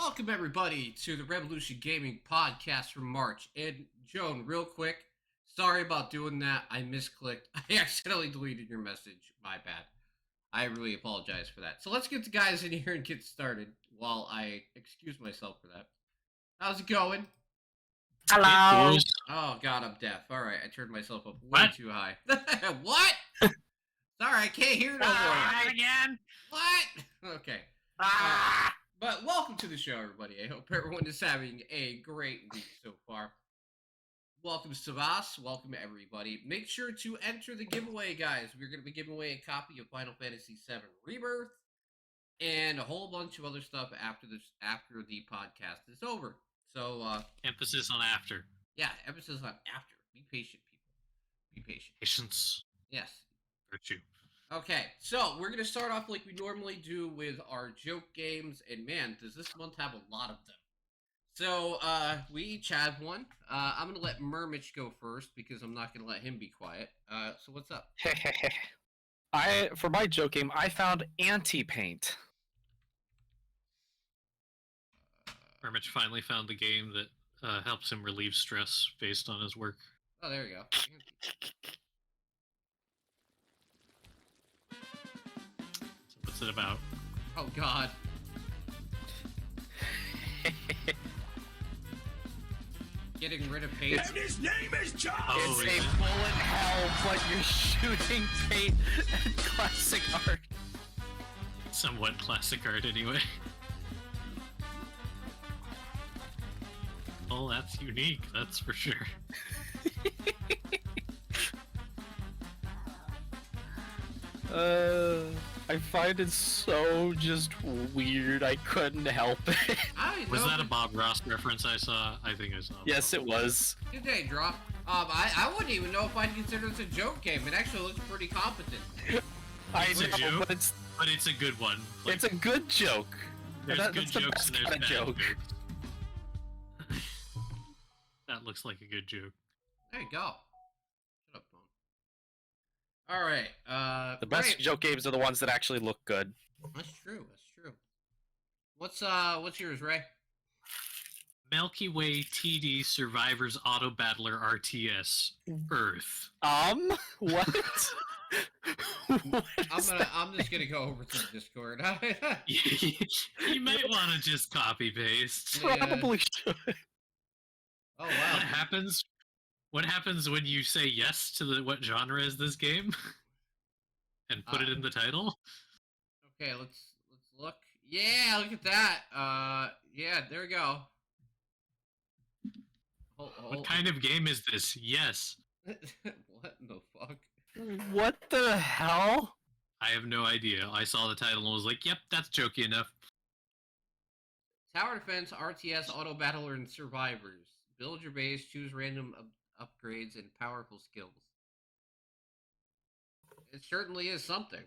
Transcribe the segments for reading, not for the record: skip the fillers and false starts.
Welcome everybody to the Revolution Gaming podcast from March. And Joan, real quick, sorry about doing that. I misclicked. I accidentally deleted your message. My bad. I really apologize for that. So let's get the guys in here and get started while I excuse myself for that. How's it going? Hello. Oh god, I'm deaf. Alright, I turned myself up way too high. What? Sorry, I can't hear no more. Again. What? Okay. Ah. But welcome to the show, everybody. I hope everyone is having a great week so far. Welcome, Savas. Welcome, everybody. Make sure to enter the giveaway, guys. We're going to be giving away a copy of Final Fantasy VII Rebirth and a whole bunch of other stuff after the podcast is over. So, Emphasis on after. Yeah, emphasis on after. Be patient, people. Be patient. Patience. Yes. Virtue. Okay, so we're going to start off like we normally do with our joke games, and man, does this month have a lot of them. So, we each have one. I'm going to let Murmich go first, because I'm not going to let him be quiet. So what's up? For my joke game, I found anti-paint. Murmich finally found the game that helps him relieve stress based on his work. Oh, there you go. What's it about? Oh, God. Getting rid of paint. And his name is John! It's a bullet hell, but you're shooting paint at classic art. Somewhat classic art, anyway. Well, that's unique, that's for sure. I find it so just weird. I couldn't help it. Was that a Bob Ross reference I saw? I think I saw. Yes, it was. Good day, Drop. I wouldn't even know if I'd consider this a joke game. It actually looks pretty competent. I It's a know, joke, but it's a good one. Like, it's a good joke. there's that's good the jokes best and there's kind bad of joke. jokes. That looks like a good joke. There you go. Shut up, phone. All right. The best Ray. joke games are the ones that actually look good. That's true. That's true. What's yours, Ray? Milky Way TD Survivors Auto Battler RTS Earth. What? What is that? I'm just gonna go over to the Discord. You might want to just copy paste. Yeah. Probably should. Oh What wow. happens? What happens when you say yes to what genre is this game, and put it in the title? Okay, let's look. Yeah, look at that. Yeah, there we go. What kind of game is this? Yes. What in the fuck? What the hell? I have no idea. I saw the title and was like, "Yep, that's jokey enough." Tower Defense, RTS, Auto Battler, and Survivors. Build your base, choose random upgrades, and powerful skills. It certainly is something.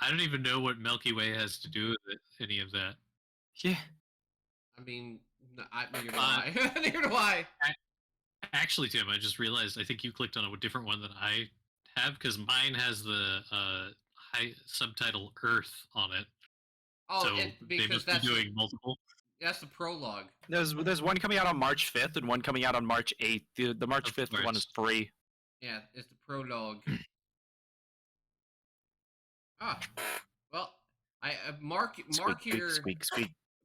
I don't even know what Milky Way has to do with any of that. Yeah. I mean, neither do I. Neither do I. Actually, Tim, I just realized I think you clicked on a different one than I have because mine has the high subtitle Earth on it. Oh, so they because must be that's doing multiple. that's the prologue. There's one coming out on March 5th and one coming out on March 8th. The March Of 5th one course. is free. Yeah, it's the prologue. Well, I mark your Squeak.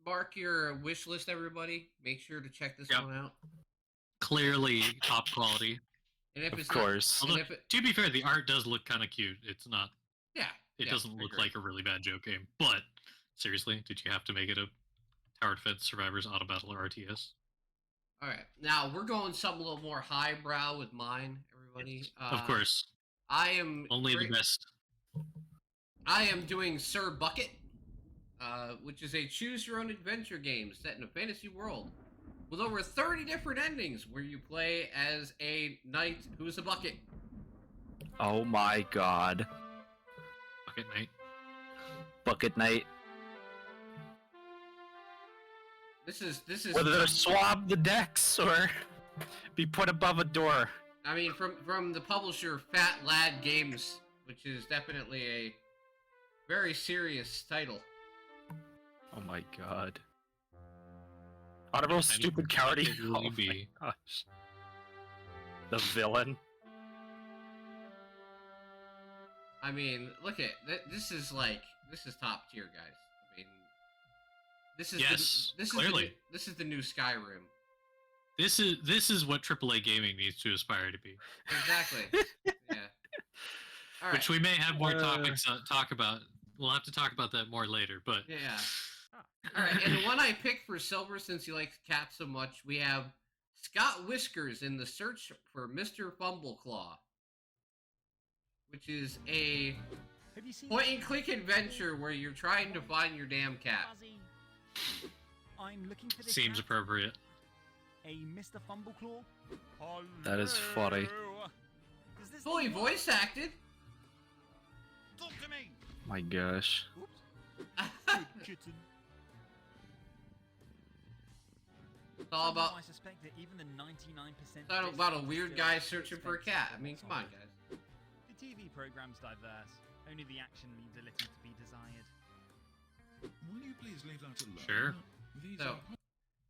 mark your wish list, everybody. Make sure to check this Yep. one out. Clearly top quality. And if Of it's course. not, Although, and if it, to be fair, the art does look kind of cute. It's not. yeah, It yeah, doesn't I look agree. like a really bad joke game. But seriously, did you have to make it a Tower Defense Survivors Auto Battler RTS? All right, now we're going something a little more highbrow with mine, everybody. Of course, I am only the best. I am doing Sir Bucket, which is a choose-your-own-adventure game set in a fantasy world with over 30 different endings where you play as a knight who's a bucket. Oh my god. Bucket Knight. Bucket Night. This is Whether they're swab the decks or be put above a door. I mean, from the publisher Fat Lad Games, which is definitely a very serious title. Oh my god. On a real I stupid didn't carry. think it would Oh be. my gosh. The villain. I mean, look at this is top tier, guys. I mean, this is Yes, this clearly. is this is the new Skyrim. This is what AAA gaming needs to aspire to be. Exactly. Yeah. All right. Which we may have more topics to talk about. We'll have to talk about that more later. But Yeah. All right, and the one I picked for silver, since he likes cats so much, we have Scott Whiskers in The Search for Mr. Fumbleclaw, which is a point-and-click adventure where you're trying to find your damn cat. I'm looking for this seems cat. appropriate. A Mr. Fumbleclaw. That is funny. Does this Fully thing work? voice acted. Talk to me. My gosh. Oops. Good kitten. It's all about Somehow I suspect that even the 99%. it's all about a weird guy searching for a cat. I mean, come on, guys. The TV program's diverse. Only the action leaves a little to be desired. Will you please leave that alone? Sure. These So, are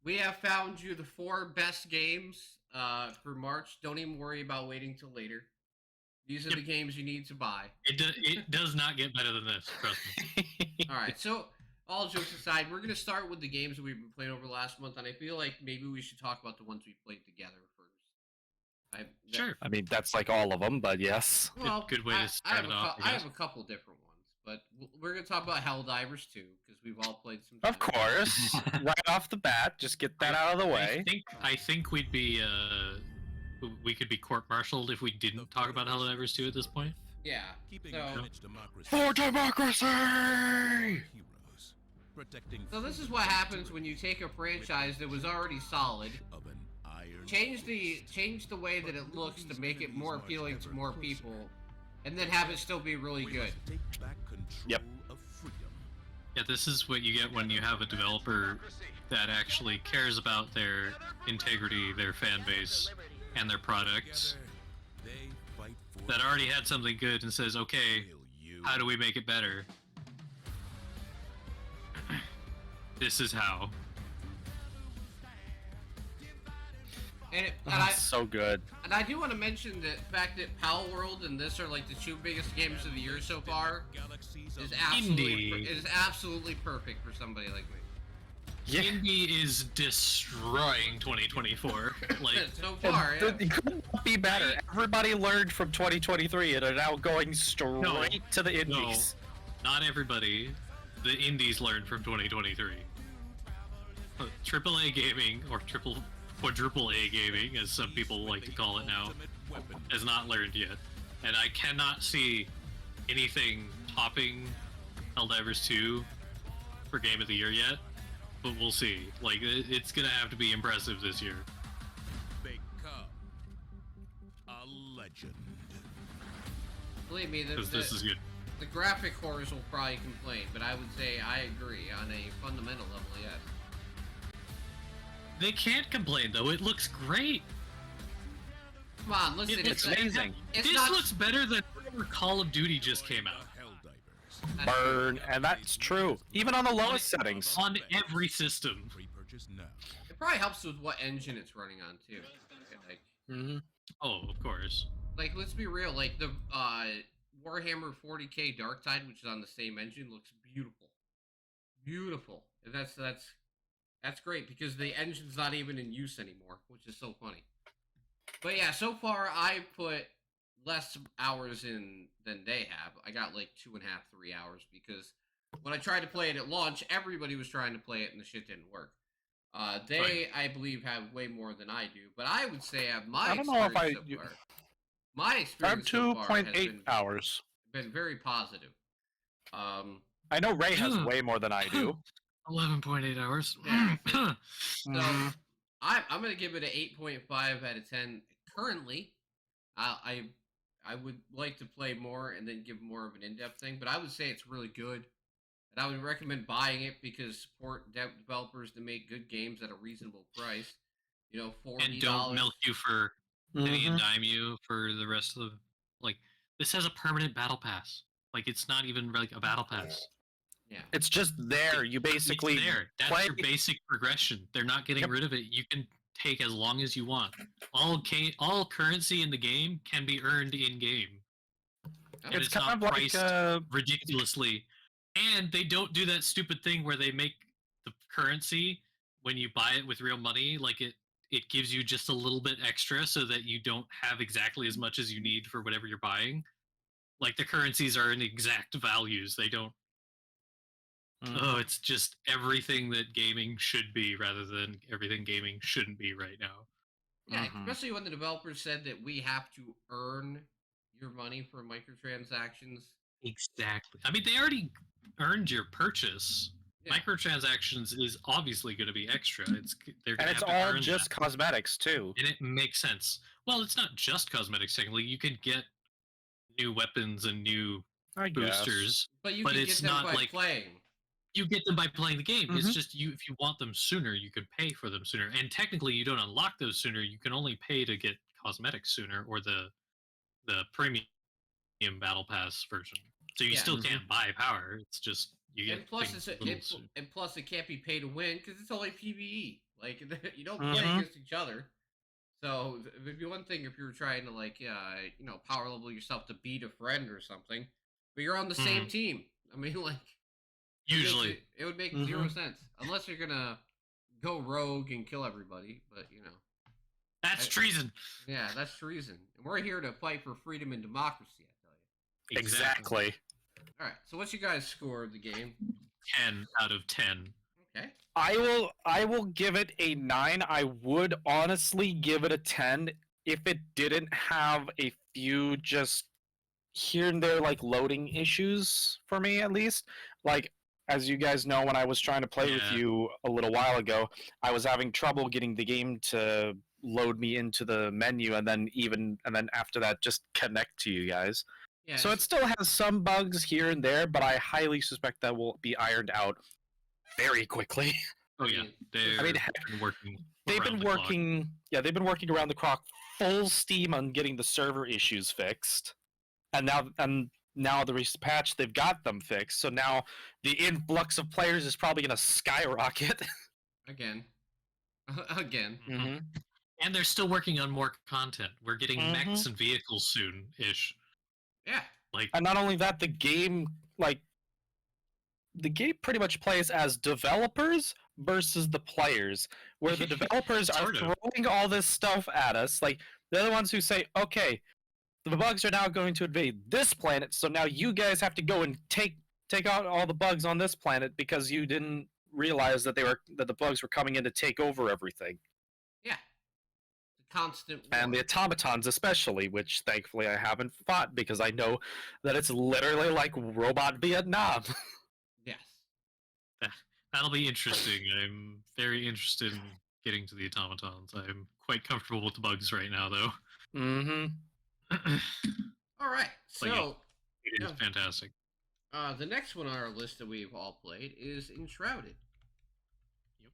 we have found you the 4 best games for March. Don't even worry about waiting till later. These are Yep. the games you need to buy. It does not get better than this. Trust me. All right, so all jokes aside, we're gonna start with the games that we've been playing over the last month, and I feel like maybe we should talk about the ones we played together first. Sure. I mean, that's like all of them, but yes. Good way to start it off, I I have guess. a couple different ones, but we're gonna talk about Helldivers 2 because we've all played some. Of time. course. Right off the bat, just get that out of the way. I think we'd be we could be court-martialed if we didn't talk about Helldivers 2 at this point. Yeah. keeping So, Greenwich democracy. For democracy! Heroes. Protecting so this is what happens when you take a franchise that was already solid, of an iron change the way that it looks to make it more appealing to more people, and then have it still be really We good. must take back control Yep. of freedom. Yeah, this is what you get when you have a developer that actually cares about their integrity, their fan base, and their products. Together, they fight for That already had something good and says, okay, Will you how do we make it better? This is how. And, So good. and I do want to mention the fact that Pal World and this are like the 2 biggest games of the year so far. galaxies Is of absolutely perfect for somebody like me. Yeah. Indie is destroying 2024. Like, So far, yeah. It couldn't be better. Everybody learned from 2023 and are now going straight to the indies. not everybody. The indies learned from 2023. AAA gaming, or quadruple A gaming, as some people like to call it now, has not learned yet. And I cannot see anything topping Helldivers 2 for Game of the Year yet, but we'll see. Like, it's gonna have to be impressive this year. become a legend. Believe me, Because this is good. the graphic horrors will probably complain, but I would say I agree on a fundamental level, yes. They can't complain though, it looks great! Come on, listen, It looks amazing. It's this not, looks better than whatever Call of Duty just came out. Helldivers. that's- Burn, and that's true. Even on the lowest settings. On every system. Pre-purchase now. It probably helps with what engine it's running on too. Like, Mhm. Oh, of course. let's be real. Like the Warhammer 40K Darktide, which is on the same engine, looks beautiful, beautiful. And that's great because the engine's not even in use anymore, which is so funny. But yeah, so far I put less hours in than they have. I got like 2.5, 3 hours because when I tried to play it at launch, everybody was trying to play it and the shit didn't work. They, I believe, have way more than I do, but I would say my I don't know if experience so far, my I'm experience so far has 2.8 hours. been very positive. I know Ray has way more than I do. 11.8 hours. Yeah. So Mhm. I'm gonna give it an 8.5 out of 10. Currently, I would like to play more and then give more of an in-depth thing, but I would say it's really good, and I would recommend buying it because support developers to make good games at a reasonable price. You know, $40. And don't milk you for penny Mhm. and dime you for the rest of the. Like, this has a permanent battle pass. Like, it's not even like a battle pass. Yeah. It's just there. You basically it's there. That's play. your basic progression. They're not getting Yep. rid of it. You can take as long as you want. All currency in the game can be earned in game. And It's it's kind not of like priced ridiculously. And they don't do that stupid thing where they make the currency when you buy it with real money, like it gives you just a little bit extra so that you don't have exactly as much as you need for whatever you're buying. Like the currencies are in exact values. They don't. Oh, it's just everything that gaming should be rather than everything gaming shouldn't be right now. Yeah, Mhm. especially when the developers said that we have to earn your money for microtransactions. Exactly. I mean, they already earned your purchase. Yeah. Microtransactions is obviously going to be extra. They're going And to it's have to all earn just that. cosmetics too. And it makes sense. Well, it's not just cosmetics. Technically, you can get new weapons and new I guess. boosters. But you But can it's get them not by like- playing. You get them by playing the game. It's Mhm. just if you want them sooner, you can pay for them sooner. And technically, you don't unlock those sooner. You can only pay to get cosmetics sooner, or the premium battle pass version. So you Yeah. still can't buy power. It's just you get. And plus, things it's a little sooner. and plus, it can't be pay to win because it's only PVE. Like you don't play Mhm. against each other. So it'd be one thing if you were trying to power level yourself to beat a friend or something, but you're on the same team. I mean, like Usually, it would make zero sense unless you're gonna go rogue and kill everybody. But that's treason. yeah, that's treason. And we're here to fight for freedom and democracy. I tell you. Exactly. All right. So what's your guys' score of the game? 10 out of 10. Okay. I will give it a 9. I would honestly give it a 10 if it didn't have a few just here and there like loading issues for me at least. Like as you guys know, when I was trying to play with Yeah. you a little while ago, I was having trouble getting the game to load me into the menu and then after that just connect to you guys. Yeah. So it still has some bugs here and there, but I highly suspect that will be ironed out very quickly. Oh yeah, they've mean, been working. They've around been the clock. working, they've been working around the clock, full steam on getting the server issues fixed, and now the recent patch they've got them fixed. So now the influx of players is probably going to skyrocket. Again. Again. Mm-hmm. And they're still working on more content. We're getting Mhm. mechs and vehicles soon-ish. Yeah. Like And not only that, the game pretty much plays as developers versus the players, where the developers are Sort of. throwing all this stuff at us. Like they're the ones who say, "Okay, the bugs are now going to invade this planet, so now you guys have to go and take out all the bugs on this planet because you didn't realize that the bugs were coming in to take over everything." Yeah. The constant war. And the automatons especially, which thankfully I haven't fought because I know that it's literally like Robot Vietnam. Yes. that'll be interesting. I'm very interested in getting to the automatons. I'm quite comfortable with the bugs right now, though. Mm-hmm. All right. Like So It is Yeah. fantastic. the next one on our list that we've all played is Enshrouded.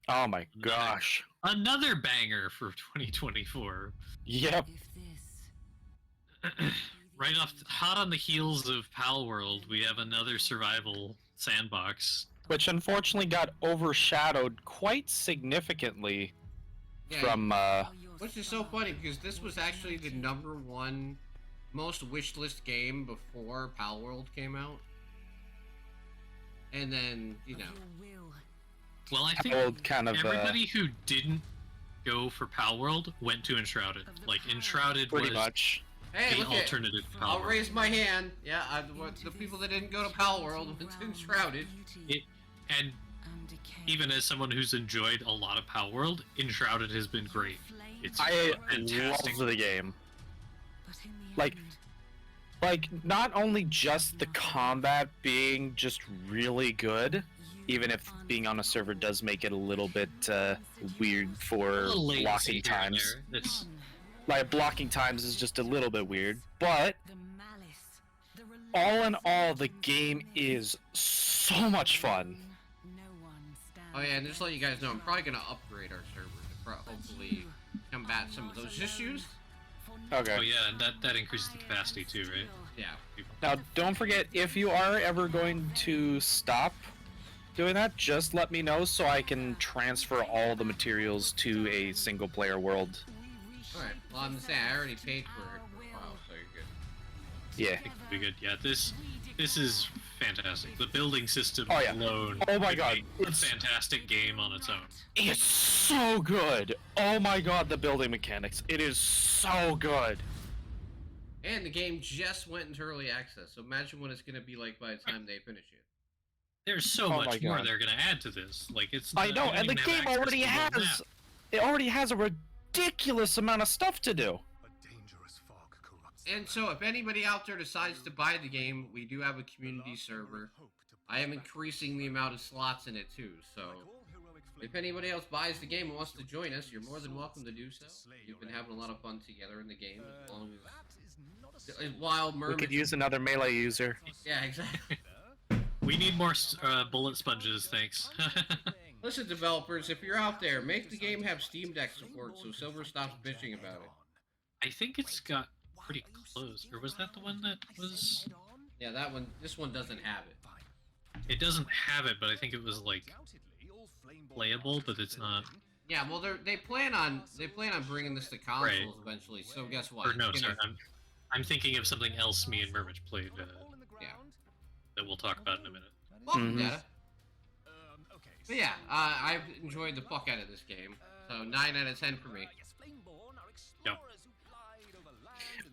Oh my gosh. Another banger for 2024. Yep. Right off, hot on the heels of Pal World, we have another survival sandbox. Which unfortunately got overshadowed quite significantly Yeah, from which is so funny because this was actually the #1 most wishlist game before Pal World came out. And then, Well, I think old kind of everybody who didn't go for Pal World went to Enshrouded. Like Enshrouded pretty was much. hey, the look at, alternative to Pal I'll World. raise my hand. Yeah, the people that didn't go to Pal World went to Enshrouded. And even as someone who's enjoyed a lot of Pal World, Enshrouded has been great. It's I fantastic. love the game. Like not only just the combat being just really good, even if being on a server does make it a little bit weird A for little latency blocking here and times. there. It's Like blocking times is just a little bit weird, but all in all, the game is so much fun. Oh yeah, and just to let you guys know, I'm probably gonna upgrade our server to hopefully combat some of those issues. Okay. oh yeah, and that increases the capacity too, right? Yeah. Now, don't forget, if you are ever going to stop doing that, just let me know so I can transfer all the materials to a single player world. Alright, well, I'm saying I already paid for it for a while, so you're good. Yeah. I think it'll be good. Yeah, this is fantastic. The building system Oh, yeah. alone. Oh my would God, make a it's- fantastic game on its own. It's so good! Oh my god, the building mechanics. It is so good. And the game just went into early access, so imagine what it's gonna be like by the time they finish it. There's so Oh my much more God. they're gonna add to this. Like it's. I you know, don't and the even have game access already to the whole has... map. It already has a ridiculous amount of stuff to do. And so, if anybody out there decides to buy the game, we do have a community server. I am increasing the amount of slots in it too, so if anybody else buys the game and wants to join us, you're more than welcome to do so. We've been having a lot of fun together in the game, as long as Wild We Mermaid. could use another melee user. Yeah, exactly. We need more bullet sponges, thanks. Listen, developers, if you're out there, make the game have Steam Deck support so Silver stops bitching about it. I think it's got pretty close. Or was that the one that was? Yeah, that one. This one doesn't have it. It doesn't have it, but I think it was like playable, but it's not. Yeah, well, they plan on bringing this to consoles eventually. So guess what? Or no, It's gonna- sorry, I'm thinking of something else. Me and Murmich played. Yeah. That we'll talk about in a minute. Welcome, Mhm. Data. But yeah, I've enjoyed the fuck out of this game. So 9 out of 10 for me. Yep.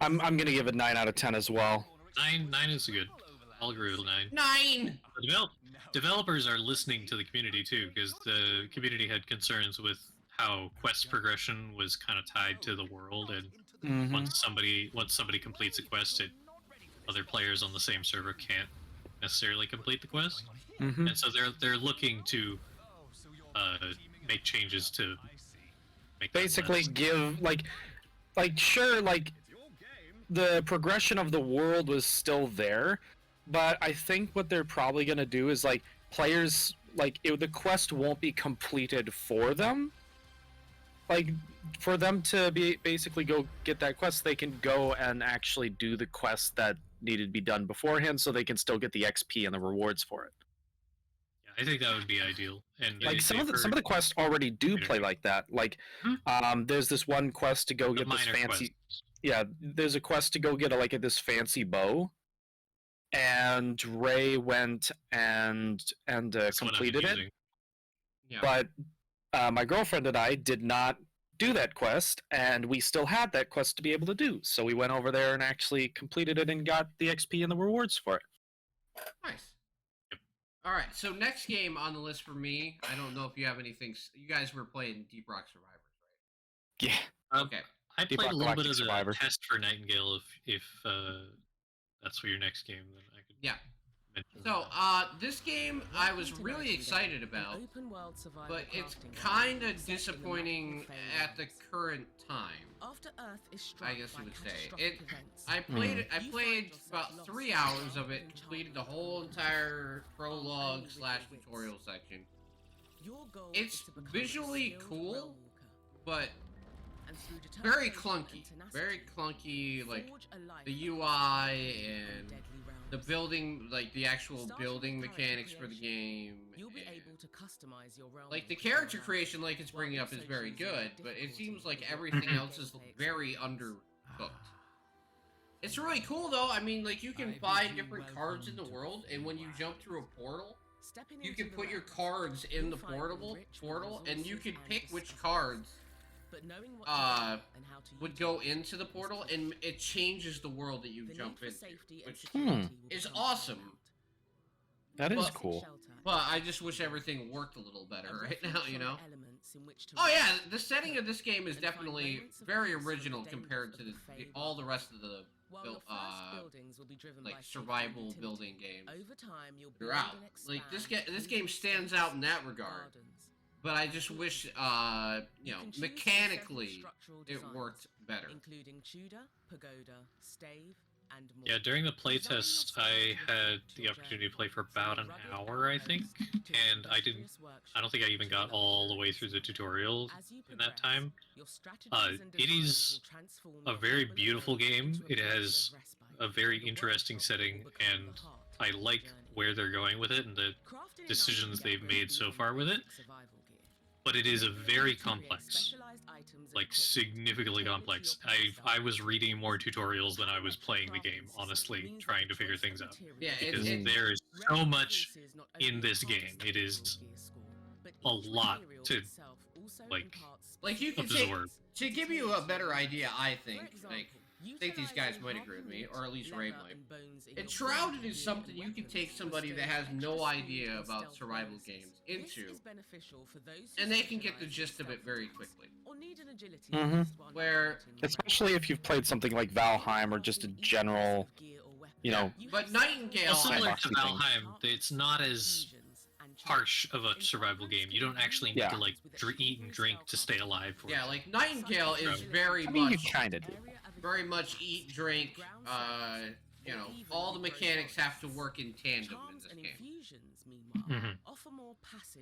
I'm gonna give it 9 out of 10 as well. Nine is good. I'll agree with 9. 9. The developers are listening to the community too, because the community had concerns with how quest progression was kind of tied to the world, and Mhm. once somebody completes a quest, other players on the same server can't necessarily complete the quest, Mhm. and so they're looking to make changes to make that Basically less. give like sure, like the progression of the world was still there, but I think what they're probably gonna do is like players the quest won't be completed for them. Like for them to be basically go get that quest, they can go and actually do the quest that needed to be done beforehand, so they can still get the XP and the rewards for it. Yeah, I think that would be ideal. And Like some of the quests already do play like that. Like, there's this one quest to go get this fancy. Yeah, there's a quest to go get this fancy bow, and Ray went and completed it. Yeah. But my girlfriend and I did not do that quest, and we still had that quest to be able to do. So we went over there and actually completed it and got the XP and the rewards for it. Nice. All right. So next game on the list for me, I don't know if you have anything. You guys were playing Deep Rock Survivors, Yeah. right? Okay. I Deep played Rock a little bit Galactic of the Survivor. test for Nightingale. If that's for your next game, then I could. Yeah. mention So, that. this game I was really excited about, but it's kind of disappointing at the current time. I guess you would say. I played about 3 hours of it, completed the whole entire prologue / tutorial section. It's visually cool, but very clunky. Very clunky, like the UI and the building, like the actual building mechanics for the game. Like the character creation, like it's bringing up, is very good, but it seems like everything else is very undercooked. It's really cool though. I mean, like you can buy different cards in the world, and when you jump through a portal, you can put your cards in the portal, and you can pick which cards would go into the portal, and it changes the world that you jump into, which is awesome. That is Well, cool. But I just wish everything worked a little better right now, you know? Oh yeah, the setting of this game is definitely very original compared to all the rest of the like survival building games throughout. Like this game stands out in that regard. But I just wish, you know, mechanically it worked better. Yeah, during the playtest, I had the opportunity to play for about an hour, I think, and I don't think I even got all the way through the tutorial in that time. It is a very beautiful game. It has a very interesting setting, and I like where they're going with it and the decisions they've made so far with it. But it is a very complex, like significantly complex. I was reading more tutorials than I was playing the game, honestly, trying to figure things out. Yeah, Because there is so much in this game. It is a lot to like you can take to give you a better idea. I think these guys might agree with me, or at least Ray might. Enshrouded is something you can take somebody that has no idea about survival games into, and they can get the gist of it very quickly. Mhm. Where, Especially if you've played something like Valheim or just a general, you know. but Nightingale, Well, similar to Boxy thing. Valheim, it's not as harsh of a survival game. You don't actually need Yeah. to like eat and drink to stay alive. For yeah, like Nightingale is very I mean, you much, kind of do. very much eat, drink. You know, all the mechanics have to work in tandem in this game. Mhm.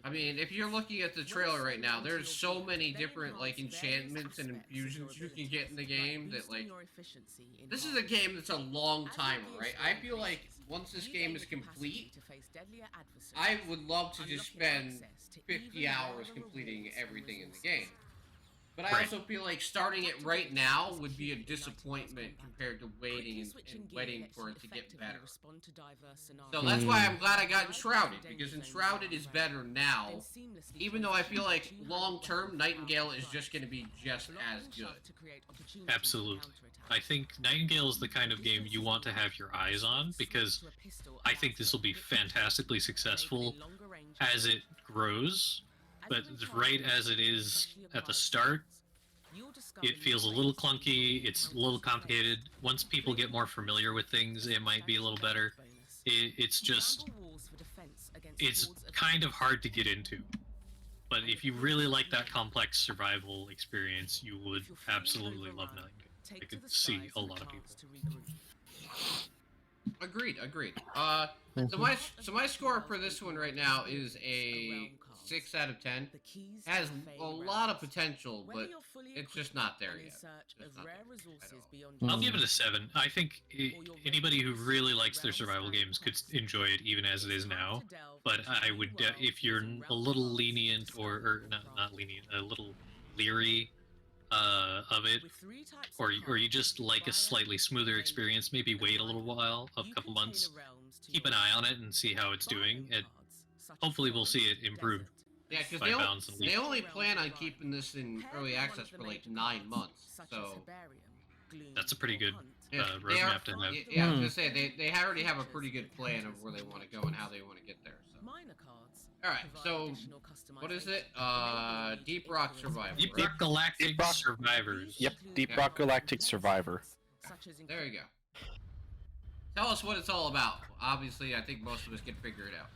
I mean, if you're looking at the trailer right now, there's so many different like enchantments and infusions you can get in the game that like this is a game that's a long timer, right? I feel like once this game is complete, I would love to just spend 50 hours completing everything in the game. But I Right. also feel like starting it right now would be a disappointment compared to waiting and waiting for it to get better. So that's why I'm glad I got Enshrouded, because Enshrouded is better now, even though I feel like long-term, Nightingale is just going to be just as good. Absolutely. I think Nightingale is the kind of game you want to have your eyes on, because I think this will be fantastically successful as it grows, but right as it is at the start, it feels a little clunky, it's a little complicated. Once people get more familiar with things, it might be a little better. It's kind of hard to get into. But if you really like that complex survival experience, you would absolutely love Nightingale. I could see a lot of people. Agreed. So my score for this one right now is a 6 out of 10. Has a lot of potential, but it's just not there yet. It's not there at all. I'll give it a 7. I think anybody who really likes their survival games could enjoy it even as it is now. But I would, if you're a little lenient or not lenient, a little leery of it, or you just like a slightly smoother experience, maybe wait a little while, a couple months, keep an eye on it and see how it's doing, and hopefully we'll see it improve. Yeah, because by bounds and they leaps. only plan on keeping this in early access for like 9 months, so That's a pretty good yeah, roadmap to have. Yeah, I was gonna say they already have a pretty good plan of where they want to go and how they want to get there. So. All right, so what is it? Deep Rock Survivor. Deep right? Rock Galactic Deep Rock- Survivors. Yep, Deep Yeah. Rock Galactic Survivor. There you go. Tell us what it's all about. Obviously, I think most of us can figure it out.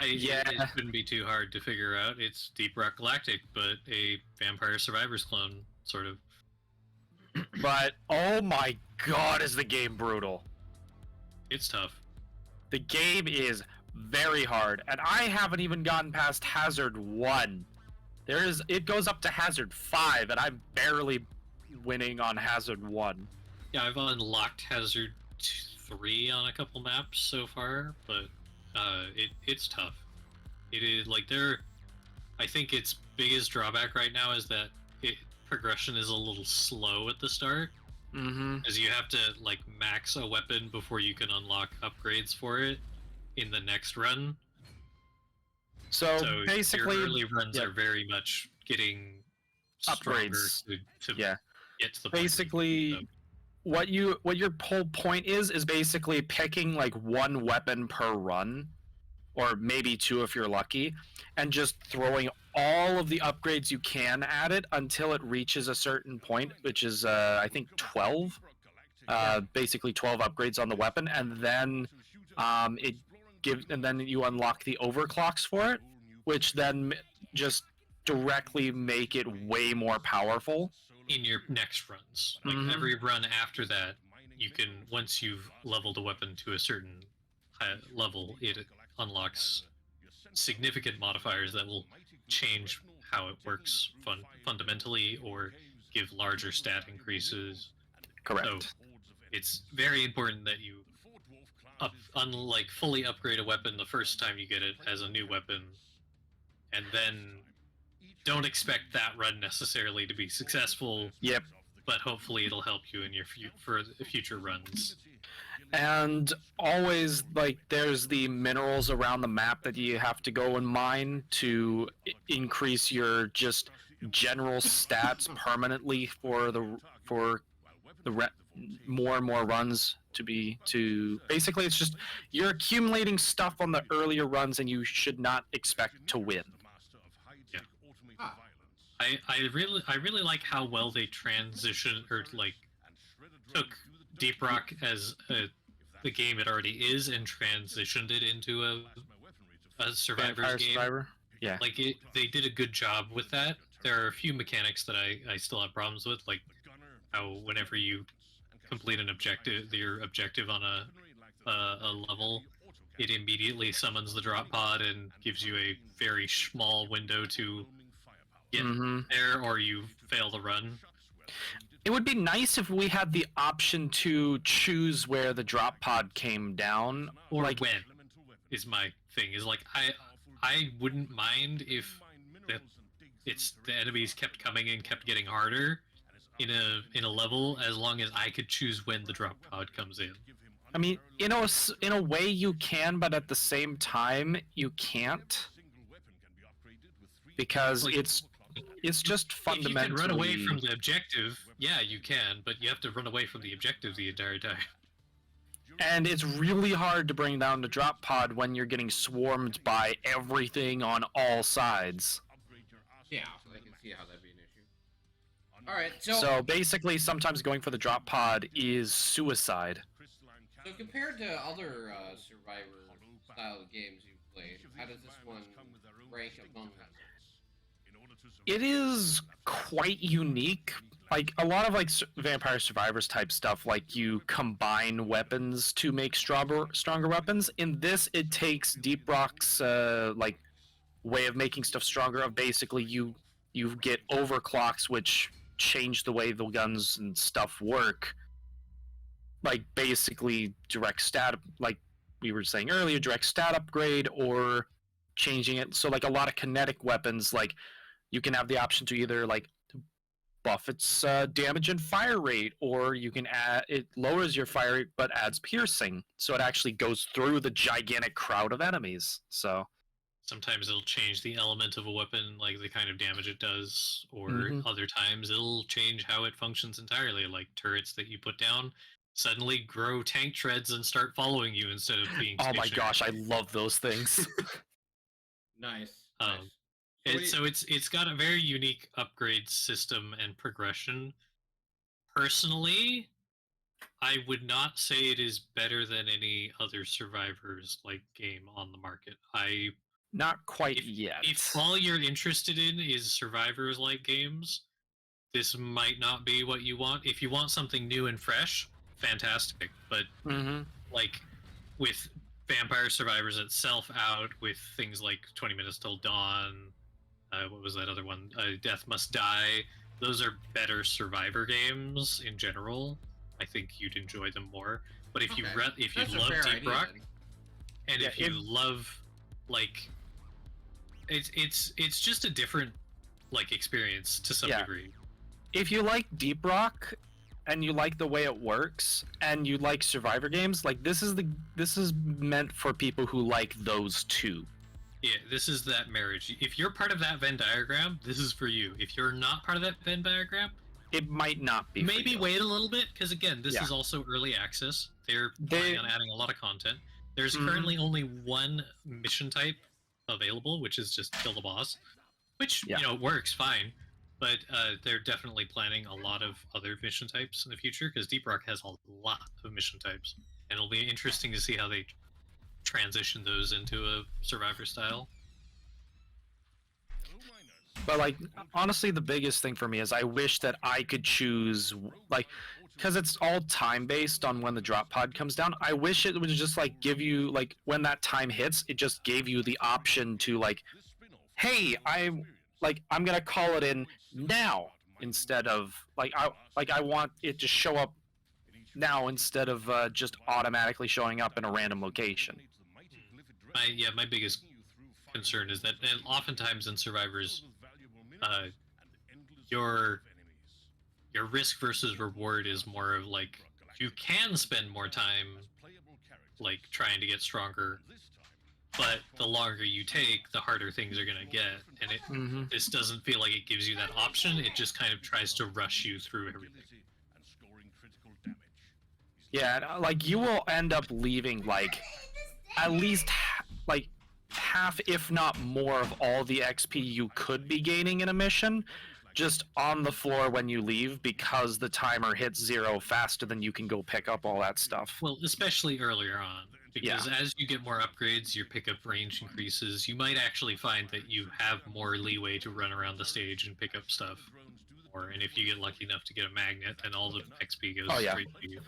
Yeah. It shouldn't be too hard to figure out. It's Deep Rock Galactic, but a Vampire Survivors clone, sort of. But oh my god, is the game brutal. It's tough. The game is very hard, and I haven't even gotten past Hazard 1. It goes up to Hazard 5, and I'm barely winning on Hazard 1. Yeah, I've unlocked Hazard 3 on a couple maps so far, but it's tough. It is like I think its biggest drawback right now is that progression is a little slow at the start, Mm-hmm. as you have to like max a weapon before you can unlock upgrades for it in the next run. So So basically, your early runs yeah. are very much getting stronger Upgrades. to Yeah. get to the point where you basically, can, what your whole point is basically picking like one weapon per run, or maybe two if you're lucky, and just throwing all of the upgrades you can at it until it reaches a certain point, which is I think 12. Basically 12 upgrades on the weapon, and then and then you unlock the overclocks for it, which then just directly make it way more powerful. in your next runs. Like Mhm. every run after that, you can, once you've leveled a weapon to a certain high level, it unlocks significant modifiers that will change how it works fundamentally, or give larger stat increases. Correct. So it's very important that you fully upgrade a weapon the first time you get it as a new weapon, and then don't expect that run necessarily to be successful. Yep. But hopefully it'll help you in your for the future runs. And always, like, there's the minerals around the map that you have to go and mine to increase your just general stats permanently for the more and more runs to basically it's just you're accumulating stuff on the earlier runs and you should not expect to win. Yeah. Ah. I really like how well they transition or like took Deep Rock as the game it already is and transitioned it into a Survivor's Vampire game. Survivor? Yeah. Like they did a good job with that. There are a few mechanics that I still have problems with, like how whenever you complete an objective, your objective on a level, it immediately summons the drop pod and gives you a very small window to get there, or you fail the run. It would be nice if we had the option to choose where the drop pod came down, Or like when is my thing. Is like I wouldn't mind if the enemies kept coming and kept getting harder in a level, as long as I could choose when the drop pod comes in. I mean, in a way you can, but at the same time you can't, because Like, it's just fundamentally. If you can run away from the objective, yeah, you can, but you have to run away from the objective the entire time. And it's really hard to bring down the drop pod when you're getting swarmed by everything on all sides. Yeah, so I can see how that'd be an issue. Alright, So basically, sometimes going for the drop pod is suicide. So compared to other Survivor-style games you've played, how does this one rank among them? It is quite unique. Like a lot of Vampire Survivors type stuff, like you combine weapons to make stronger weapons. In this, it takes Deep Rock's way of making stuff stronger. Of basically you get overclocks, which change the way the guns and stuff work. Like basically direct stat, like we were saying earlier, direct stat upgrade or changing it. So like a lot of kinetic weapons, like you can have the option to either like buff its damage and fire rate, or you can add it lowers your fire rate but adds piercing, so it actually goes through the gigantic crowd of enemies. So Sometimes it'll change the element of a weapon, like the kind of damage it does, or other times it'll change how it functions entirely, like turrets that you put down suddenly grow tank treads and start following you instead of being oh my stationary. gosh, I love those things. Nice. It's got a very unique upgrade system and progression. Personally, I would not say it is better than any other Survivors like game on the market. Not quite yet. If all you're interested in is Survivors like games, this might not be what you want. If you want something new and fresh, fantastic. But like with Vampire Survivors itself out, with things like 20 Minutes Till Dawn, what was that other one? Death Must Die. Those are better Survivor games in general. I think you'd enjoy them more. But if you love Deep Rock, and if you love like, it's just a different like experience to some degree. If you like Deep Rock and you like the way it works and you like Survivor games, like this is meant for people who like those two. Yeah, this is that marriage. If you're part of that Venn diagram, this is for you. If you're not part of that Venn diagram, it might not be. Maybe wait a little bit, because again, this is also early access. They're planning on adding a lot of content. There's currently only one mission type available, which is just kill the boss, which works fine. But they're definitely planning a lot of other mission types in the future, because Deep Rock has a lot of mission types, and it'll be interesting to see how they transition those into a Survivor style. But like honestly, the biggest thing for me is I wish that I could choose, like, because it's all time based on when the drop pod comes down. I wish it would just like give you, like, when that time hits, it just gave you the option to like, hey, I'm gonna call it in now, instead of I want it to show up now instead of just automatically showing up in a random location. My biggest concern is that and oftentimes in survivors, your risk versus reward is more of like you can spend more time like trying to get stronger, but the longer you take, the harder things are gonna get, and this doesn't feel like it gives you that option. It just kind of tries to rush you through everything. Yeah, and, like you will end up leaving like at least like half, if not more, of all the XP you could be gaining in a mission just on the floor when you leave because the timer hits 0 faster than you can go pick up all that stuff. Well, especially earlier on, because as you get more upgrades, your pickup range increases. You might actually find that you have more leeway to run around the stage and pick up stuff. And if you get lucky enough to get a magnet, then all the XP goes straight to you.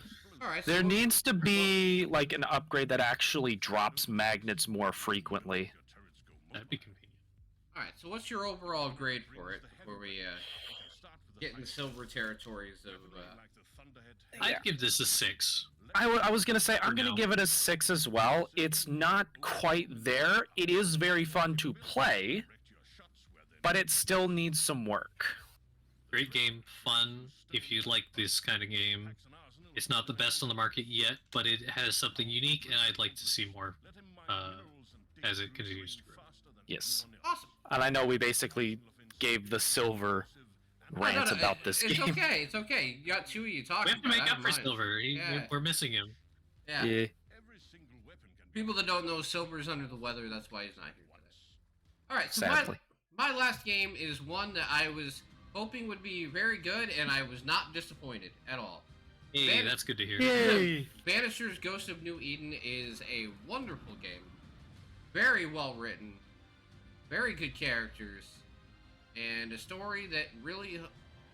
All right. There needs to be like an upgrade that actually drops magnets more frequently. That'd be convenient. All right. So what's your overall grade for it before we get in the silver territories of? I'd give this a 6. I was gonna say I'm gonna now. give it a 6 as well. It's not quite there. It is very fun to play, but it still needs some work. Great game, fun. If you like this kind of game, it's not the best on the market yet, but it has something unique, and I'd like to see more as it continues to grow. Yes. Awesome. And I know we basically gave the silver rant about this it's game. okay. It's okay. You got two of you We talking. have to about it, make I up don't for mind. Silver. Yeah. We're missing him. Yeah. Yeah. People that don't know, Silver's under the weather. That's why he's not here today. All right. So Sadly. my last game is one that I was hoping would be very good, and I was not disappointed at all. Hey, that's good to hear. Yay! Banisher's Ghost of New Eden is a wonderful game. Very well written, very good characters, and a story that really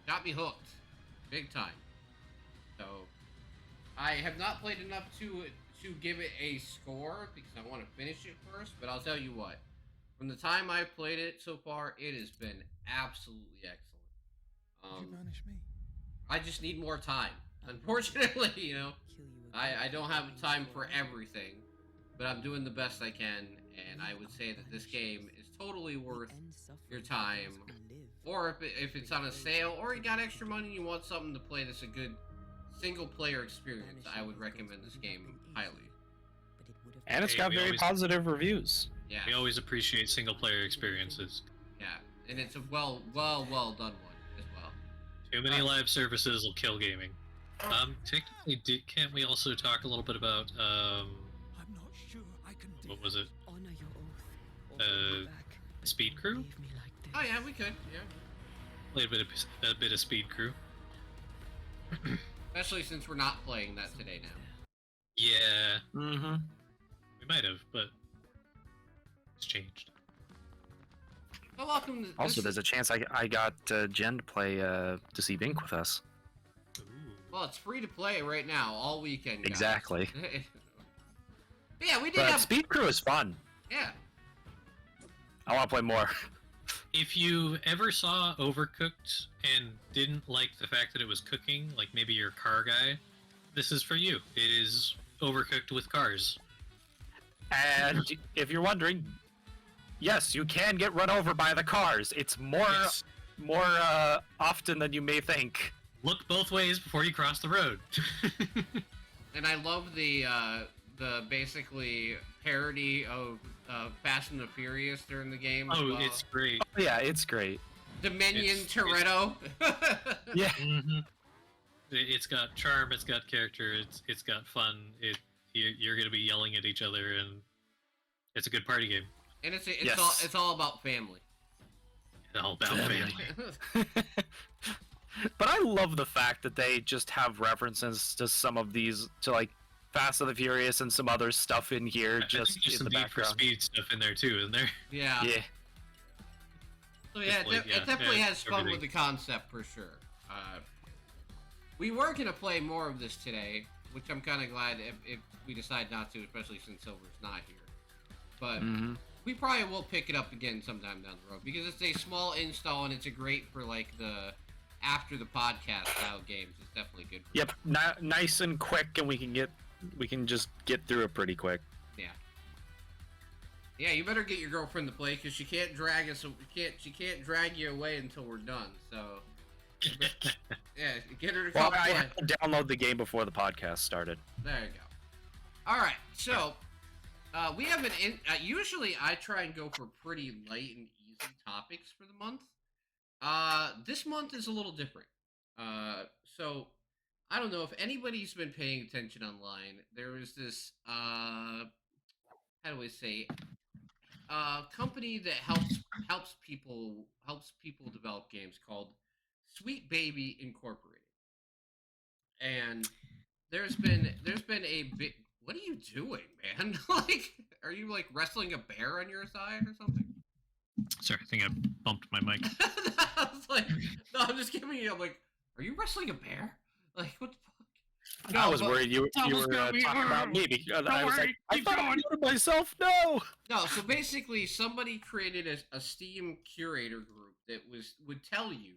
got me hooked, big time. So, I have not played enough to give it a score because I want to finish it first. But I'll tell you what, from the time I played it so far, it has been absolutely excellent. I just need more time. Unfortunately, you know, I don't have time for everything, but I'm doing the best I can, and I would say that this game is totally worth your time. Or if it's on a sale, or you got extra money and you want something to play that's a good single-player experience, I would recommend this game highly. And it's Hey, got we very always- positive reviews. Yeah, We always appreciate single-player experiences. yeah, and it's a well done one as well. Too many live services will kill gaming. Technically, can't we also talk a little bit about I'm not sure I can do what was it? Honor your oath. Speed Crew? Oh yeah, we could, yeah. Played a bit of Speed Crew. Especially since we're not playing that today now. Yeah, Mm-hmm. we might have, but it's changed. Well, welcome to Also, this- there's a chance I got Jen to play Deceive Inc. with us. Ooh. Well, it's free to play right now, all weekend. Guys. Exactly. But yeah, we did But have. Speed Crew is fun. Yeah. I want to play more. If you ever saw Overcooked and didn't like the fact that it was cooking, like maybe you're a car guy, this is for you. It is Overcooked with cars. And if you're wondering, yes, you can get run over by the cars. It's more often than you may think. Look both ways before you cross the road. And I love the basically parody of Fast and the Furious during the game. as Oh, well. it's great. Oh, yeah, it's great. Dominion it's- Toretto. Yeah. Mhm. It's got charm. It's got character. It's got fun. You're gonna be yelling at each other, and it's a good party game. And it's Yes. all about family. It's all about Family. family. But I love the fact that they just have references to some of these, to like Fast and the Furious and some other stuff in here, I think just there's in some the Need for background. Speed stuff in there too, isn't there? Yeah. Yeah. So yeah, Just like, it definitely yeah, has fun everything. with the concept for sure. We were gonna play more of this today, which I'm kind of glad if we decide not to, especially since Silver's not here. But Mm-hmm. we probably will pick it up again sometime down the road because it's a small install and it's a great for like the after the podcast style games is definitely good. For Yep, nice and quick, and we can just get through it pretty quick. Yeah. Yeah, you better get your girlfriend to play because she can't drag us. She can't drag you away until we're done. So. Yeah, get her to come Well, I play. had to download the game before the podcast started. There you go. All right, so we have an. Usually, I try and go for pretty light and easy topics for the month. This month is a little different. So I don't know if anybody's been paying attention online. There was this. How do I say? Company that helps people develop games called Sweet Baby Incorporated. And there's been a big. What are you doing, man? Like, are you like wrestling a bear on your side or something? Sorry, I think I bumped my mic. I was like, no, I'm just kidding you. I'm like, are you wrestling a bear? Like, what the fuck? I was but- worried you were almost got talking me. about me because Don't I was worry, like, I keep thought I going. muted myself. No. No, so basically, somebody created a Steam curator group that would tell you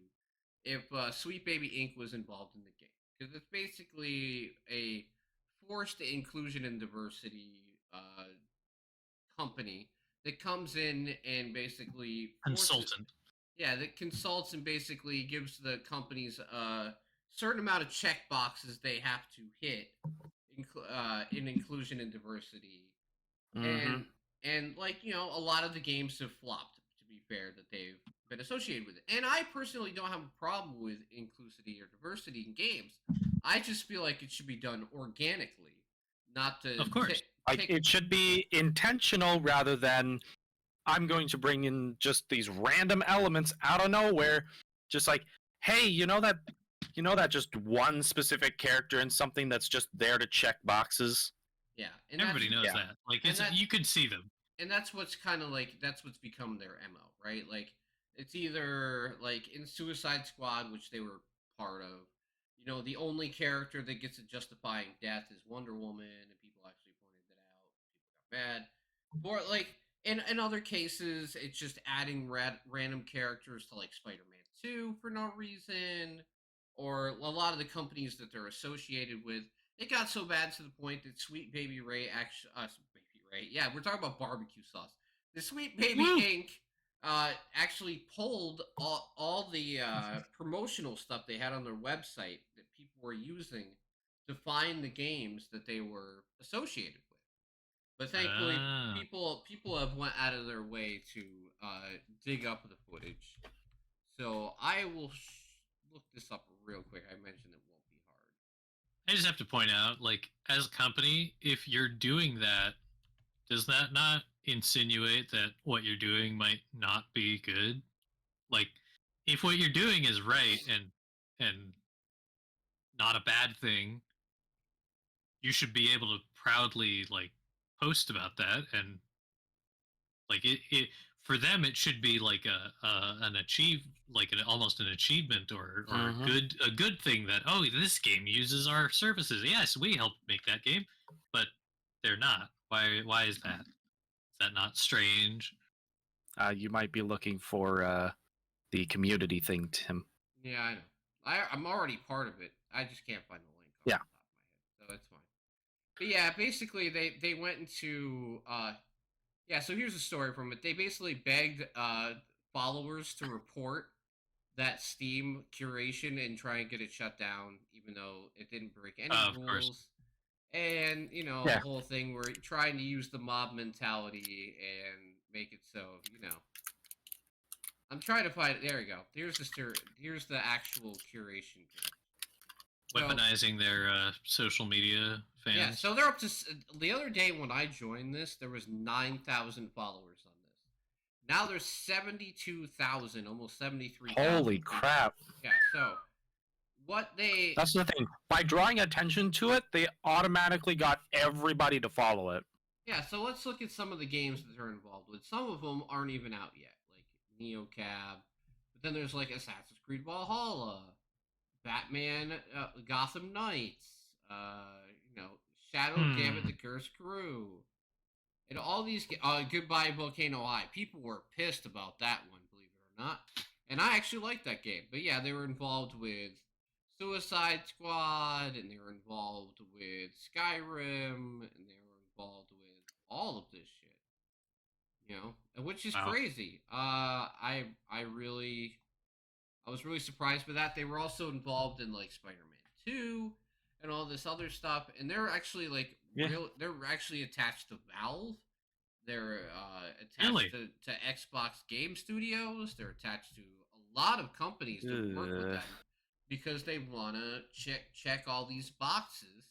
if Sweet Baby Inc. was involved in the game, because it's basically a forced inclusion and diversity company that comes in and basically Consultant. Yeah, that consults and basically gives the companies a certain amount of check boxes they have to hit in inclusion and diversity. And like, you know, a lot of the games have flopped, to be fair, that they've been associated with it. And I personally don't have a problem with inclusivity or diversity in games. I just feel like it should be done organically, not to Of course. Like it should be intentional rather than I'm going to bring in just these random elements out of nowhere, just like, hey, you know that just one specific character and something that's just there to check boxes. Yeah, and Everybody knows yeah. that. Like, And it's that- you could see them. and that's what's kind of like that's what's become their MO, right? Like it's either like in Suicide Squad, which they were part of, you know, the only character that gets a justifying death is Wonder Woman, and people actually pointed that out. People got mad. Or like in other cases, it's just adding random characters to like Spider-Man 2 for no reason, or a lot of the companies that they're associated with. It got so bad to the point that Sweet Baby Ray actually, Baby Ray, yeah, we're talking about barbecue sauce. The Sweet Baby Woo! Inc. Actually pulled all the promotional stuff they had on their website that people were using to find the games that they were associated with. But thankfully, Ah. people have went out of their way to dig up the footage. So I will look this up real quick. I mentioned it won't be hard. I just have to point out, like, as a company, if you're doing that, does that not insinuate that what you're doing might not be good? Like, if what you're doing is right and not a bad thing, you should be able to proudly like post about that, and like it for them it should be like almost an achievement or Mhm. a good thing that, oh, this game uses our services. Yes, we helped make that game, but they're not. Why is that? Is that not strange? You might be looking for the community thing, Tim. Yeah, I know. I'm already part of it. I just can't find the link off Yeah. the top of my head, so that's fine. But yeah, basically they went into yeah. So here's the story from it. They basically begged followers to report that Steam curation and try and get it shut down, even though it didn't break any Of rules. course. And you know Yeah. the whole thing where trying to use the mob mentality and make it so I'm trying to find it. There we go. Here's the actual curation page. So- Weaponizing their social media fans. Yeah, so they're up to the other day when I joined this, there was 9,000 followers on this. Now there's 72,000, almost 73,000. Holy people. crap. Yeah, so what they That's the thing. By drawing attention to it, they automatically got everybody to follow it. Yeah, so let's look at some of the games that they're involved with. Some of them aren't even out yet, like NeoCab. But then there's like Assassin's Creed Valhalla, Batman, Gotham Knights, Shadow Gambit, The Cursed Crew, and all these. Goodbye Volcano High. People were pissed about that one, believe it or not. and I actually liked that game. But yeah, they were involved with Suicide Squad, and they were involved with Skyrim, and they were involved with all of this shit. And which is Wow. crazy. I was really surprised by that. They were also involved in like Spider-Man 2 and all this other stuff, and they're actually like Yeah. they're actually attached to Valve. They're attached Really? to Xbox Game Studios. They're attached to a lot of companies that work with Ugh. them because they want to check all these boxes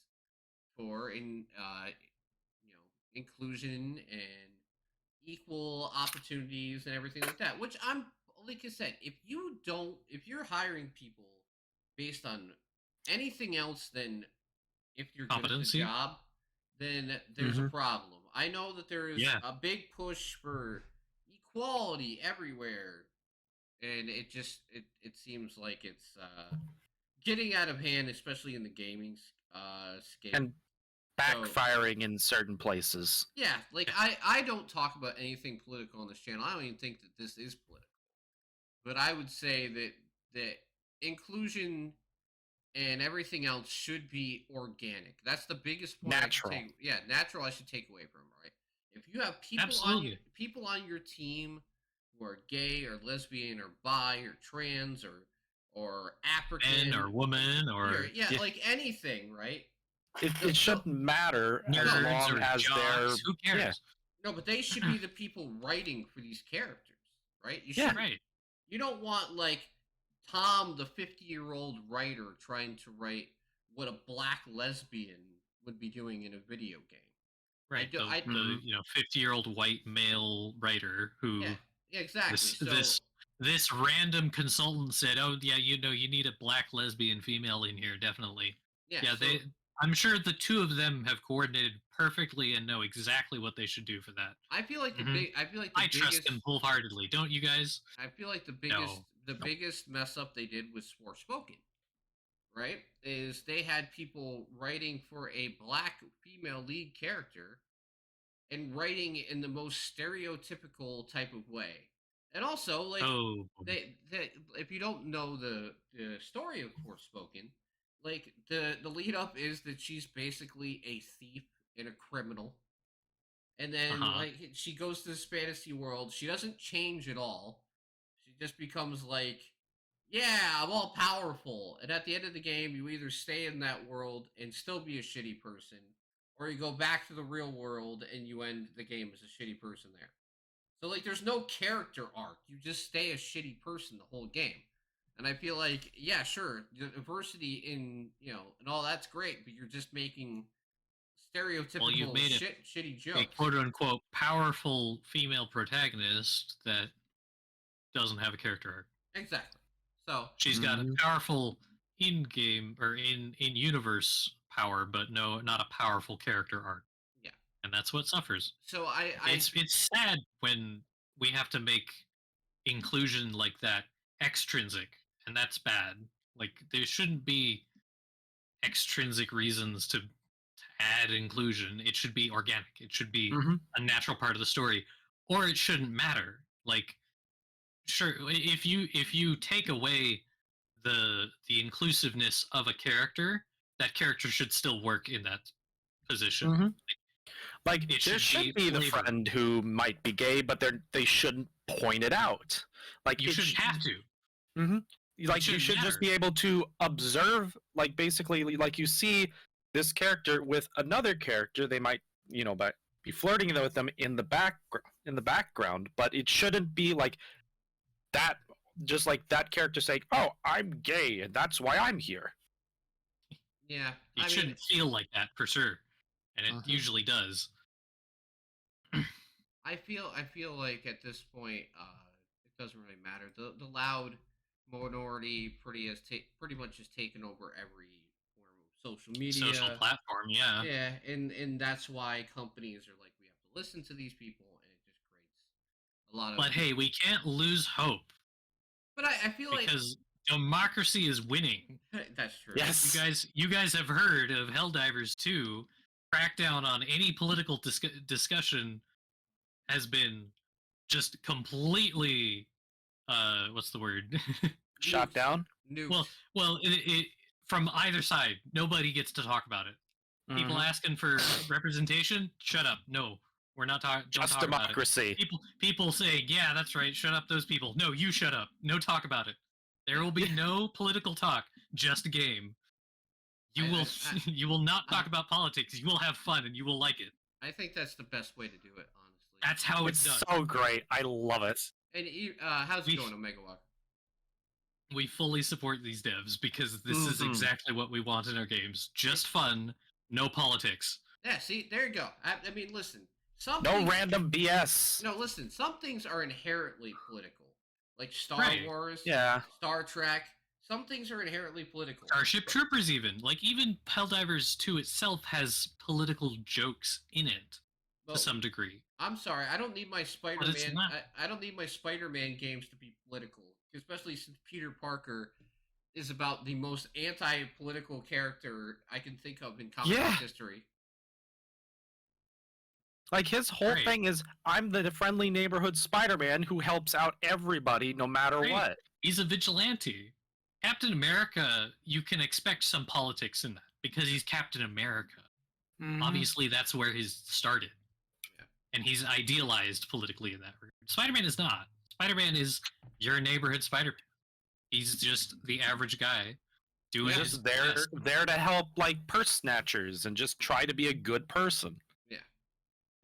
for inclusion and equal opportunities and everything like that. Which I'm like I said, if you're hiring people based on anything else than if you're good at the Competency? job, then there's a Mhm. problem. I know that there is Yeah. a big push for equality everywhere, and it seems like it's getting out of hand, especially in the gaming scape. And backfiring in certain places. Yeah, like I don't talk about anything political on this channel. I don't even think that this is political. But I would say that inclusion and everything else should be organic. That's the biggest point. Natural. Natural. I should take away from it, right? If you have Absolutely. people on your team who are gay or lesbian or bi or trans or African Man or woman or yeah, Yeah. like anything, right? It shouldn't matter as nerds long or as they're jocks. Who cares? No, but they should be the people writing for these characters, right? You Yeah. should Right. You don't want like Tom, the 50-year-old writer, trying to write what a black lesbian would be doing in a video game. Right. do- The, I- the 50-year-old white male writer who Yeah, exactly. this So this random consultant said, "Oh yeah, you need a black lesbian female in here, definitely." yeah, Yeah, so I'm sure the two of them have coordinated perfectly and know exactly what they should do for that. I feel like Mhm. I feel like the I trust biggest them wholeheartedly. Don't you guys? I feel like No. the biggest mess up they did was Forspoken, right? Is they had people writing for a black female lead character and writing in the most stereotypical type of way. And also, like, Oh, they if you don't know the story of Forspoken, like the lead up is that she's basically a thief and a criminal, and then Uh-huh. like she goes to this fantasy world. She doesn't change at all. She just becomes like, yeah, I'm all powerful. And at the end of the game, you either stay in that world and still be a shitty person, or you go back to the real world and you end the game as a shitty person there. So like there's no character arc. You just stay a shitty person the whole game. And I feel like, yeah, sure, the diversity in, and all that's great, but you're just making Well, you've stereotypical made shitty a jokes. quote unquote powerful female protagonist that doesn't have a character arc. Exactly. So She's got a Mhm. powerful in-game or in-universe power, but not a powerful character arc. yeah. And that's what suffers. So I It's sad when we have to make inclusion like that extrinsic, and that's bad. Like there shouldn't be extrinsic reasons to add inclusion. It should be organic. It should be Mhm. a natural part of the story, or it shouldn't matter. Like sure, if you take away the inclusiveness of a character, that character should still work in that position. Mhm. Like It there should should be be the flavor. friend who might be gay, but they shouldn't point it out. Like You it shouldn't sh- have to. like you shouldn't should just matter. be able to observe, like basically like you see this character with another character, they might but be flirting with them in the background, but it shouldn't be like that, just like that character saying, oh, I'm gay and that's why I'm here. yeah. It I mean, shouldn't feel like that for sure, and it Mhm. usually does. I feel like at this point, it doesn't really matter. The loud minority pretty much has taken over every form of social media. Social platform, yeah. Yeah, and that's why companies are like, we have to listen to these people, and it just creates a lot of. But hey, we can't lose hope But I feel like because democracy is winning. that's true. Yes. You guys have heard of Helldivers 2. Crackdown on any political discussion has been just completely what's the word? Shot Nukes. down. Nukes. well, from either side, nobody gets to talk about it. People Mhm. asking for representation, shut up. No, we're not talking. Don't Just talk about it. democracy. People say, yeah, that's right. Shut up, those people. No, you shut up. No talk about it. There will be no political talk. Just a game. You I- will I- you will not talk I- about politics. You will have fun and you will like it. I think that's the best way to do it, honestly. That's how It's it's done. so great. I love it. And how's it We- going, Omega Walk? We fully support these devs because this is Mhm. exactly what we want in our games. Just fun, no politics. Yeah, see, there you go. I mean, listen. Some No things- random BS. No, listen. Some things are inherently political, like Star Right. Wars, Yeah. Star Trek. Some things are inherently political. Starship Troopers even Helldivers 2 itself has political jokes in it Well, to some degree. I'm sorry. I don't need my Spider-Man. not. I don't need my Spider-Man games to be political, especially since Peter Parker is about the most anti-political character I can think of in comic Yeah. history. Like his whole Right. thing is, I'm the friendly neighborhood Spider-Man who helps out everybody no matter Right. what. He's a vigilante. Captain America, you can expect some politics in that because he's Captain America. Mhm. Obviously, that's where he's started. Yeah. And he's idealized politically in that regard. Spider-Man is not. Spider-Man is your neighborhood Spider-Man. He's just the average guy doing He's his just there, best. there to help like purse snatchers and just try to be a good person.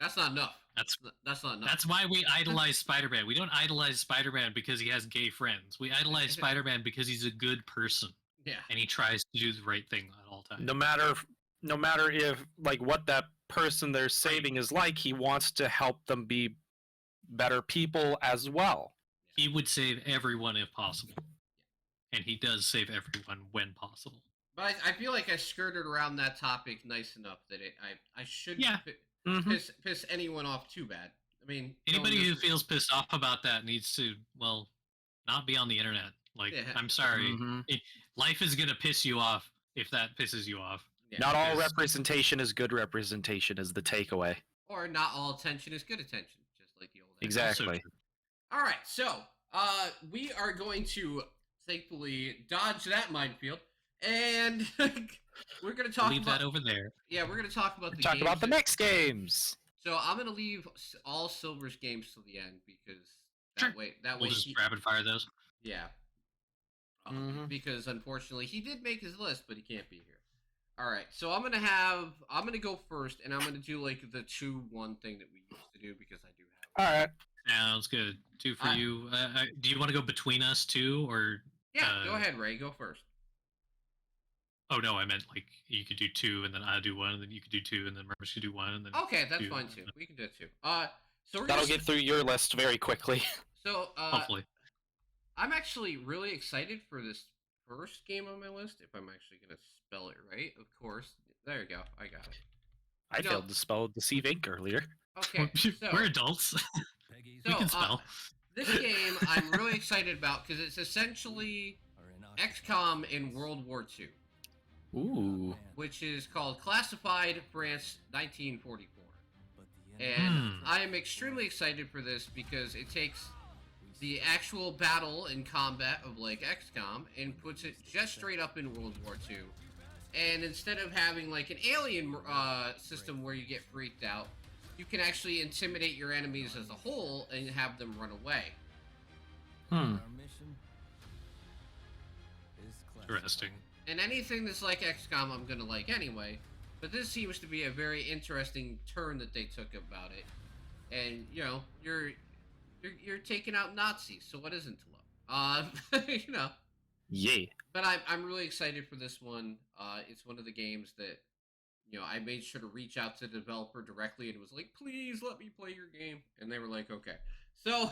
That's not enough. That's That's not enough. That's why we idolize Spider-Man. We don't idolize Spider-Man because he has gay friends. We idolize Spider-Man because he's a good person Yeah. and he tries to do the right thing at all times. No matter if like what that person they're saving is like, he wants to help them be better people as well. He would save everyone if possible. And he does save everyone when possible. But I feel like I skirted around that topic nice enough that I shouldn't Yeah. Mhm. piss anyone off too bad. I mean, Anybody no, who this- feels pissed off about that needs to, well, not be on the internet. Like, Yeah. I'm sorry. Mhm. Life is going to piss you off if that pisses you off. yeah, Not all because- representation is good representation is the takeaway. or not all attention is good attention, just like the old. adage. Exactly. true. All right, so we are going to thankfully dodge that minefield, and we're going to talk Leave about that over there. we're going to talk about the Talk games about the that- next games. So I'm going to leave all Silver's games till the end because Sure. that way We'll just he- rapid fire those. yeah. Mhm. Because unfortunately he did make his list, but he can't be here. All right, so I'm gonna go first, and I'm gonna do like the 2-1 thing that we used to do because I do have. All right. Sounds good. Two for I- you. Do you want to go between us two, or? Yeah, go Uh, ahead, Ray. Go first. Oh no, I meant like you could do two, and then I do one, and then you could do two, and then Murphy could do one, and then. Okay, that's two. fine too. We can do it too. So we're That'll gonna, get through your list very quickly. so Hopefully. I'm actually really excited for this first game on my list. If I'm actually gonna spell it right, of course. There you go. I got it. I No. failed to spell Deceive Inc. earlier. Okay. So, We're adults. Peggy's So, we can spell. this game I'm really excited about because it's essentially XCOM in World War II, Ooh. which is called Classified France 1944. And Hmm. I am extremely excited for this because it takes the actual battle and combat of like XCOM and puts it just straight up in World War II. And instead of having like an alien system where you get freaked out, you can actually intimidate your enemies as a whole and have them run away. Hmm. Interesting. And anything that's like XCOM, I'm gonna like anyway. But this seems to be a very interesting turn that they took about it. And you know, you're taking out Nazis, so what isn't to love? You know. Yay. But I'm really excited for this one. It's one of the games that, you know, I made sure to reach out to the developer directly and was like, please let me play your game. And they were like, okay. So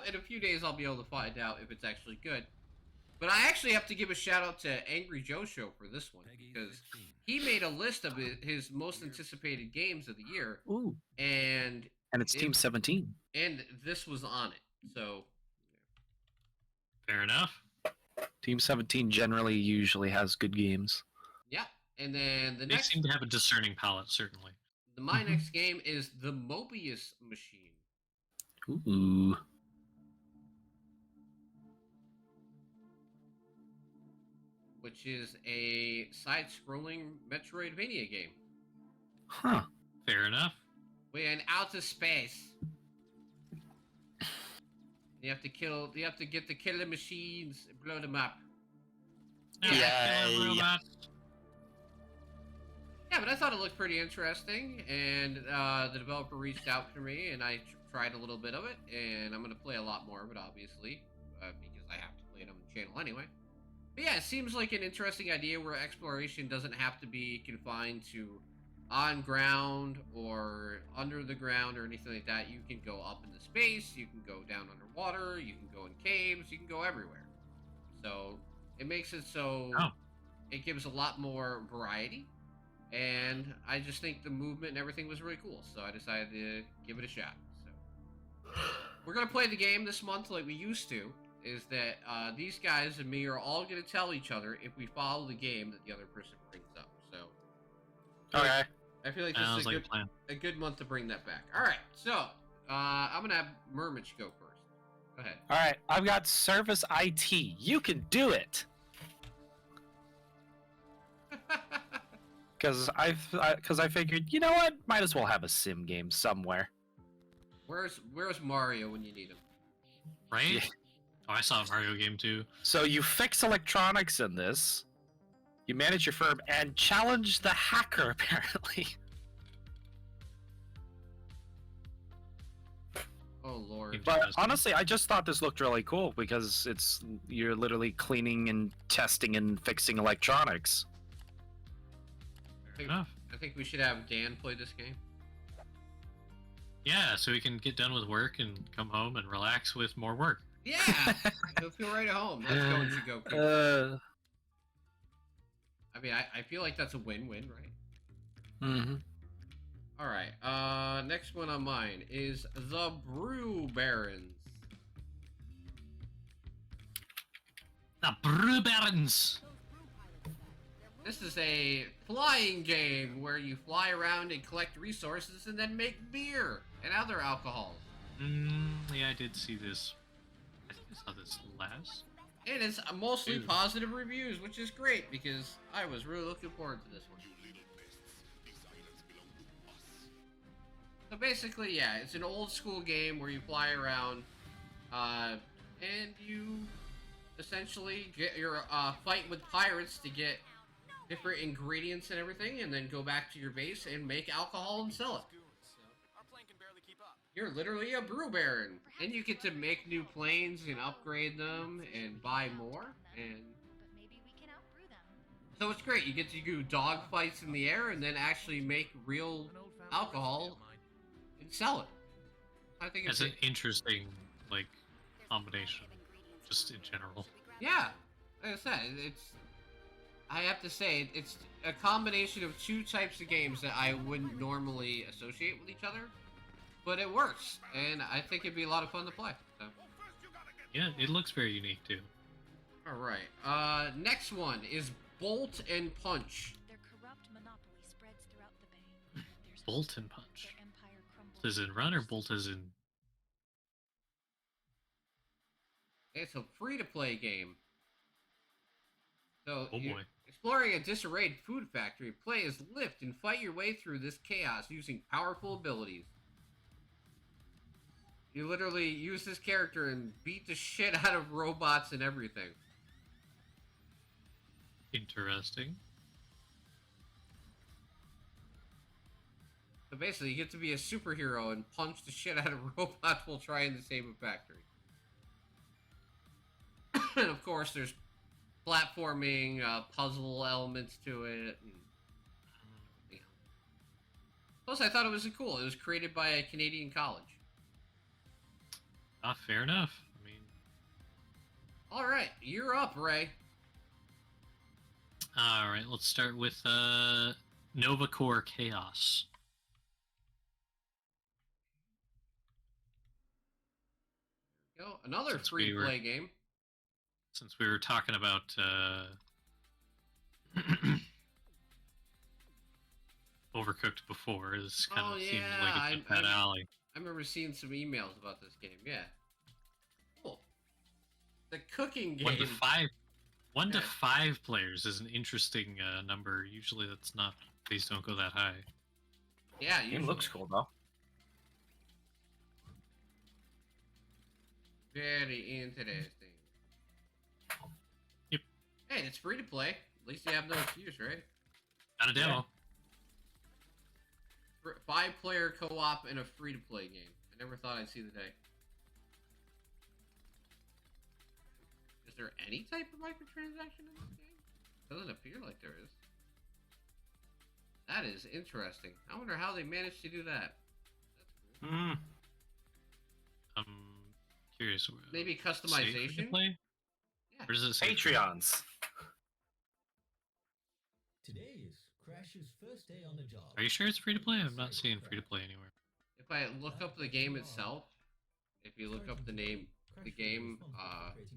in a few days, I'll be able to find out if it's actually good. But I actually have to give a shout out to Angry Joe Show for this one because he made a list of his most anticipated games of the year, Ooh. and And it's Team 17. this was on it. So Fair enough. Team 17 generally usually has good games. yeah. And then the They next, seem to have a discerning palate, certainly. my next game is the Mobius Machine. Ooh. which is a side-scrolling Metroidvania game. Huh. Fair enough. We're in outer space. You have to get the killer machines and blow them up. Yeah. killer robots. Yeah, but I thought it looked pretty interesting, and the developer reached out to me, and I tried a little bit of it, and I'm going to play a lot more of it, obviously, because I have to play it on the channel anyway. But yeah, it seems like an interesting idea where exploration doesn't have to be confined to on ground or under the ground or anything like that. You can go up into space, you can go down underwater, you can go in caves, you can go everywhere. So it makes it so it gives a lot more variety. And I just think the movement and everything was really cool, so I decided to give it a shot. So we're gonna play the game this month like we used to. Is that these guys and me are all gonna tell each other if we follow the game that the other person brings up. So Okay. I feel like this Sounds is like a plan. a good month to bring that back. All right, so I'm gonna have Murmich go first. Go ahead. All right. I've got Service IT. You can do it. Because I figured, you know what? Might as well have a sim game somewhere. Where's Mario when you need him? Right? Yeah. Oh, I saw a Mario game too. So you fix electronics in this. You manage your firm and challenge the hacker, apparently. Oh Lord. But Interesting. honestly, I just thought this looked really cool because you're literally cleaning and testing and fixing electronics. Fair enough. I think we should have Dan play this game. Yeah, so we can get done with work and come home and relax with more work. Yeah, he'll feel right at home. Let's go and go. I mean, I feel like that's a win-win, right? Mm-hmm. All right. Next one on mine is the Brew Barons. The Brew Barons! This is a flying game where you fly around and collect resources and then make beer and other alcohols. Yeah, I did see this. I think I saw this last. And it's mostly Ew. positive reviews, which is great because I was really looking forward to this one. So basically, yeah, it's an old school game where you fly around and you essentially get your fight with pirates to get different ingredients and everything, and then go back to your base and make alcohol and sell it. You're literally a brew baron, and you get to make new planes and upgrade them and buy more, and so it's great. You get to do dog fights in the air and then actually make real alcohol and sell it. I think it's That's an interesting, like, combination, just in general. yeah. Like I said, I have to say, it's a combination of two types of games that I wouldn't normally associate with each other, but it works, and I think it'd be a lot of fun to play. So. Yeah, it looks very unique too. All right. Next one is Bolt and Punch. Their corrupt monopoly spreads throughout the bay. There's Bolt and Punch. their empire crumbles. Bolt as in run or bolt as in... It's a free-to-play game. So Oh you're boy. exploring a disarrayed food factory, play as Lift and fight your way through this chaos using powerful abilities. You literally use this character and beat the shit out of robots and everything. Interesting. So basically, you get to be a superhero and punch the shit out of robots while trying to save a factory. And of course, there's platforming, puzzle elements to it. And, yeah. Plus, I thought it was cool. It was created by a Canadian college. Ah, fair enough. I mean, All right, you're up, Ray. alright, let's start with Nova Core Chaos. Go another Since we free-play game. Since we were talking about Overcooked before, this kind Oh, of seems yeah, like it's up that alley. I remember seeing some emails about this game. Yeah. Cool. The cooking game. 1 to Okay. 5 players is an interesting number. Usually that's not. Please don't go that high. Yeah, Game usually. looks cool though. Very interesting. Yep. Hey, it's free to play. At least you have no excuse, right? Got a demo. 5-player co-op in a free-to-play game. I never thought I'd see the day. Is there any type of microtransaction in this game? Doesn't appear like there is. That is interesting. I wonder how they managed to do that. That's cool. Mm. I'm curious. Maybe Say free to customization? play? Yeah. Or does it say Patreons. Today is Crash's first day on the job. Are you sure it's free to play? I'm not seeing free to play anywhere. If I look up the game itself, if you look up the name, the game,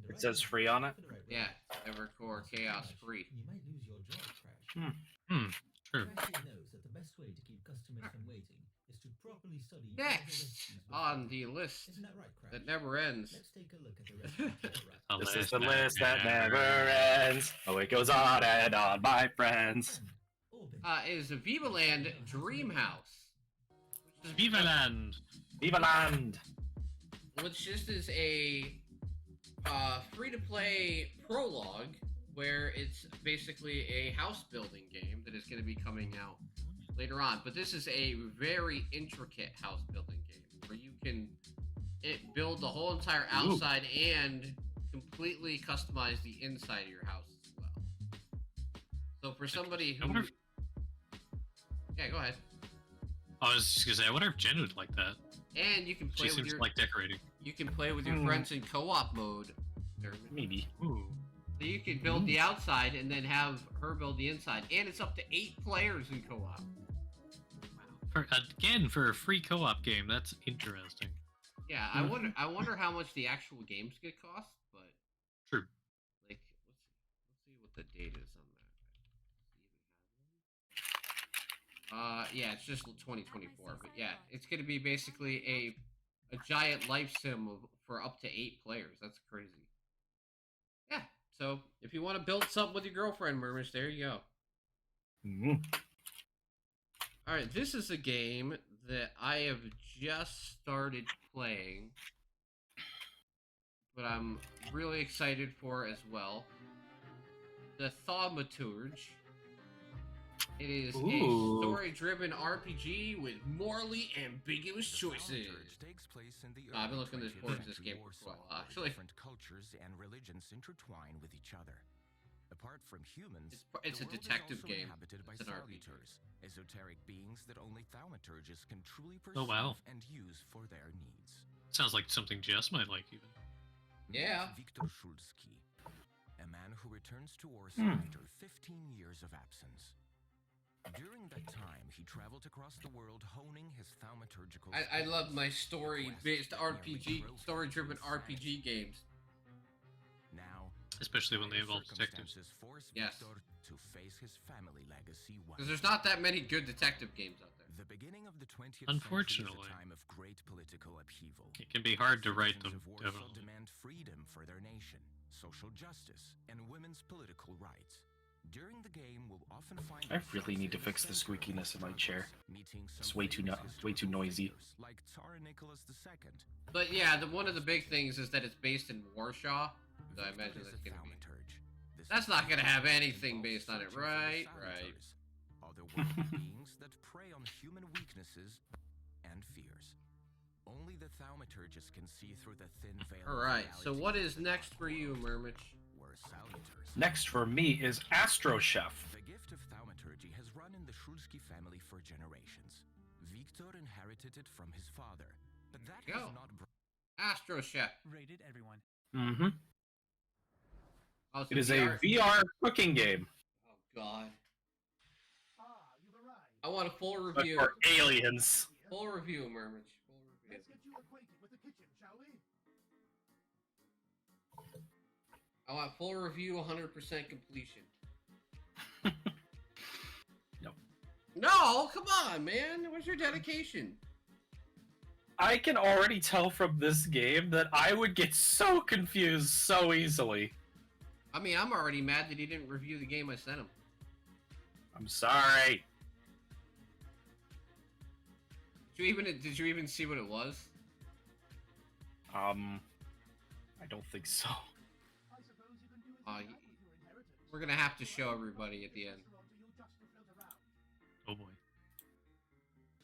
It says free on it. yeah, Evercore Chaos free. You might lose your job, Crash. True. Crash knows that the best way to keep customers from waiting is to properly study Next on the list Isn't that right, Crash? that never ends. Let's take a look at the rest of the This is the list that never ends. Oh, it goes on and on, my friends. Orbit. Is Viva Land Dream House. Viva Land! Viva Land! Which just is a free-to-play prologue where it's basically a house building game that is going to be coming out later on. But this is a very intricate house building game where you can build the whole entire outside and completely customize the inside of your house as well. So for somebody I who... wonder if- Yeah, go ahead. I was just gonna say, I wonder if Jen would like that. And you can She play with seems your... to like decorating. You can play with your friends in co-op mode. Maybe. Ooh. So you can build the outside and then have her build the inside, and it's up to 8 players in co-op. For a free co-op game, that's interesting. Yeah, I wonder how much the actual game's gonna cost, but True. like, let's see what the date is on that. Yeah, it's just 2024, but yeah, it's gonna be basically a giant life sim for up to 8 players. That's crazy. Yeah, so if you want to build something with your girlfriend, Murmish, there you go. Mm. Alright, this is a game that I have just started playing, but I'm really excited for as well. The Thaumaturge. It is a Ooh. story-driven RPG with morally ambiguous choices. I've been looking forward to this game for a while, actually. Different cultures and religions intertwine with each other. Apart from humans, It's a the world is detective also game. inhabited by It's an RPG. Thaumaturges, esoteric beings that only Thaumaturges can truly Oh, wow. perceive and use for their needs. Sounds like something Jess might like, even. Yeah. Meet Viktor Shulsky, a man who returns to Warsaw after 15 years of absence. During that time, he traveled across the world honing his thaumaturgical I love my skills. story-based Quest RPG, nearly story-driven broke his RPG games. Now, Especially when they dire involve detectives. circumstances force Yes. Viktor to face his family legacy once Because there's not that many good detective games out there. The beginning of the 20th Unfortunately. century is a time of great political upheaval. It can be hard to write Citizens them, of Warsaw definitely. demand freedom for their nation, social justice, and women's political rights. During the game, we'll often find I really need to fix the squeakiness in my chair. meeting It's some way too famous way too noisy. historical figures like Tsar Nicholas II. But yeah, one of the big things is that it's based in Warsaw. So I Viktor imagine is that's a gonna be. thaumaturge. This That's is not gonna have involves anything based on it, searching for the right? saboteurs, otherworldly beings that prey on human weaknesses and fears. Only the thaumaturges can see through the thin veil. All right. So what is next for you, Murmich? Were salutors. Next for me is Astro Chef. The gift of thaumaturgy has run in the Shulsky family for generations. Viktor inherited it from his father, but that Go. has not Astro Chef. Rated everyone. Mm-hmm. Oh, so It is a VR VR cooking game, Oh God. I want a full but review. for aliens. Full review, Murmich. Full review. I want full review, 100% completion. No. No, come on, man. Where's your dedication? I can already tell from this game that I would get so confused so easily. I mean, I'm already mad that he didn't review the game I sent him. I'm sorry. Did you even see what it was? I don't think so. We're gonna have to show everybody at the end. Oh boy.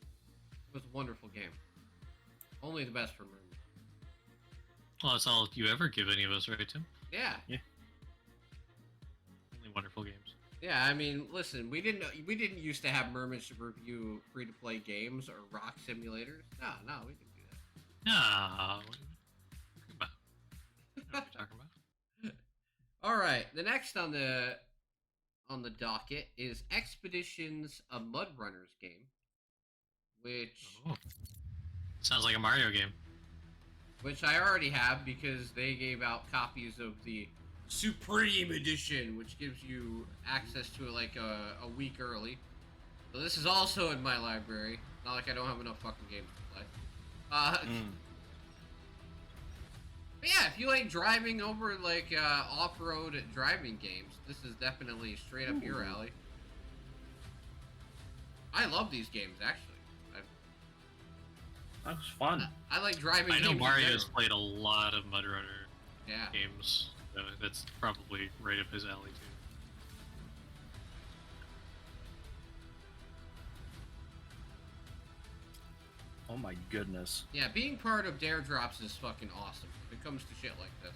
It was a wonderful game. Only the best for Merman. Well, that's all you ever give any of us, right, Tim? Yeah. Only wonderful games. Yeah, I mean, listen, we didn't used to have Mermaids to review free-to-play games or rock simulators. No, we didn't do that. No. What are you talking about? You know what you're talking about? All right, the next on the docket is Expeditions, a Mud Runners game, which Oh. Sounds like a Mario game. I already have because they gave out copies of the Supreme Edition, which gives you access to it like a week early. So this is also in my library. Not like I don't have enough fucking games to play. But yeah, if you like driving over like off-road driving games, this is definitely straight up your alley. I love these games actually. That was fun. I like driving. I know games in Mario's general. played a lot of Mud Runner Yeah. games. So that's probably right up his alley too. Oh my goodness. Yeah, being part of Dare Drops is fucking awesome if it comes to shit like this.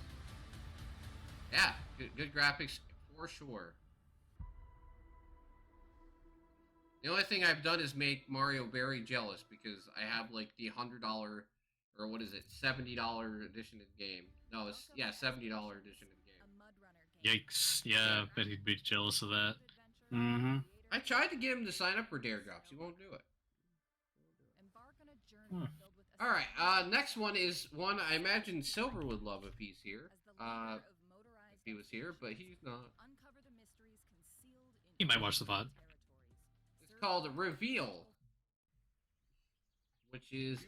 Yeah, good graphics for sure. The only thing I've done is make Mario very jealous because I have like the $100 or what is it, $70 edition of the game. No, it's $70 edition of the game. A Mud Runner game. Yikes. Yeah, I bet he'd be jealous of that. Mm-hmm. I tried to get him to sign up for Dare Drops. He won't do it. Embark on a journey filled with All right. Next one is one I imagine Silver would love if he's here. If he was here, but he's not. Uncover the mysteries concealed in He might watch the pod. It's called Reveal, which is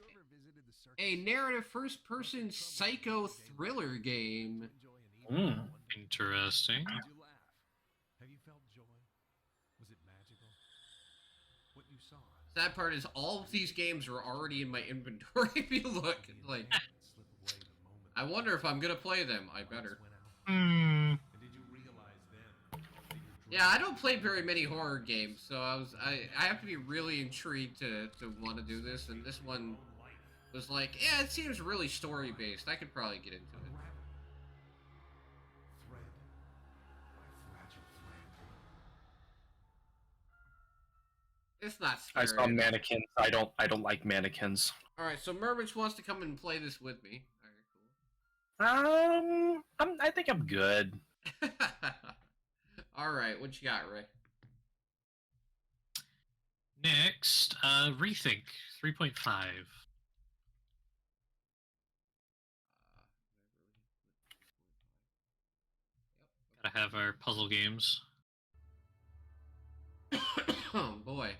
a narrative first-person psycho thriller game. Interesting. Did you laugh? Have you felt joy? Was it magical? What you saw? Sad part is all of these games are already in my inventory. If you look, like, Slip away the moment I wonder if I'm gonna play them. I better. went out. Hmm. And did you realize then that your Yeah, I don't play very many horror games, so I have to be really intrigued to want to do this. And this one was like, yeah, it seems really story based. I could probably get into it. thread by fragile thread. It's not I scary. saw mannequins. I don't like mannequins. All right, so Mermage wants to come and play this with me. All I think I'm good. right, cool. All right, what you got, Ray? Next, Rethink 3.5. Gotta have our puzzle games. Oh boy,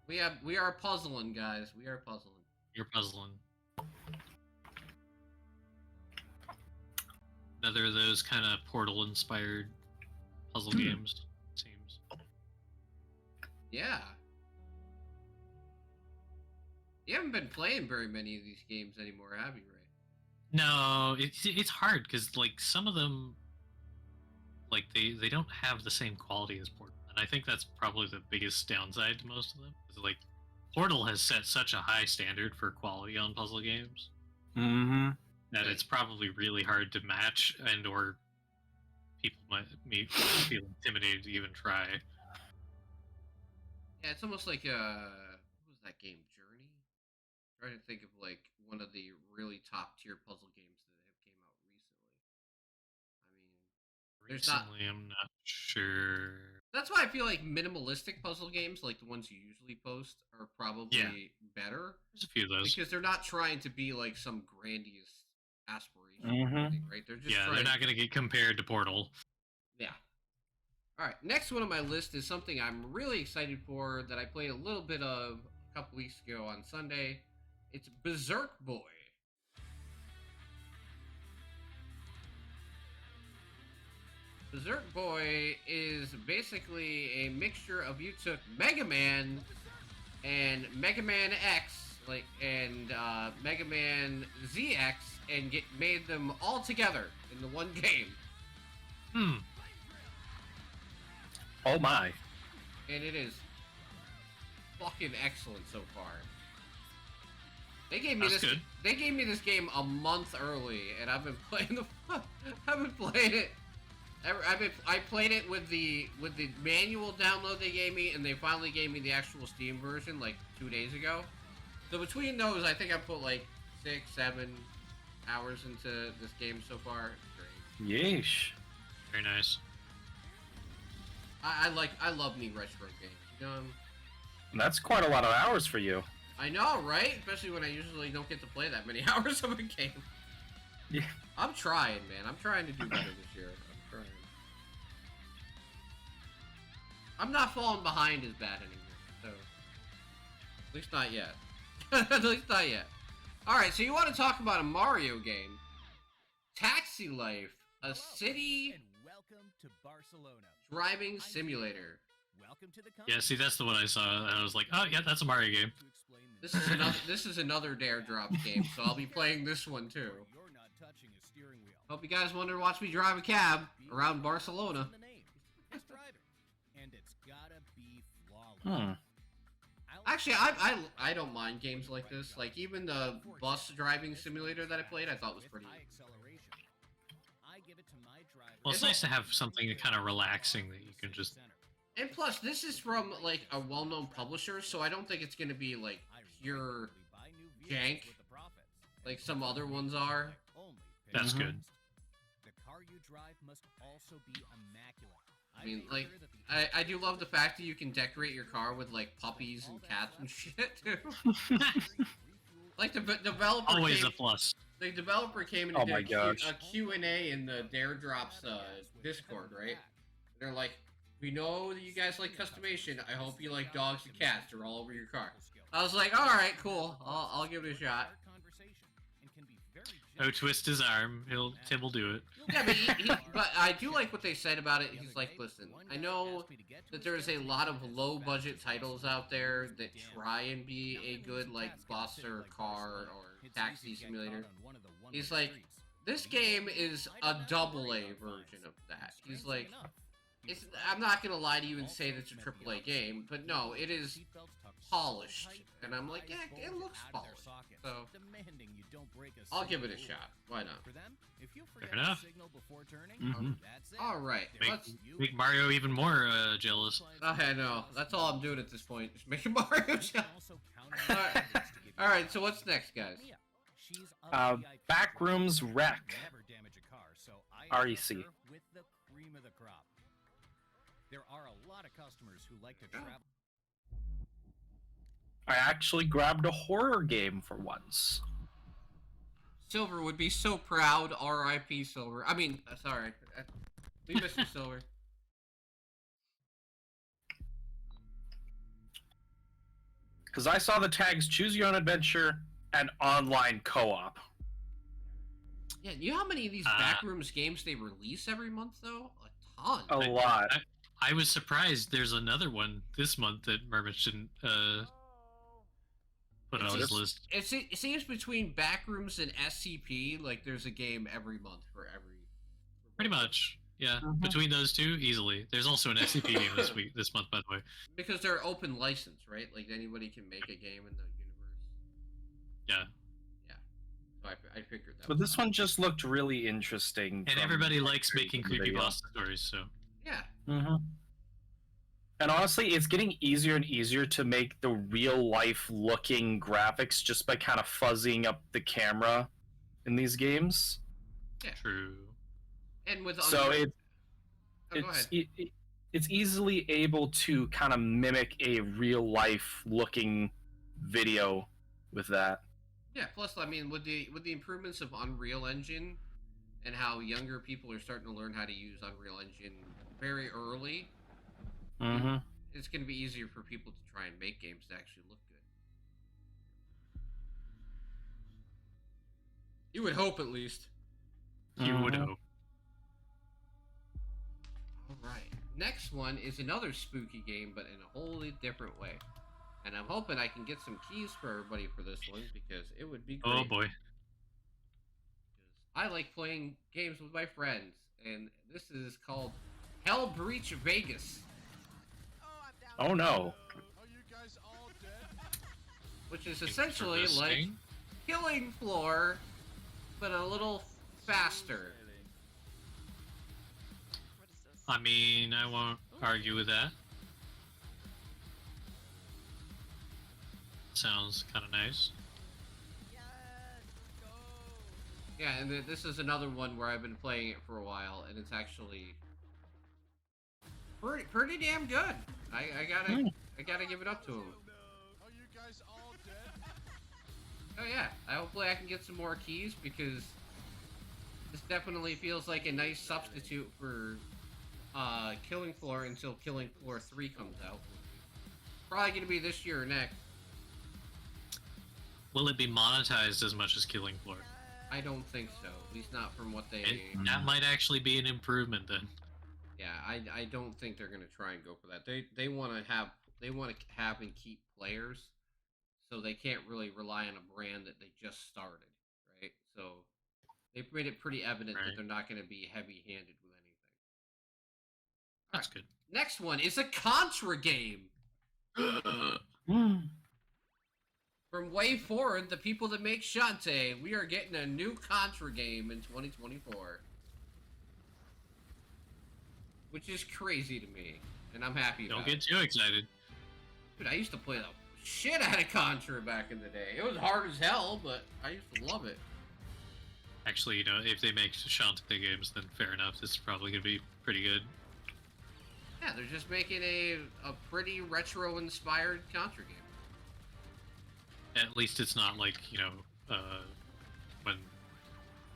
we are puzzling, guys. We are puzzling. You're puzzling. Another of those kind of Portal-inspired puzzle games, it seems. Yeah. You haven't been playing very many of these games anymore, have you, Ray? No, it's hard because like some of them, like they don't have the same quality as Portal, and I think that's probably the biggest downside to most of them. Is like Portal has set such a high standard for quality on puzzle games Mm-hmm. that it's probably really hard to match, and or people might feel intimidated to even try. Yeah, it's almost like what was that game, Journey? I'm trying to think of like one of the really top tier puzzle games that have came out recently. I mean, there's not. Recently, I'm not sure. That's why I feel like minimalistic puzzle games, like the ones you usually post, are probably better There's a few of those. because they're not trying to be like some grandiose aspiration, or Mhm. anything, right? They're just Yeah, trying they're not going to get compared to Portal. Yeah. All right. Next one on my list is something I'm really excited for that I played a little bit of a couple weeks ago on Sunday. It's Berserk Boy. Berserk Boy is basically a mixture of you took Mega Man and Mega Man X, and Mega Man ZX, and made them all together in the one game. Oh my. And it is fucking excellent so far. They gave me That's this. good. They gave me this game a month early, and I've been playing I've been playing it. I played it with the manual download they gave me, and they finally gave me the actual Steam version like 2 days ago. So between those, I think I put like 6-7 hours into this game so far. It's great. Yeesh. Very nice. I love me retro games. You know, That's quite a lot of hours for you. I know, right? Especially when I usually don't get to play that many hours of a game. Yeah. I'm trying, man. I'm trying to do better this year. I'm trying. I'm not falling behind as bad anymore, so at least not yet. At least not yet. Alright, so you want to talk about a Mario game. Taxi Life, a city And welcome to Barcelona. driving simulator. Welcome to the Yeah, see, that's the one I saw, and I was like, oh yeah, that's a Mario game. This is another Dare Drop game, so I'll be playing this one too. You're not touching a steering wheel. Hope you guys wanted to watch me drive a cab around Barcelona. Just drive it. And it's gotta be flawless. Actually, I don't mind games like this. Like even the bus driving simulator that I played, I thought was pretty. Well, it's nice to have something kind of relaxing that you can just... And plus, this is from like a well-known publisher, so I don't think it's gonna be like pure jank like some other ones are. That's good. The car you drive must also be immaculate. I mean, like, I do love the fact that you can decorate your car with like puppies and cats and shit too. Like the developer Always a plus. the developer came and Oh did my gosh. a Q&A in the Dare Drops Discord, right? They're like, we know that you guys like customization. I hope you like dogs and cats. They're all over your car. I was like, all right, cool. I'll give it a shot. Oh, twist his arm. Tim will do it. Yeah, but I do like what they said about it. He's like, listen, I know that there's a lot of low-budget titles out there that try and be a good, like, bus or car or taxi simulator. He's like, this game is a AA version of that. He's like, I'm not gonna lie to you and say that it's a AAA game, but no, it is polished. And I'm like, yeah, it looks polished. So I'll give it a shot. Why not? Fair enough. All right, Make Mario even more jealous. I know. That's all I'm doing at this point. Just making Mario jealous. All right. So what's next, guys? Backrooms Wreck. REC. There are a lot of customers who like to travel. I actually grabbed a horror game for once. Silver would be so proud. R.I.P. Silver. I mean, sorry. We miss you, Silver. Because I saw the tags Choose Your Own Adventure and online co-op. Yeah, you know how many of these Backrooms games they release every month, though? A ton. A lot. I was surprised there's another one this month that Murmich didn't put on his list. It seems between Backrooms and SCP, like there's a game every month for every. Pretty much, yeah. Between those two, easily. There's also an SCP game this month, by the way. Because they're open license, right? Like anybody can make a game in the universe. Yeah. Yeah. So I figured that. But this one just looked really interesting. And everybody likes making creepypasta stories, so. Yeah. And honestly, it's getting easier and easier to make the real-life looking graphics just by kind of fuzzying up the camera in these games. Yeah. True. And with So it's it's easily able to kind of mimic a real-life looking video with that. Yeah. Plus, I mean, with the improvements of Unreal Engine and how younger people are starting to learn how to use Unreal Engine very early. It's going to be easier for people to try and make games that actually look good. You would hope, at least. You would hope. next one is another spooky game, but in a wholly different way. And I'm hoping I can get some keys for everybody for this one because it would be great. Oh boy. I like playing games with my friends, and this is called Hell Breach Vegas, Oh no. which is essentially like Interesting. Killing Floor, but a little faster. What is this? I mean, I won't argue with that. Sounds kind of nice. Yes, let's go. Yeah, and this is another one where I've been playing it for a while, and it's actually pretty damn good. I gotta give it up to him. Oh yeah, hopefully I can get some more keys because this definitely feels like a nice substitute for Killing Floor until Killing Floor 3 comes out. Probably gonna be this year or next. Will it be monetized as much as Killing Floor? I don't think so. At least not from what they. That might actually be an improvement then. Yeah, I don't think they're gonna try and go for that. They want to have and keep players, so they can't really rely on a brand that they just started, right? So they've made it pretty evident that Right. they're not going to be heavy-handed with anything. That's good. Next one is a Contra game from Way Forward, the people that make Shantae. We are getting a new Contra game in 2024. Which is crazy to me, and I'm happy about Don't get too excited. Dude, I used to play the shit out of Contra back in the day. It was hard as hell, but I used to love it. Actually, you know, if they make Shantae games, then fair enough. This is probably gonna be pretty good. Yeah, they're just making a pretty retro-inspired Contra game. At least it's not like, you know, when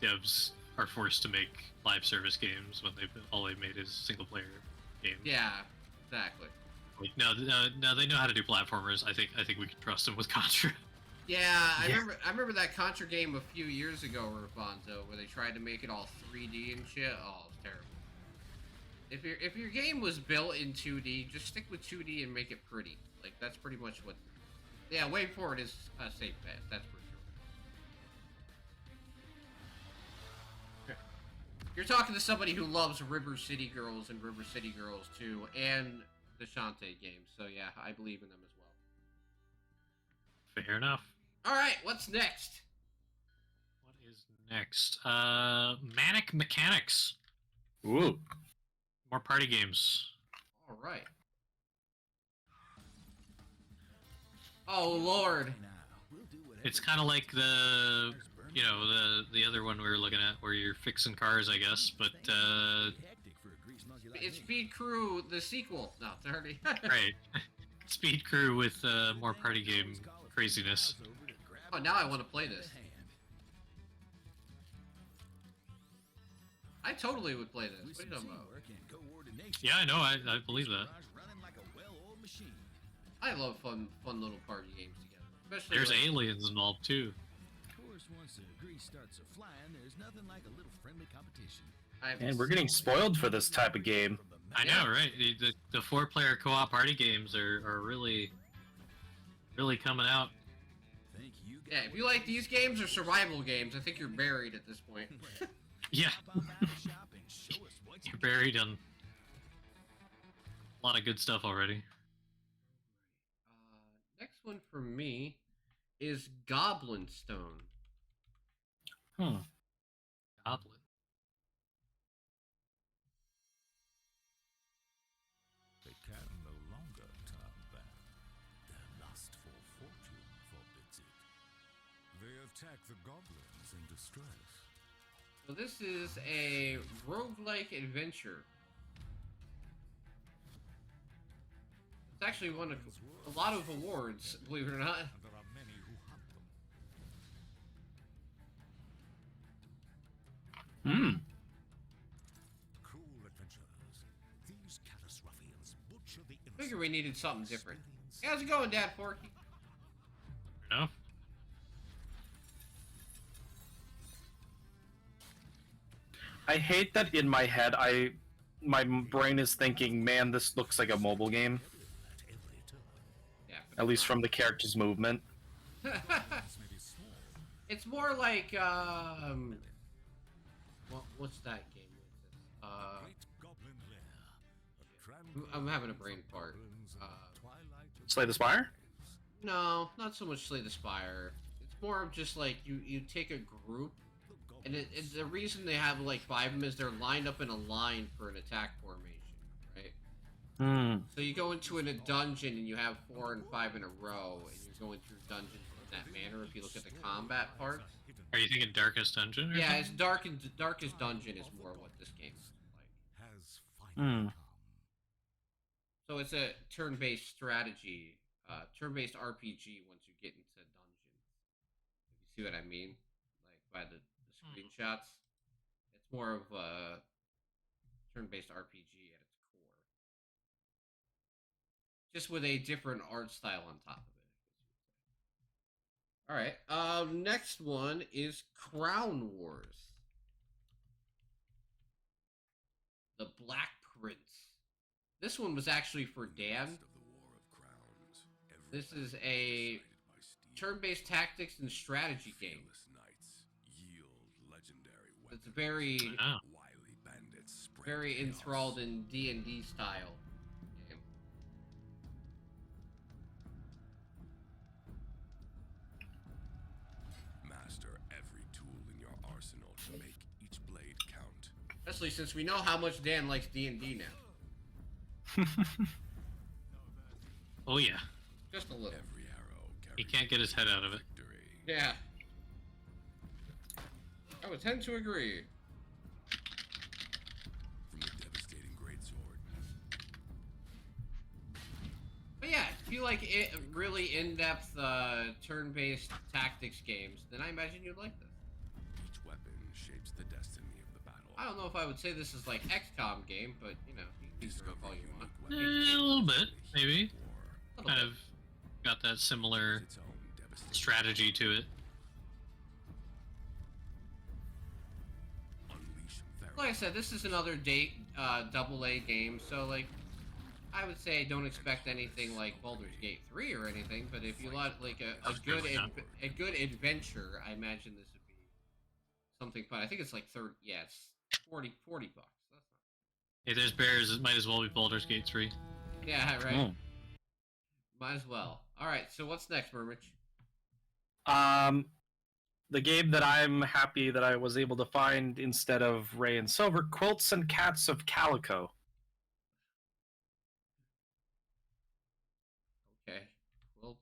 devs are forced to make live service games when all they've made is single player games. Yeah, exactly. Like, no, they know how to do platformers. I think we can trust them with Contra. Yeah, I remember that Contra game a few years ago, Rafonso, where they tried to make it all 3D and shit. Oh, it's terrible. If your game was built in 2D, just stick with 2D and make it pretty. Like that's pretty much what. Yeah, Way Forward is a safe bet. That's for sure. You're talking to somebody who loves River City Girls and River City Girls 2 and the Shantae games. So yeah, I believe in them as well. Fair enough. All right, what's next? What is next? Manic Mechanics. Ooh. More party games. All right. Oh Lord. It's kind of like the, you know, the other one we were looking at where you're fixing cars, I guess, but It's Speed Crew, the sequel. No, it's already. right. Speed Crew with more party game craziness. Oh, now I want to play this. I totally would play this. What are you talking about? Yeah, I know. I believe that. I love fun little party games together. Especially There's like, aliens involved too. Of course, once the grease starts a flying, there's nothing like a little friendly competition. And we're getting spoiled for this type of game. I know, right? The 4-player co-op party games are really coming out. Yeah, if you like these games or survival games, I think you're buried at this point. Yeah. You're buried in a lot of good stuff already. Next one for me is Goblin Stone. Goblin. They can no longer turn back. Their lust for fortune forbids it. They attack the goblins in distress. So this is a roguelike adventure. It's actually won a lot of awards, believe it or not. And there are many who hunt them. Cruel adventurers. These callous ruffians butcher the innocent. Figure we needed something different. Hey, how's it going, Dad Porky? No? I hate that in my head I my brain is thinking, man, this looks like a mobile game. Yeah. At least from the character's movement. It's more like what's that game? I'm having a brain fart. Slay the Spire? No, not so much Slay the Spire. It's more of just like you take a group, and it's the reason they have like 5 of them is they're lined up in a line for an attack formation, right? Hmm. So you go into a dungeon and you have 4 and 5 in a row, and you're going through dungeons in that manner. If you look at the combat parts. Are you thinking Darkest Dungeon? Or Yeah, something? it's Darkest Dungeon is more what this game is like. Hmm. So it's a turn-based strategy, turn-based RPG once you get into dungeons. If you see what I mean, like by the screenshots, it's more of a turn-based RPG at its core, just with a different art style on top of it. All right, next one is Crown Wars, the Black Prince. This one was actually for Dan. This is a turn-based tactics and strategy game. It's very, very enthralled in D&D style game. Master every tool in your arsenal to make each blade count. Especially since we know how much Dan likes D&D now. Oh yeah. Just a little. Every arrow He can't get his head out of it. victory. Yeah. I would tend to agree. From the devastating greatsword. But yeah, if you like it, really in-depth turn-based tactics games, then I imagine you'd like this. Each weapon shapes the destiny of the battle. I don't know if I would say this is like XCOM game, but you know, you can discover all you want. A little bit, maybe. Little Kind bit. of got that similar Its own devastating strategy to it. unleash Like I said, this is another AA game, so like, I would say don't expect anything like Baldur's Gate 3 or anything, but if you like a good adventure, I imagine this would be something fun. I think it's like it's 40 bucks. That's not... Hey, there's bears. It might as well be Baldur's Gate 3. Yeah, right. Oh. Might as well. All right, so what's next, Murmich? The game that I'm happy that I was able to find instead of Ray and Silver, Quilts and Cats of Calico. Okay, Quilts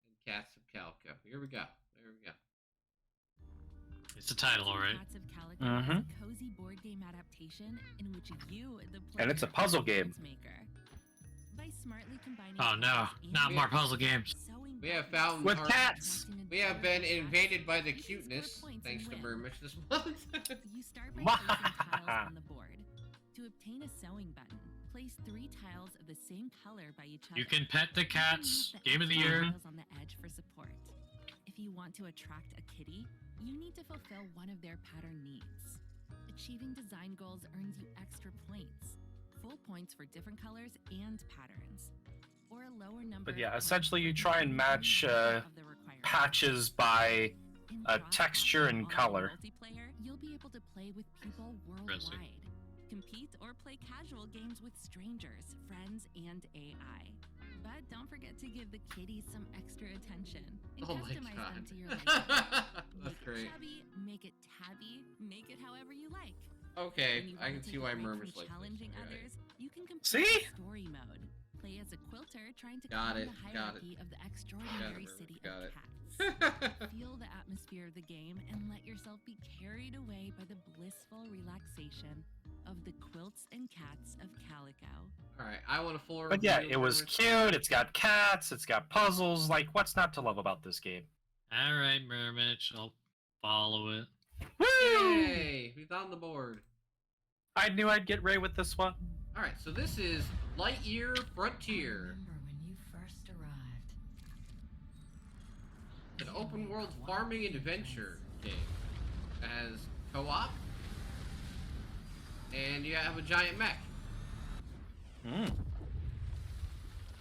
and Cats of Calico. Here we go. There we go. It's the title, all right. Cats of Calico Mhm. is a cozy board game adaptation in which you, the player, And it's a puzzle are the game. quilt maker. By smartly combining Oh no, quilts not and more puzzle games. sewing We have buttons, found With our- cats! attracting We have been adventurers, invaded by the you can score cuteness, points thanks and to win. Murmich this month. You start by placing tiles on the board. To obtain a sewing button, place 3 tiles of the same color by each other. You can pet the Then cats. use Game of the extra year. tiles on the edge for support. If you want to attract a kitty, you need to fulfill one of their pattern needs. Achieving design goals earns you extra points. Full points for different colors and patterns. Or a lower number. But yeah, of points essentially you for try and match of the requirements. patches by In texture and cross-platform color. multiplayer, you'll be able to play with people Interesting. worldwide. Compete or play casual games with strangers, friends, and AI. But don't forget to give the kitties some extra attention and Oh my customize them god. to your liking. That's Make great. it chubby, make it tabby, make it however you like. Okay, When you I wanna can take see a why break from Murmich like challenging this. others, you can complete See? story mode. Play as a quilter trying to Got climb it, the got it. hierarchy of the extraordinary Murmich, city got of it. cats. Feel the atmosphere of the game and let yourself be carried away by the blissful relaxation of the Quilts and Cats of Calico. Alright, I want a full But yeah, review, it was Murmich. cute, it's got cats, it's got puzzles, like what's not to love about this game? Alright, Murmich, I'll follow it. Woo! Yay! He's on the board. I knew I'd get Ray with this one. Alright, so this is Lightyear Frontier. Remember when you first arrived. An open world farming adventure game. It has co-op and you have a giant mech. Hmm.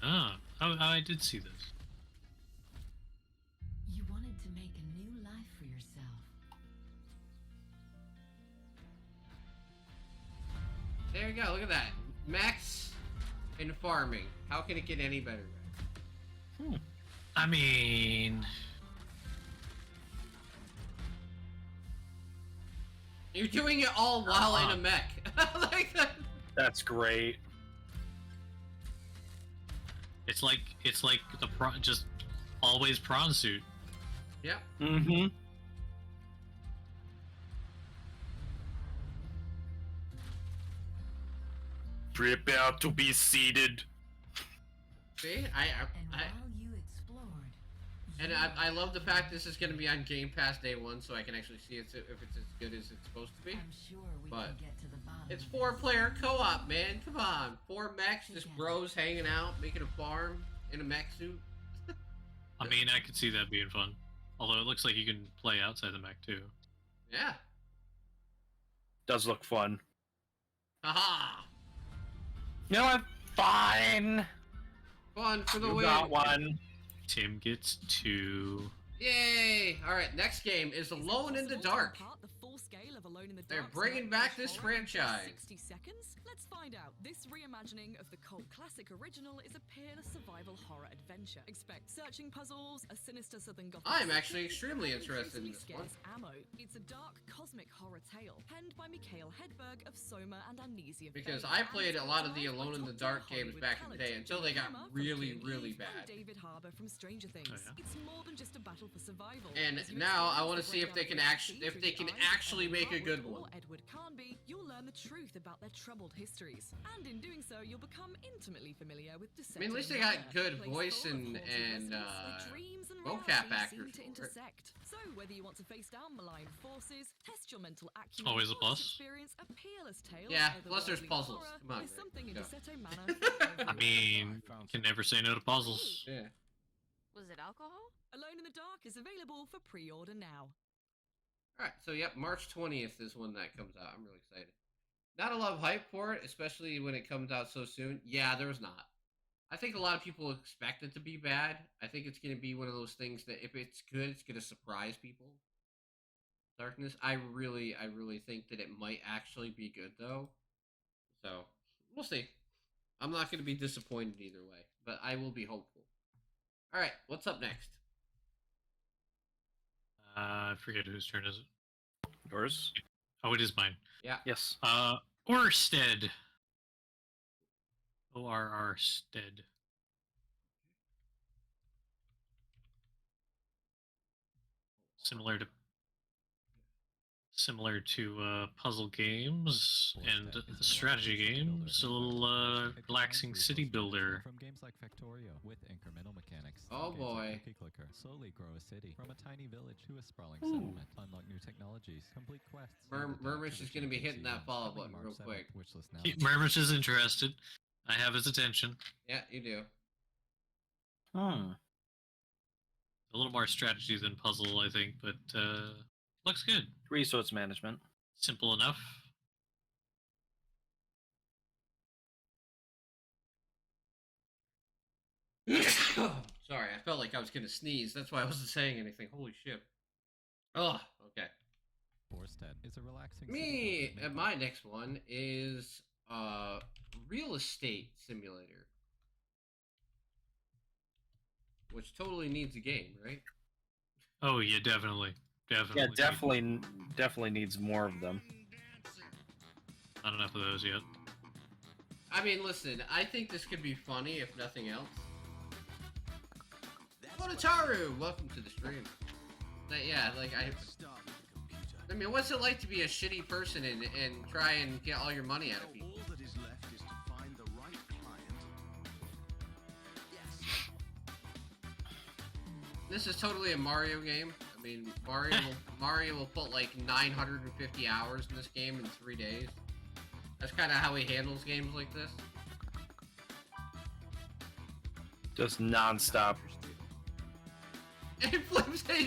Ah, I did see this. You wanted to make a new life for yourself. There you go. Look at that. Mechs in farming. How can it get any better? I mean, You're doing it all while in a mech. Like that. That's great. it's like the just always prawn suit. Yep. Mm-hmm. Prepare to be seated. See, And while you explored, and I love the fact this is going to be on Game Pass day one, so I can actually see if it's as good as it's supposed to be. I'm sure we But can get to the bottom. It's of 4-player co-op, man. Come on, 4 mechs, just bros hanging out, making a farm in a mech suit. I mean, I could see that being fun. Although it looks like you can play outside the mech too. Yeah. Does look fun. Haha. You know what? Fine. Fun for the You win. got one. Tim gets 2. Yay! All right, next game is Alone in the Dark. They're bringing back this franchise. 60 seconds? Let's find out. This reimagining of the cult classic original is a peerless survival horror adventure. Expect searching puzzles, a sinister southern gothic. I'm actually setting, extremely and interested in increasingly this one. scarce ammo. It's a dark cosmic horror tale, penned by Mikhail Hedberg of Soma and Amnesia. Because fame, I and played a lot of the directed by Alone in the top-tier Dark games Hollywood back in the day talent, until they got Emma from really, Killing really Eve, bad. and David Harbour from Stranger Things. Oh, yeah? It's more than just a battle for survival. And As you now I experience want the to see if they can breakdown of actually Legacy if they through can the eyes of actually Emma make a good Harwood one. or Edward Carnby, you'll learn the truth about their troubled histories, and in doing so, you'll become intimately familiar with I mean, at least they got good voice and vocab actors to for it. intersect. So whether you want to face down malign forces, test your mental acumen, Always a or plus. experience a peerless tale Yeah, of plus there's otherworldly puzzles. horror, Come on, there's Greg, something in go. Deseto Manor for I mean, can never say no to puzzles. Yeah. Was it alcohol? Alone in the Dark is available for pre-order now. All right, so yep, March 20th is when that comes out. I'm really excited. Not a lot of hype for it, especially when it comes out so soon. Yeah, there's not. I think a lot of people expect it to be bad. I think it's going to be one of those things that if it's good, it's going to surprise people. Darkness, I really think that it might actually be good though. So we'll see. I'm not going to be disappointed either way, but I will be hopeful. All right, what's up next? I forget whose turn is it. Yours? Oh, it is mine. Yeah. Yes. Orsted. ORR Stead. Similar to puzzle games and strategy games, a little relaxing city builder. From games like Factorio with incremental mechanics. Oh Games boy. like Cookie Clicker. Slowly grow a city from a tiny village to a sprawling settlement. Unlock new technologies, complete quests. Murmish is going to be hitting that follow button real quick. Wishlist now. Murmish is interested. I have his attention. Yeah, you do. Hmm. A little more strategy than puzzle, I think, but looks good. Resource management. Simple enough. Sorry, I felt like I was going to sneeze. That's why I wasn't saying anything. Holy shit. Oh, okay. Orsted is a relaxing Me, city builder my next one is real estate simulator, which totally needs a game, right? Oh yeah, definitely. Yeah, definitely needs more of them. Not enough of those yet. I mean, listen, I think this could be funny if nothing else. Monotaru, welcome to the stream. Yeah, like I mean, what's it like to be a shitty person and try and get all your money out of people? All that is left is to find the right client. Yes. This is totally a Mario game. I mean, Mario will put like 950 hours in this game in 3 days. That's kind of how he handles games like this. Just non-stop. And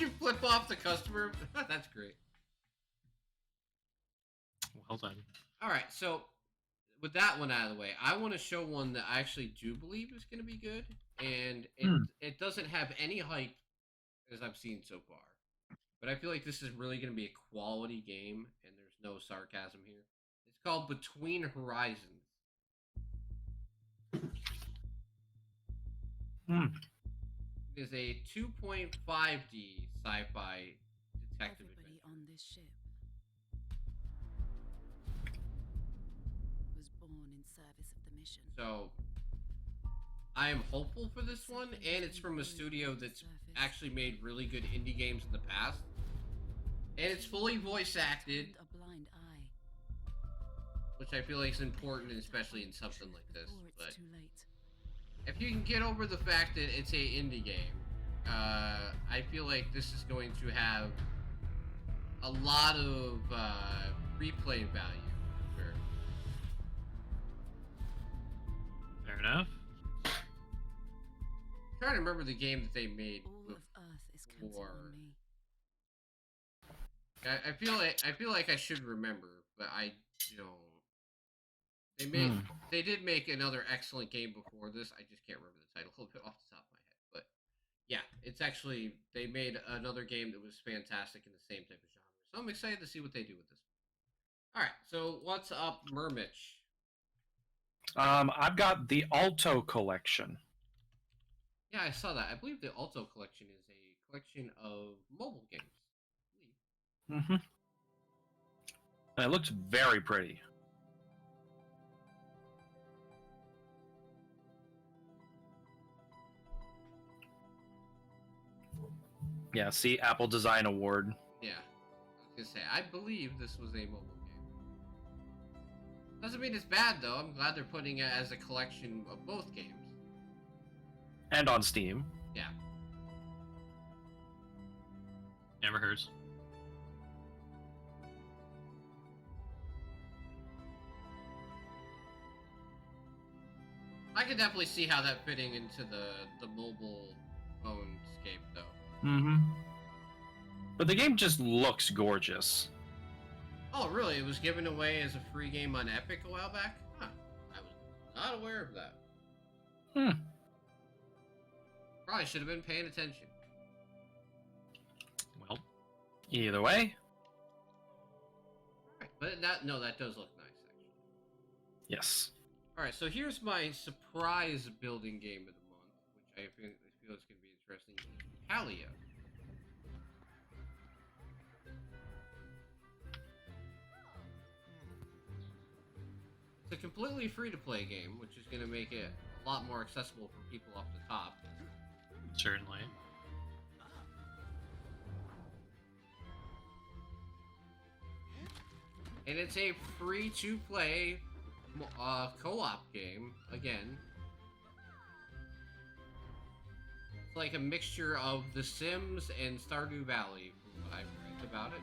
you flip off the customer. That's great. Well done. All right, so with that one out of the way, I want to show one that I actually do believe is going to be good, and it doesn't have any hype as I've seen so far. But I feel like this is really going to be a quality game, and there's no sarcasm here. It's called Between Horizons. It is a 2.5D sci-fi detective adventure. On this ship was born in service of the mission. So I am hopeful for this one, and it's from a studio that's actually made really good indie games in the past. And it's fully voice acted, A blind eye. which I feel like is important, especially in something like this. Before But it's too late. if you can get over the fact that it's a indie game, I feel like this is going to have a lot of replay value. Sure. Fair enough. I'm trying to remember the game that they made All of Earth is counting before. on me. I feel like I should remember, but I don't. They did make another excellent game before this. I just can't remember the title a little bit off the top of my head. But yeah, it's actually they made another game that was fantastic in the same type of genre. So I'm excited to see what they do with this one. All right, so what's up, Mermitch? I've got the Alto collection. Yeah, I saw that. I believe the Alto collection is a collection of mobile games. And it looks very pretty. Yeah, see, Apple Design Award. Yeah, I was gonna say, I believe this was a mobile game. Doesn't mean it's bad though. I'm glad they're putting it as a collection of both games. And on Steam. Yeah. Never hurts. I could definitely see how that fitting into the mobile phone scape though. But the game just looks gorgeous. Oh really? It was given away as a free game on Epic a while back? Huh. I was not aware of that. Probably should have been paying attention. Well, either way. Alright, but that does look nice actually. Yes. Alright, so here's my surprise building game of the month, which I feel is going to be interesting. Talia. It's a completely free-to-play game, which is going to make it a lot more accessible for people off the top. certainly. And it's a free-to-play co-op game, again. It's like a mixture of The Sims and Stardew Valley, from what I've read about it.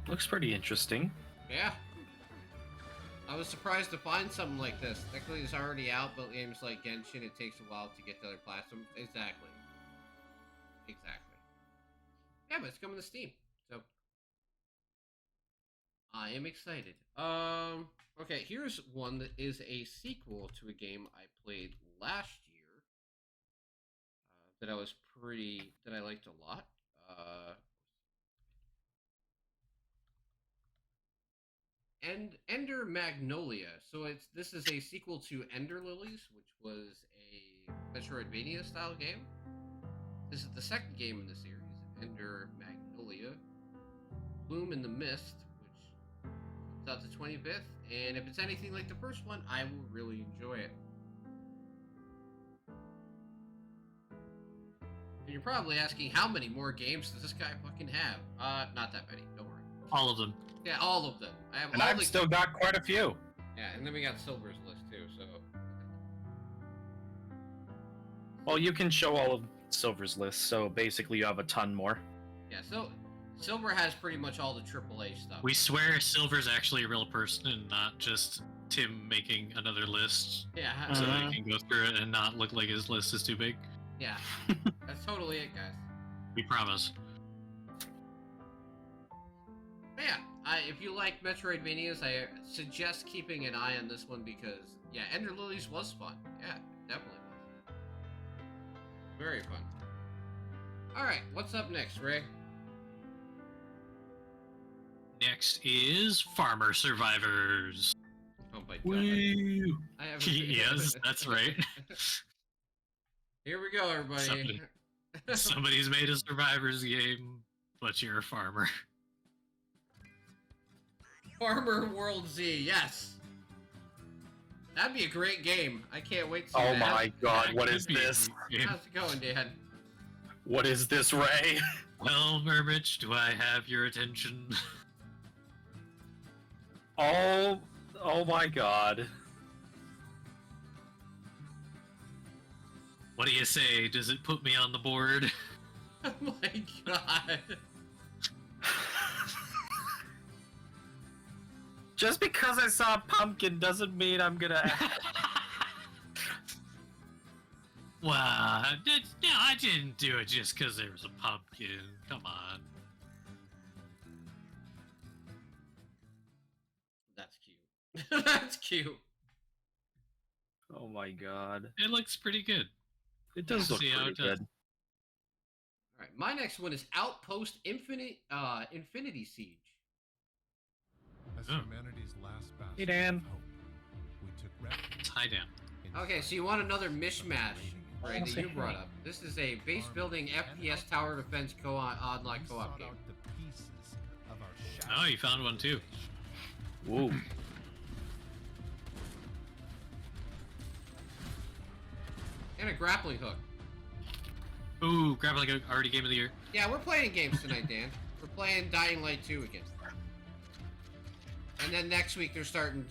Looks pretty interesting. Yeah. I was surprised to find something like this. Technically, it's already out, but games like Genshin, it takes a while to get to other platforms. Exactly. Yeah, but it's coming to Steam, so I am excited. Okay, here's one that is a sequel to a game I played last year that I liked a lot. And Ender Magnolia. So this is a sequel to Ender Lilies, which was a Metroidvania style game. This is the second game in the series, Ender Magnolia. Bloom in the Mist, which comes out the 25th, and if it's anything like the first one, I will really enjoy it. And you're probably asking, how many more games does this guy fucking have? Not that many, don't worry. All of them. Yeah, all of them. I have And all I've the... still got quite a few. Yeah, and then we got Silver's list too, so... Well, you can show all of Silver's list, so basically you have a ton more. Yeah, so Silver has pretty much all the AAA stuff. We swear Silver's actually a real person and not just Tim making another list Yeah. so that he can go through it and not look like his list is too big. Yeah. That's totally it, guys. We promise. But yeah, if you like Metroidvanias, I suggest keeping an eye on this one because, yeah, Ender Lilies was fun. Yeah, definitely was. Very fun. Alright, what's up next, Ray? Next is Farmer Survivors. Oh my god. Woo! I haven't Yes, that's right. Here we go, everybody. Somebody's made a Survivors game, but you're a farmer. Farmer World Z, yes. That'd be a great game. I can't wait to see Oh that. my god, what is could be a this? great game. How's it going, Dan? What is this, Ray? Well, Murmich, do I have your attention? Oh my god. What do you say? Does it put me on the board? Oh my god. Just because I saw a pumpkin doesn't mean I'm gonna. Well, I didn't do it just because there was a pumpkin. Come on. That's cute. That's cute. Oh my god. It looks pretty good. It does look See how pretty it does. good. Alright, my next one is Outpost Infinity Siege. As Oh. humanity's last bastion Hey, Dan. of hope, we took refuge Tie down. in Okay, so you want another mishmash, right, that say you brought hey. up. This is a base building FPS tower defense online we co-op sought game. out the pieces of our Oh, you found one too. Ooh. And a grappling hook. Ooh, grappling hook, already game of the year. Yeah, we're playing games tonight, Dan. We're playing Dying Light 2 again. And then next week they're starting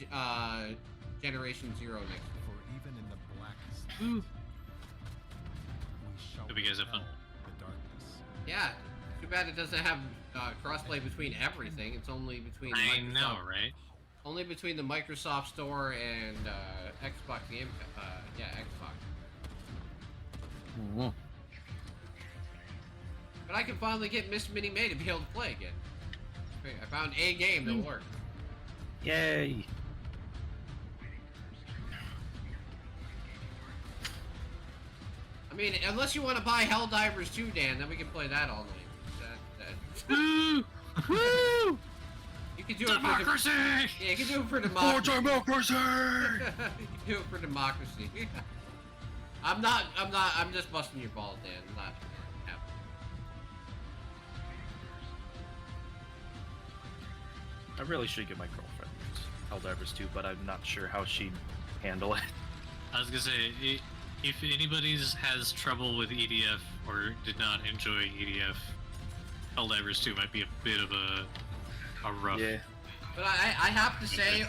Generation Zero next week. For even in the blackest Ooh. we shall Hope you guys have fun. repel the darkness. Yeah, too bad it doesn't have crossplay between everything. It's only between I Microsoft, know, right? only between the Microsoft Store and Xbox Game. Xbox. But I can finally get Miss Mini May to be able to play again. I found a game that worked. Yay. I mean, unless you want to buy Helldivers 2, Dan, then we can play that all night. Woo! Woo! You can do Democracy! it for yeah, you can do it for democracy. democracy! You can do it for democracy. I'm just busting your balls, Dan. I'm not happy. I really should get my girlfriend Helldivers too, but I'm not sure how she'd handle it. I was gonna say, if anybody has trouble with EDF or did not enjoy EDF, Helldivers 2 might be a bit of a rough. Yeah. But I have to say,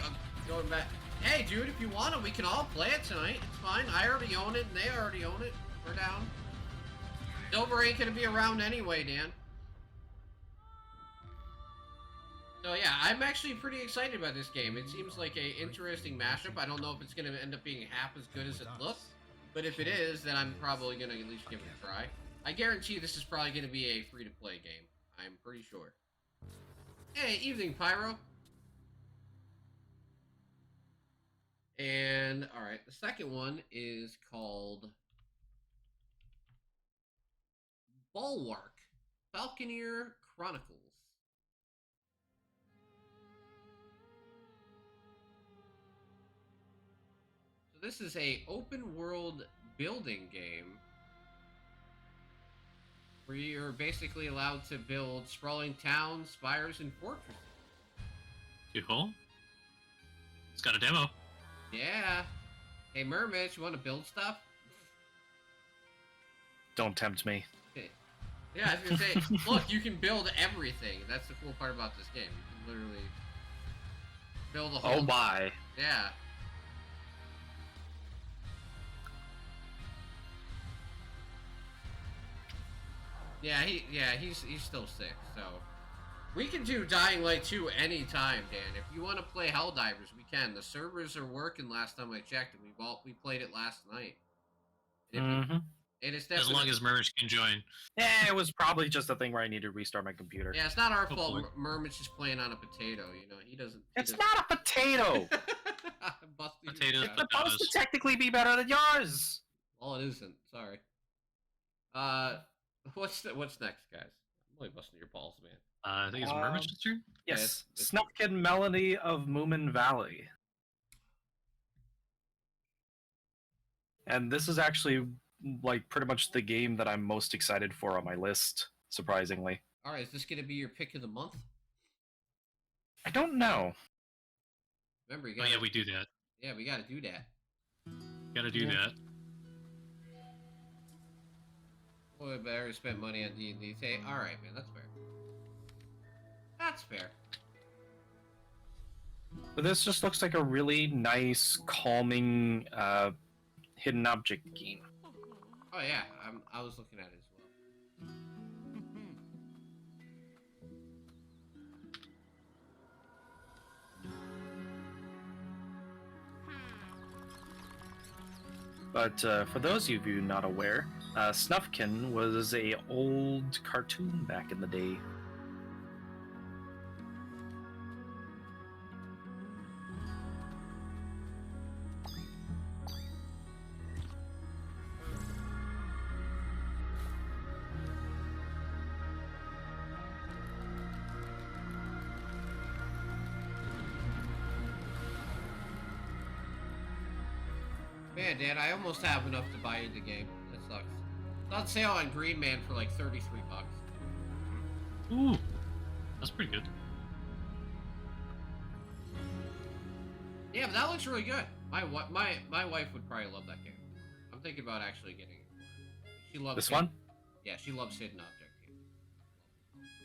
going back, hey, dude, if you want it, we can all play it tonight. It's fine. I already own it, and they already own it. We're down. Silver ain't gonna be around anyway, Dan. So yeah, I'm actually pretty excited about this game. It seems like a interesting mashup. I don't know if it's gonna end up being half as good as it looks, but if it is, then I'm probably gonna at least give it a try. I guarantee this is probably gonna be a free-to-play game. I'm pretty sure. Hey, evening, Pyro. And, alright, the second one is called Bulwark Falconeer Chronicles. So this is a open world building game where you're basically allowed to build sprawling towns, spires, and fortresses. Cool. It's got a demo. Yeah. Hey, Mermaids, you want to build stuff? Don't tempt me. Yeah, I was gonna say, look, you can build everything. That's the cool part about this game. You can literally build a whole... Oh my. Yeah. Yeah, he's still sick, so We can do Dying Light 2 anytime, Dan. If you want to play Helldivers, we can. The servers are working last time I checked, and we played it last night. And, and it's As definitely, long as Murmurs can join. Yeah, it was probably just a thing where I need to restart my computer. yeah, it's not our Hopefully. fault. Murmit's just playing on a potato. You know, he doesn't. It's not a potato. Potatoes, It's supposed to potatoes. technically be better than yours. Well, it isn't. Sorry. What's next, guys? I'm really busting your balls, man. I think it's Murmurs' turn. Yes, it's- Snufkin Melody of Moomin Valley. And this is actually like pretty much the game that I'm most excited for on my list, surprisingly. All right, is this gonna be your pick of the month? I don't know. Remember, you Oh gotta. yeah, we do that. Yeah, we gotta do that. Gotta do that. Boy, better spend money on D&D. Say, all right, man, that's fair. That's fair. But this just looks like a really nice, calming, hidden object game. Oh yeah, I was looking at it as well. But for those of you not aware, Snufkin was a old cartoon back in the day. Man, Dan, I almost have enough to buy you the game. That sucks. It's on sale on Green Man for like 33 bucks. Ooh, that's pretty good. Yeah, but that looks really good. My wife would probably love that game. I'm thinking about actually getting it. She loves This hidden- one? Yeah, she loves hidden object games.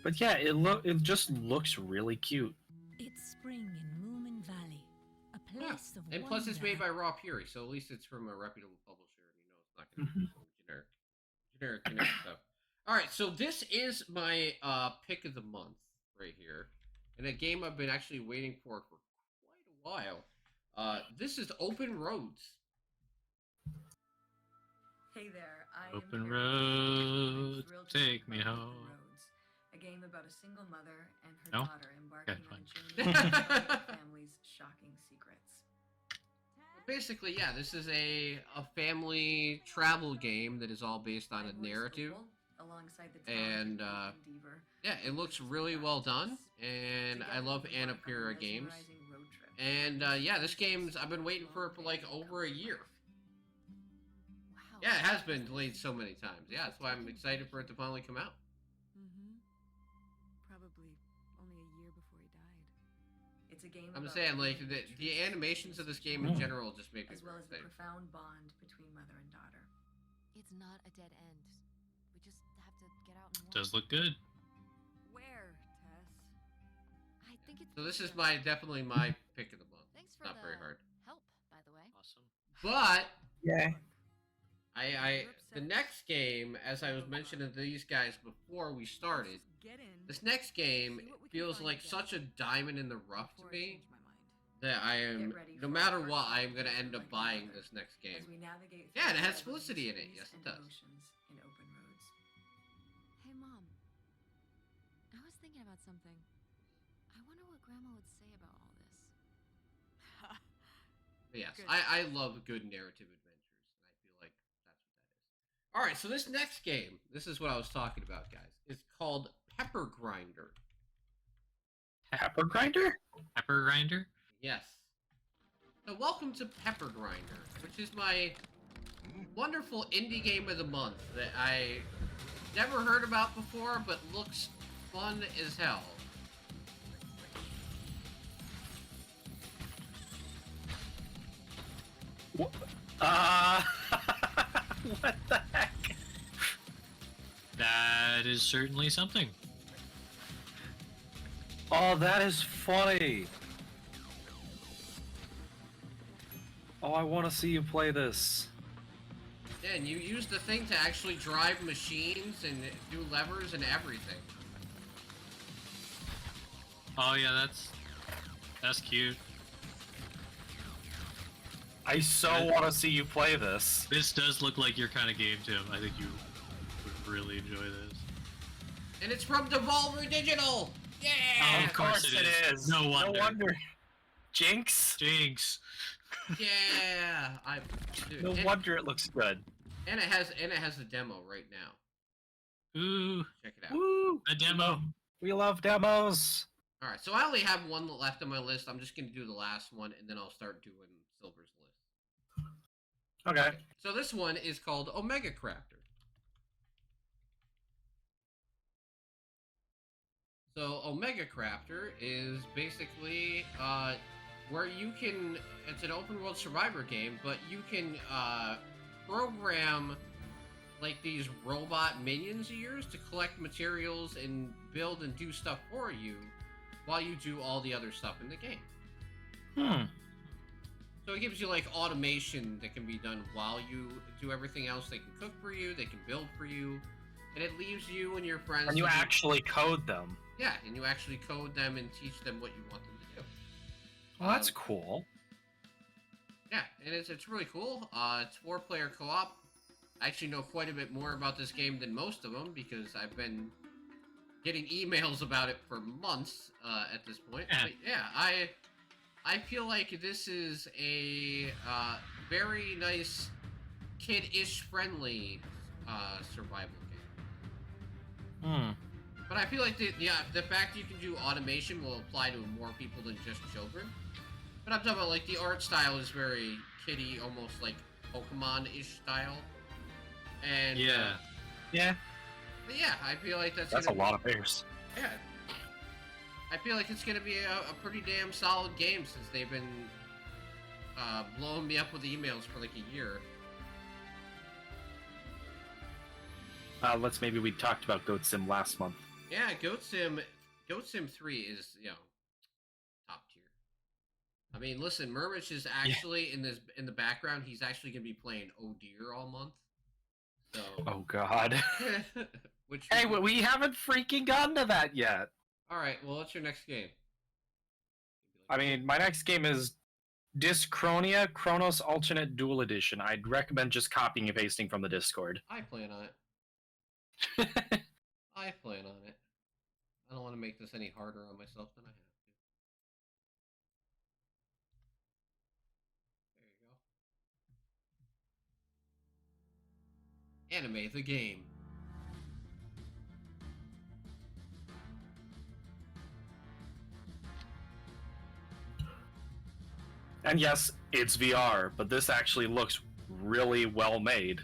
But yeah, it just looks really cute. It's spring in Moomin Valley, a Yeah. place of And plus, it's made wonder. by Raw Fury, so at least it's from a reputable publisher, and you know it's not going to be generic stuff. All right, so this is my pick of the month right here, and a game I've been actually waiting for quite a while. This is Open Roads. Hey there, I Open am road, thrilled to take talk me about home. Open Roads, a game about a single mother and her No? daughter embarking Okay, on fine. a journey to uncover their family's shocking secrets. Basically, yeah, this is a family travel game that is all based on a narrative. Alongside the And talented Ethan Deaver, yeah, it looks really well done, and I love Annapurna games. mesmerizing road trip. And yeah, this game's I've been waiting for it for like over a year. Wow. Yeah, it has been delayed so many times. Yeah, that's why I'm excited for it to finally come out. Mm-hmm. Probably only a year before he died. It's a game I'm about saying, like, finding the truth animations of this game in general just make me as well very as the excited. profound bond between mother and daughter. It's not a dead end. We just have to get out and walk. Does look good. Where, Tess? I think it's So this is the- definitely my pick of the month. Thanks for Not the very hard. help, by the way. Awesome. But Yeah. the next game, as I was mentioning to these guys before we started, Get in. this next game See what we can feels find like again such a diamond in the rough to before I me change my mind. that I am, Get ready no for matter a what, hard I am going to end up like buying mother this next As game. we navigate Yeah, and it through has the Felicity in it. mysteries Yes, it and does. emotions in Open Roads. Hey, Mom. I was thinking about something. I wonder what Grandma would say about all this. But yes, Good. I love good narrative adventures, and I feel like that's what that is. All right, so this next game, this is what I was talking about, guys. It's called Pepper Grinder. Pepper Grinder? Pepper grinder. Yes. So welcome to Pepper Grinder, which is my wonderful indie game of the month that I never heard about before, but looks fun as hell. What the heck? That is certainly something. Oh, that is funny. Oh, I want to see you play this. Yeah, and you use the thing to actually drive machines and do levers and everything. Oh yeah, that's cute. I so want to see you play this. This does look like your kind of game, Tim. I think you would really enjoy this. And it's from Devolver Digital. Yeah. Of course it is. No wonder. No wonder. Jinx. Jinx. Yeah. Dude, No wonder it looks good. And it has the demo right now. Ooh. Check it out. Woo! A demo. We love demos. All right, so I only have one left on my list. I'm just gonna do the last one, and then I'll start doing Silver's list. Okay. So this one is called Omega Crafter. So Omega Crafter is basically where you can. It's an open world survivor game, but you can program like these robot minions of yours to collect materials and build and do stuff for you while you do all the other stuff in the game. So it gives you like automation that can be done while you do everything else. They can cook for you, they can build for you, and it leaves you and your friends. And you to do- actually code them. Yeah, and you actually code them and teach them what you want them to do. Well, that's cool. Yeah, and it's really cool. It's 4-player co-op. I actually know quite a bit more about this game than most of them because I've been getting emails about it for months at this point. But yeah, I feel like this is a very nice, kid-ish friendly survival game. But I feel like the fact that you can do automation will apply to more people than just children. But I'm talking about like the art style is very kiddie, almost like Pokemon-ish style. And yeah. But yeah, I feel like that's a lot of bears. Yeah. I feel like it's gonna be a pretty damn solid game since they've been blowing me up with emails for like a year. Maybe we talked about Goat Sim last month. Yeah, Goat Sim 3 is, top tier. I mean, listen, Murmich is actually in the background. He's actually gonna be playing Oh Dear all month. So. Oh God. Which hey, we haven't freaking gotten to that yet. All right. Well, what's your next game? I mean, my next game is Dyschronia Chronos Alternate Dual Edition. I'd recommend just copying and pasting from the Discord. I plan on it. I plan on it. I don't want to make this any harder on myself than I have to. There you go. Animate the game. And yes, it's VR, but this actually looks really well made.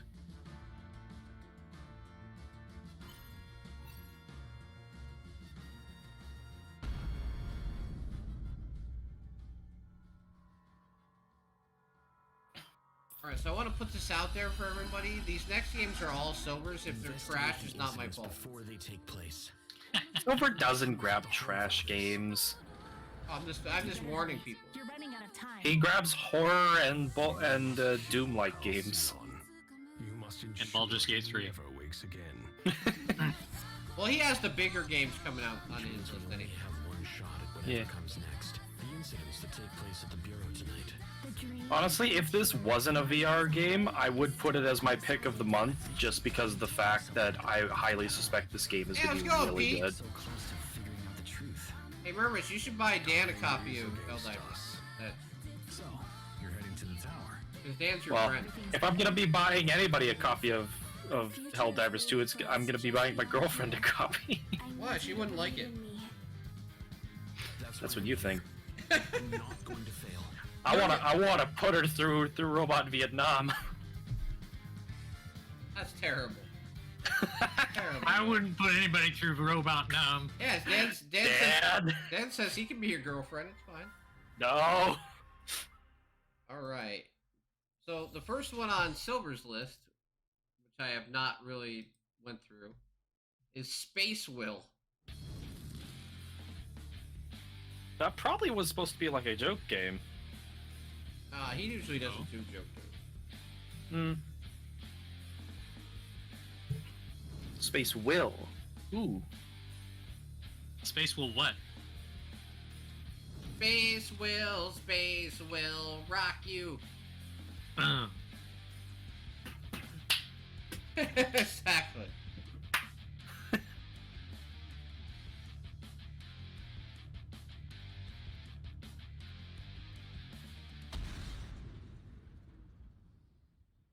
Alright, so I want to put this out there for everybody. These next games are all Silvers. If they're trash, it's not my fault. Before they take place. Silver doesn't grab trash games. I'm just warning people. You're running out of time. He grabs horror and Doom-like games. And Baldur's Gate 3. Never wakes again. Well, he has the bigger games coming out on his list anyway. Have one shot at whatever comes next. The incidents that take place at the Bureau tonight. Honestly, if this wasn't a VR game, I would put it as my pick of the month, just because of the fact that I highly suspect this game is going to be really good. So close to figuring out the truth. Hey, Murmich, you should buy Dan a copy of Helldivers. So, you're heading to the tower. Because Dan's your Well, friend. if I'm going to be buying anybody a copy of Helldivers 2, I'm going to be buying my girlfriend a copy. Why? She wouldn't like it. That's what you think. I'm not going to fail. I wanna put her through Robot Vietnam. That's terrible. Terrible. I wouldn't put anybody through Robot Numb. Yes, Dan says he can be your girlfriend. It's fine. No. All right. So the first one on Silver's list, which I have not really went through, is Space Will. That probably was supposed to be like a joke game. He usually doesn't do joke games. Space Will. Ooh. Space will what? Space will rock you. Exactly.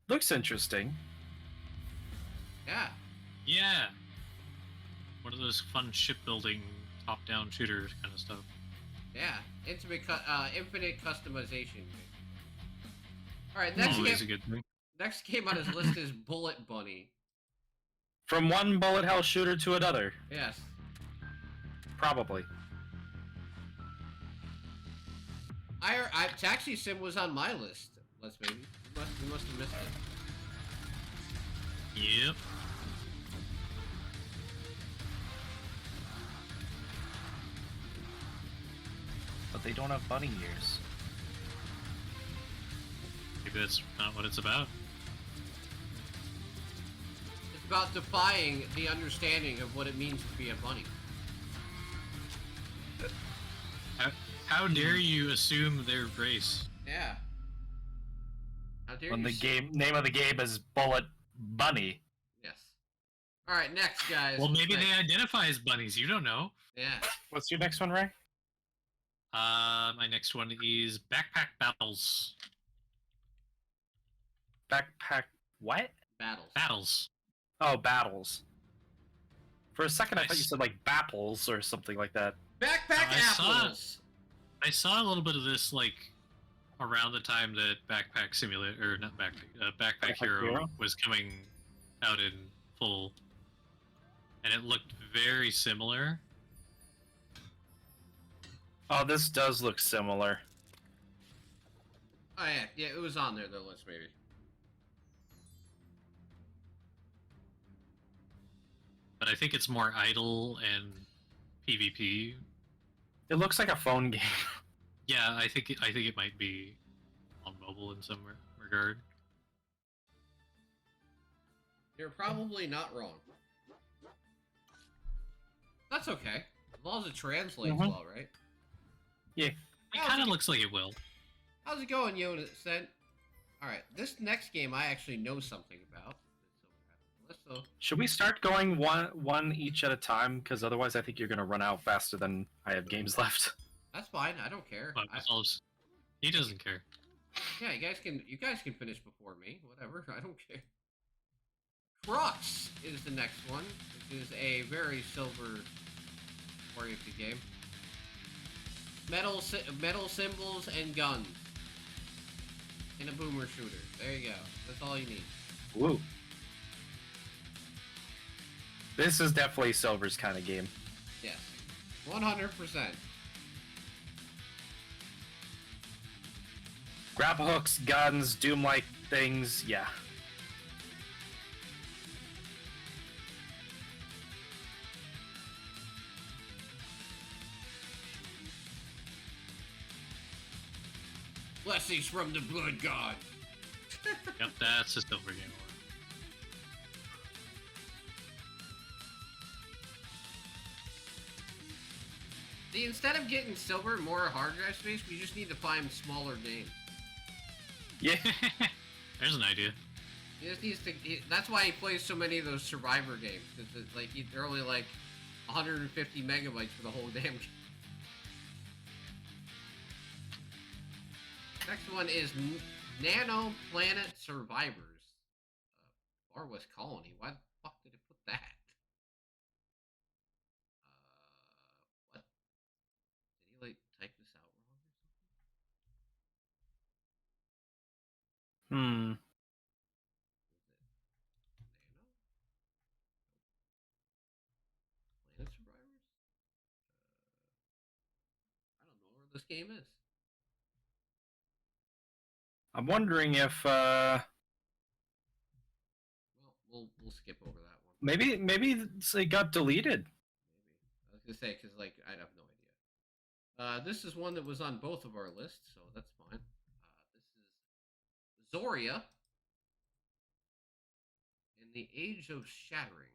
Looks interesting. Yeah. Yeah. One of those fun shipbuilding top-down shooters kind of stuff. Yeah. Infinite customization. All right. Next Always a game. good thing. Next game on his list is Bullet Bunny. From one bullet hell shooter to another. Yes. Probably. Taxi Sim was on my list. Let's maybe. We must have missed it. Yep. But they don't have bunny ears. Maybe that's not what it's about. It's about defying the understanding of what it means to be a bunny. How dare you assume their race? Yeah. How dare When you the name of the game is Bullet Bunny. Yes. All right, next, guys. Well, maybe they identify as bunnies. You don't know. Yeah. What's your next one, Ray? My next one is Backpack Battles. Backpack what? Battles. Oh, battles. For a second, I thought you Nice. said like battles or something like that. Backpack apples. I saw a little bit of this like around the time that Backpack Simulator, or not Backpack Hero was coming out in full, and it looked very similar. Oh, this does look similar. Oh yeah, it was on there though. Let's maybe. But I think it's more idle and PvP. It looks like a phone game. Yeah, I think it might be on mobile in some regard. You're probably not wrong. That's okay. As long as it translates well, right? Yeah. It kind of looks like it will. How's it going, Yoda? Alright, this next game I actually know something about. So, Should we start going one each at a time? Because otherwise, I think you're gonna run out faster than I have games left. that's fine. I don't care. He doesn't care. Yeah, you guys can finish before me. Whatever. I don't care. Crux is the next one, which is a very silver-oriented game. Metal symbols and guns. And a boomer shooter. There you go. That's all you need. Woo. This is definitely Silver's kind of game. Yes. 100%. Grapple hooks, guns, Doom-like things, yeah. Blessings from the blood god. Yep, that's a silver game. See, instead of getting silver and more hard drive space, we just need to find smaller games. Yeah. There's an idea. He just needs to. That's why he plays so many of those Survivor games. Because like they're only like 150 megabytes for the whole damn game. Next one is Nano Planet Survivors. Far West Colony. Why the fuck did it put that? What? Did he like type this out wrong or something? Hmm. Planet Survivors? I don't know where this game is. I'm wondering if Well, we'll skip over that one. maybe it got deleted. I was gonna say because like I'd have no idea. This is one that was on both of our lists, so that's fine. This is Zoria in the Age of Shattering.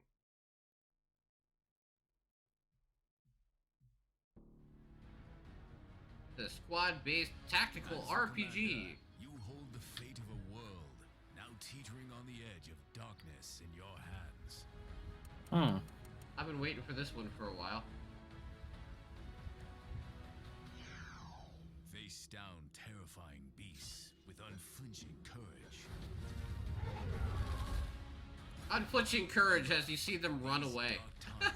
The squad-based tactical As a RPG. commander, you hold the fate of a world, now teetering on the edge of darkness in your hands. I've been waiting for this one for a while. Face down terrifying beasts with unflinching courage. Unflinching courage as you see them run away. Bravery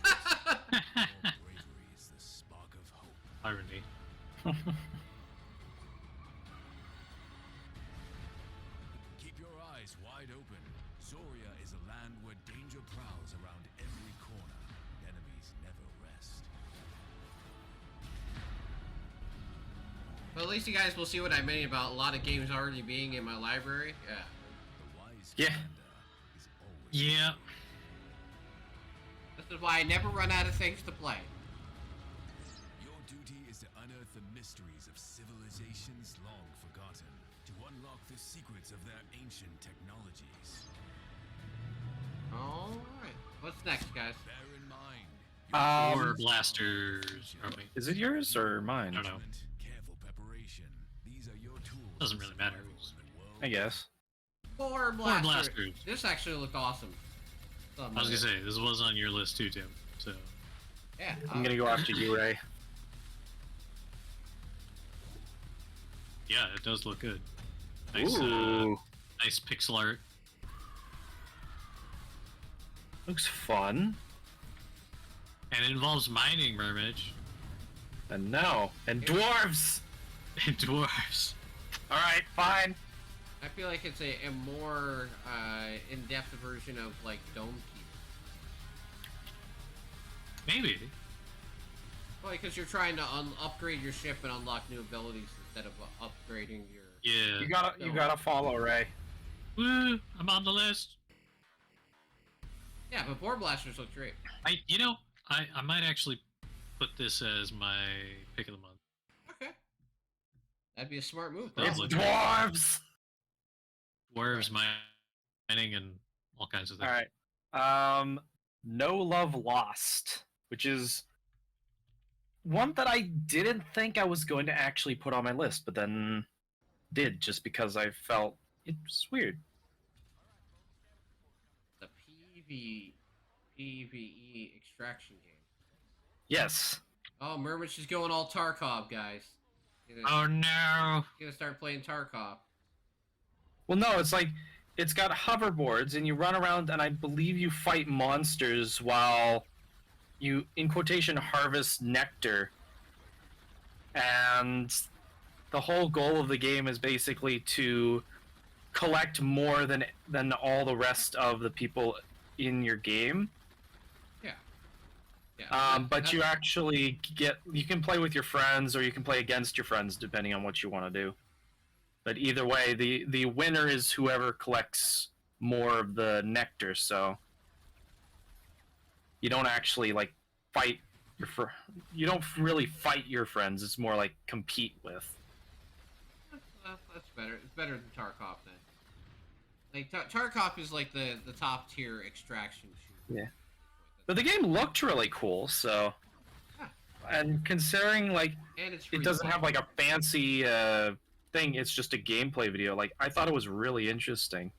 is the spark of hope. Irony. Keep your eyes wide open. Zoria is a land where danger prowls around every corner. Enemies never rest. Well, at least you guys will see what I mean about a lot of games already being in my library. Yeah. The wise Yeah. commander is always Yeah. This is why I never run out of things to play. Your duty is to unearth the mysteries of civilizations long forgotten, to unlock the secrets of their ancient technologies. Alright. What's next, guys? Bear in mind, Or blasters. Or wait, Is it yours or mine? I don't know. careful preparation. These are your tools. Doesn't really matter. I guess. Four blasters. blasters. This actually looked awesome. I was gonna say, this was on your list too, Tim. So, Yeah. I'm gonna go after you, Ray. yeah, it does look good. Nice, Ooh, nice pixel art. looks fun. And it involves mining, Mermage. And dwarves. And dwarves. All right, fine. I feel like it's a more in-depth version of like Dome Keep. Maybe. Well, because you're trying to upgrade your ship and unlock new abilities instead of upgrading your. Yeah. You gotta follow Ray. Woo! I'm on the list. Yeah, but Boar Blasters look great. I might actually put this as my pick of the month. Okay. That'd be a smart move. Does It's look dwarves. Dwarves, mining, and all kinds of All things. right. No Love Lost, which is one that I didn't think I was going to actually put on my list, but then did just because I felt it's weird. The PvE extraction game. Yes. Oh, Murmich is going all Tarkov, guys. Oh no! Gonna start playing Tarkov. Well, no, it's like it's got hoverboards, and you run around, and I believe you fight monsters while you, in quotation, harvest nectar. And the whole goal of the game is basically to collect more than all the rest of the people in your game. Yeah. Yeah. But you actually you can play with your friends, or you can play against your friends, depending on what you want to do. But either way, the winner is whoever collects more of the nectar. So you don't actually like fight you don't really fight your friends. It's more like compete with. That's better. It's better than Tarkov then. Like Tarkov is like the top tier extraction shooter. Yeah. But the game looked really cool, so. Yeah. And considering like And it's it doesn't have like a fancy thing, it's just a gameplay video. Like I thought it was really interesting.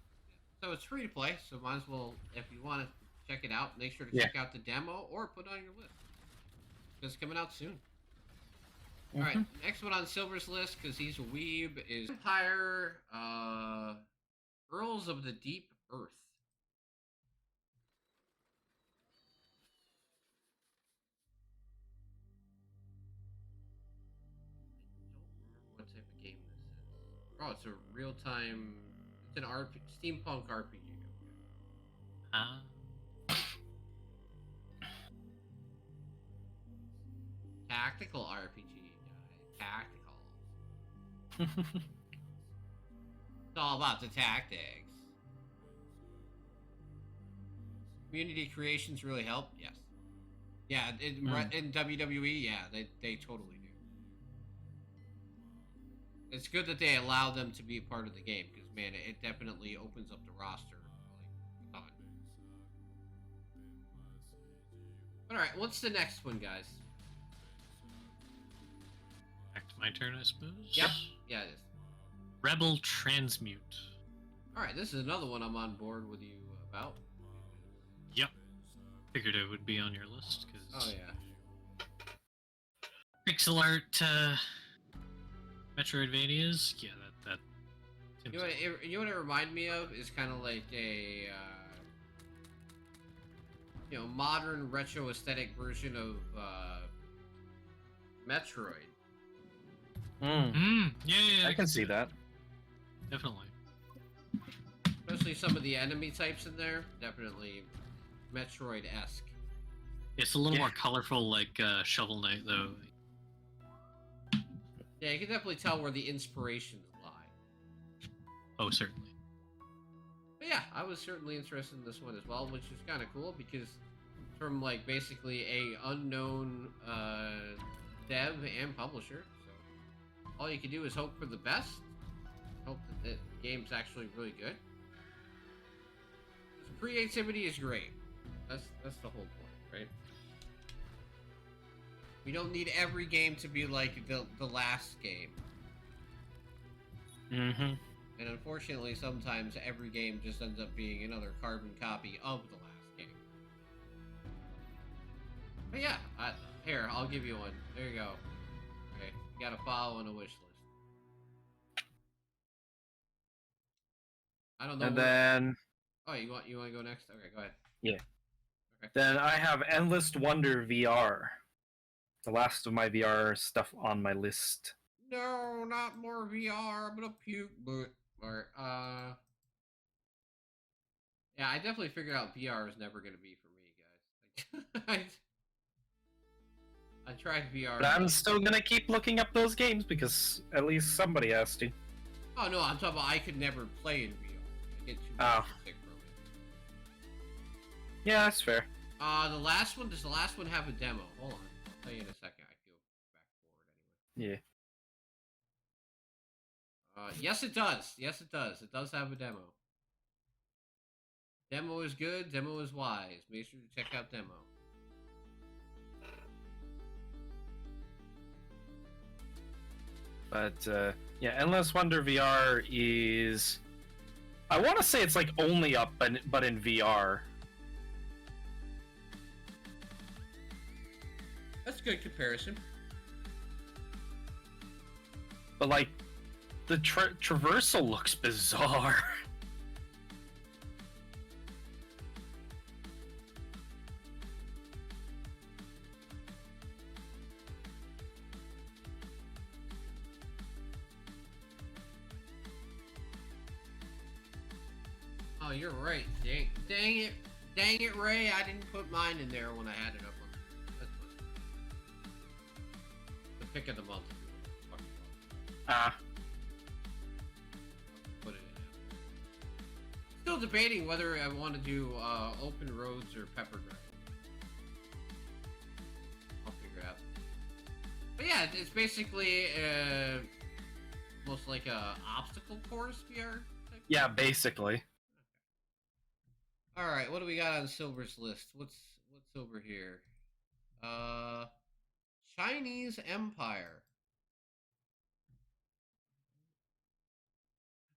So it's free to play. So might as well, if you want to check it out, make sure to Yeah. check out the demo or put it on your list. It's coming out soon. All right, next one on Silver's list because he's a weeb is Empire, Earls of the Deep Earth. I don't remember what type of game this is. Oh, it's a real-time. It's an steampunk RPG. Tactical RPG, guys. Tactical. It's all about the tactics. Community creations really help? Yes. Yeah, in WWE, yeah, they totally do. It's good that they allow them to be a part of the game, because, man, it definitely opens up the roster. Like, a ton. Alright, what's the next one, guys? my turn, I suppose. Yep. Yeah, it is. Rebel Transmute. All right, this is another one I'm on board with you about. Yep. Figured it would be on your list because. Oh yeah. Pixel art Metroidvanias. Yeah, that. You know what it reminded me of is kind of like a modern retro aesthetic version of Metroid. Yeah, I can see that. Definitely. Especially some of the enemy types in there. Definitely Metroid-esque. It's a little more colorful, like Shovel Knight, though. Yeah, you can definitely tell where the inspirations lie. Oh, certainly. But yeah, I was certainly interested in this one as well, which is kind of cool because from like basically a unknown dev and publisher. So all you can do is hope for the best. Hope that the game's actually really good. Creativity is great. That's the whole point, right? We don't need every game to be like the last game. Mm-hmm. And unfortunately, sometimes every game just ends up being another carbon copy of the last game. But yeah, here, I'll give you one. There you go. Okay, you got a follow and a wish list. I don't know. And then... Oh, you want to go next? Okay, go ahead. Yeah. Okay. Then I have Endless Wonder VR. The last of my VR stuff on my list. No, not more VR. I'm gonna puke, but yeah, I definitely figured out VR is never gonna be for me, guys. I tried VR. But I'm still gonna keep looking up those games because at least somebody has to. Oh no, I'm talking about I could never play in VR. I get too sick from it. Yeah, that's fair. Does the last one have a demo? Hold on. I'll tell you in a second. I go back forward anyway. Yeah. Yes, it does. Yes, it does. It does have a demo. Demo is good. Demo is wise. Make sure to check out demo. But yeah, Endless Wonder VR is... I want to say it's like only up, but in VR. That's a good comparison. But like, the traversal looks bizarre. Oh, you're right. Dang it, Ray! I didn't put mine in there when I had it up on. That's fine. The pick of the month. Put it in. Still debating whether I want to do open roads or pepper ground. I'll figure it out. But yeah, it's basically almost like a obstacle course VR. Yeah, basically. All right, what do we got on Silver's list? What's over here? Chinese Empire.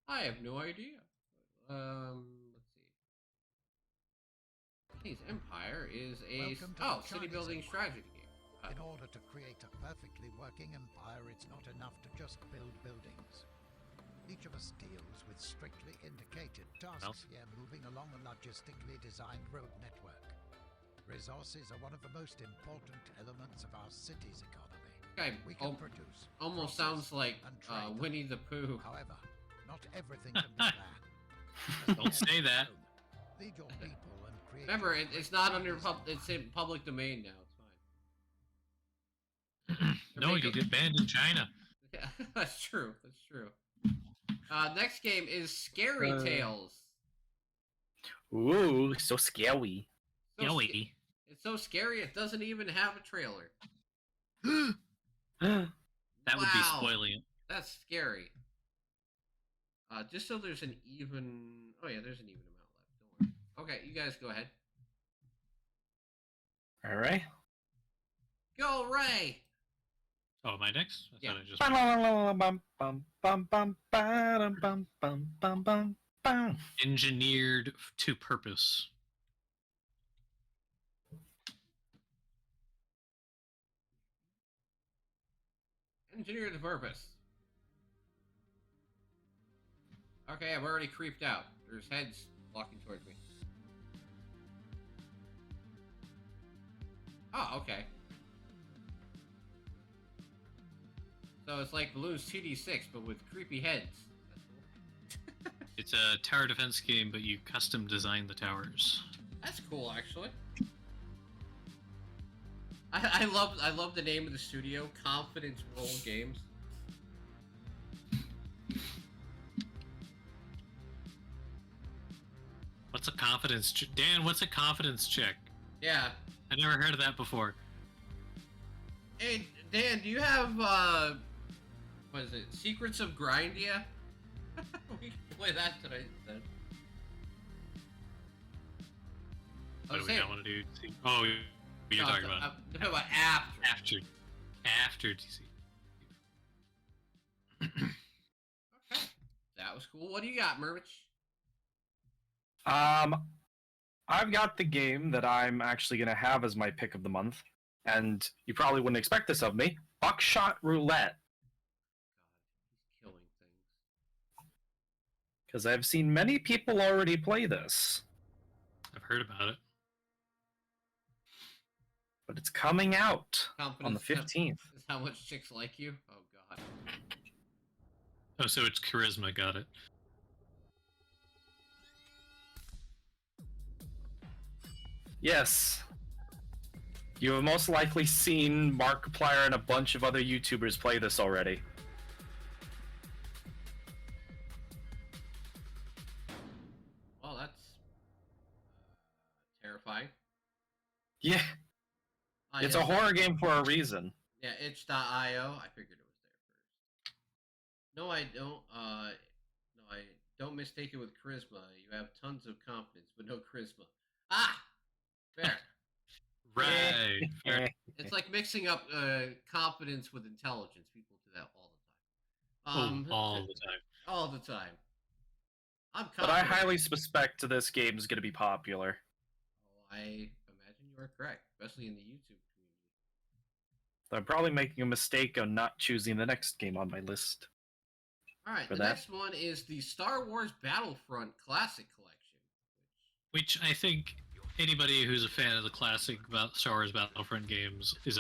I have no idea. Let's see. Chinese Empire is a city building strategy game. In order to create a perfectly working empire, it's not enough to just build buildings. Each of us deals with strictly indicated tasks here, moving along a logistically designed road network. Resources are one of the most important elements of our city's economy. Okay, we can produce. Almost sounds like Winnie the Pooh. However, not everything can be planned. Don't say that. Lead your people and create. Remember, it's not under it's in public domain now. It's fine. No, you'll get banned in China. Yeah, that's true. That's true. Next game is Scary Tales. Ooh, so scary. It's so scary it doesn't even have a trailer. That would be spoiling it. That's scary. Just so there's an even... Oh yeah, there's an even amount left. Don't worry. Okay, you guys go ahead. Alright. Go, Ray! Oh, am I next? I Yeah. thought I just. Bum. Engineered to purpose. Engineer the purpose. Okay, I'm already creeped out. There's heads walking towards me. Oh, okay. So it's like Balloon's TD6, but with creepy heads. That's cool. It's a tower defense game, but you custom design the towers. That's cool, actually. I love the name of the studio, Confidence Roll Games. What's a confidence check? Dan, what's a confidence check? Yeah. I never heard of that before. Hey, Dan, do you have, what is it? Secrets of Grindia? We can play that tonight instead. What do we not want to do? Oh, you're talking about... I'm talking about after. After DC. Okay. That was cool. What do you got, Mervich? I've got the game that I'm actually going to have as my pick of the month, and you probably wouldn't expect this of me. Buckshot Roulette. God, he's killing things. Because I've seen many people already play this. I've heard about it. But it's coming out on the 15th. Is how much chicks like you? Oh, God. Oh, so it's charisma, got it. Yes. You have most likely seen Markiplier and a bunch of other YouTubers play this already. Well, that's terrifying. Yeah. It's a horror game for a reason. Yeah, itch.io. I figured it was there first. No, I don't. No, I don't mistake it with charisma. You have tons of confidence, but no charisma. Ah, fair. Right. Fair. It's like mixing up confidence with intelligence. People do that all the time. All the time. All the time. I'm confident. But I highly suspect this game is going to be popular. Oh, I imagine you are correct, especially in the YouTube community. I'm probably making a mistake on not choosing the next game on my list. All right, For the that. next one is the Star Wars Battlefront Classic Collection. Which I think anybody who's a fan of the classic Star Wars Battlefront games is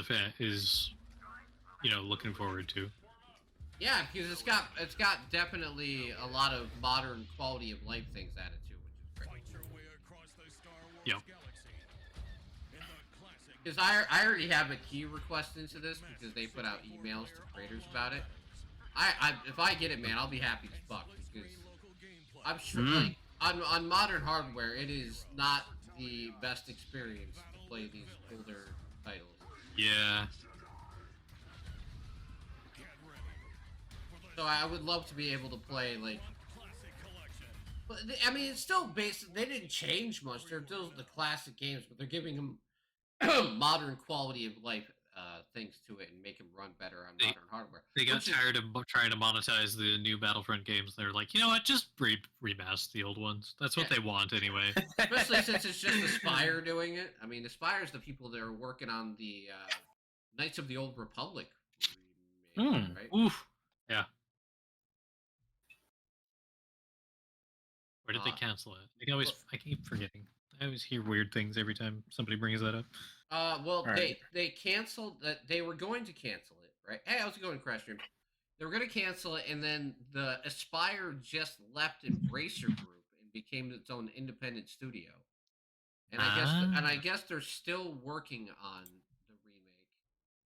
looking forward to. Yeah, because it's got definitely a lot of modern quality of life things added to, which is great. Yep. Because I already have a key request into this because they put out emails to creators about it. If I get it, man, I'll be happy as fuck because I'm sure like on modern hardware it is not the best experience to play these older titles. Yeah. So I would love to be able to play like. But I mean, it's still basic. They didn't change much. They're still the classic games, but they're giving them modern quality of life things to it and make them run better on modern hardware. They got tired of trying to monetize the new Battlefront games. They're like, you know what? Just remaster the old ones. That's what they want anyway. Especially since it's just Aspire doing it. I mean, Aspire's the people that are working on the Knights of the Old Republic remake, right? Oof. Yeah. Or did they cancel it? I keep forgetting. I always hear weird things every time somebody brings that up. Well, Right. they canceled that. They were going to cancel it, right? Hey, how's it going, Crash Stream? They were going to cancel it, and then the Aspire just left Embracer Group and became its own independent studio. And I guess they're still working on the remake.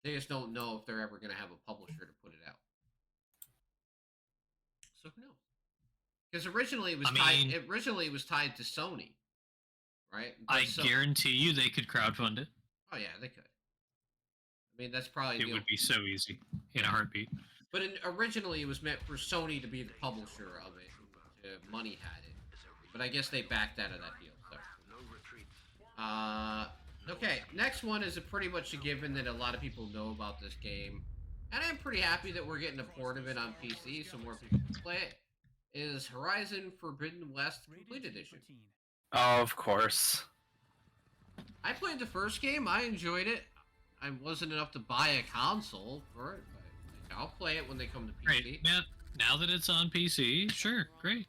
They just don't know if they're ever going to have a publisher to put it out. So who knows? Because originally it was tied to Sony, right? But I guarantee you they could crowdfund it. Oh yeah, they could. I mean, that's probably It would be so easy in a heartbeat. But originally it was meant for Sony to be the publisher of it. Money had it, but I guess they backed out of that deal. So. Okay, next one is pretty much a given that a lot of people know about this game. and I'm pretty happy that we're getting a port of it on PC so more people can play it, is Horizon Forbidden West Complete Edition. Oh, of course. I played the first game. I enjoyed it. I wasn't enough to buy a console for it, but I'll play it when they come to PC. Great. Yeah, now that it's on PC, sure, great.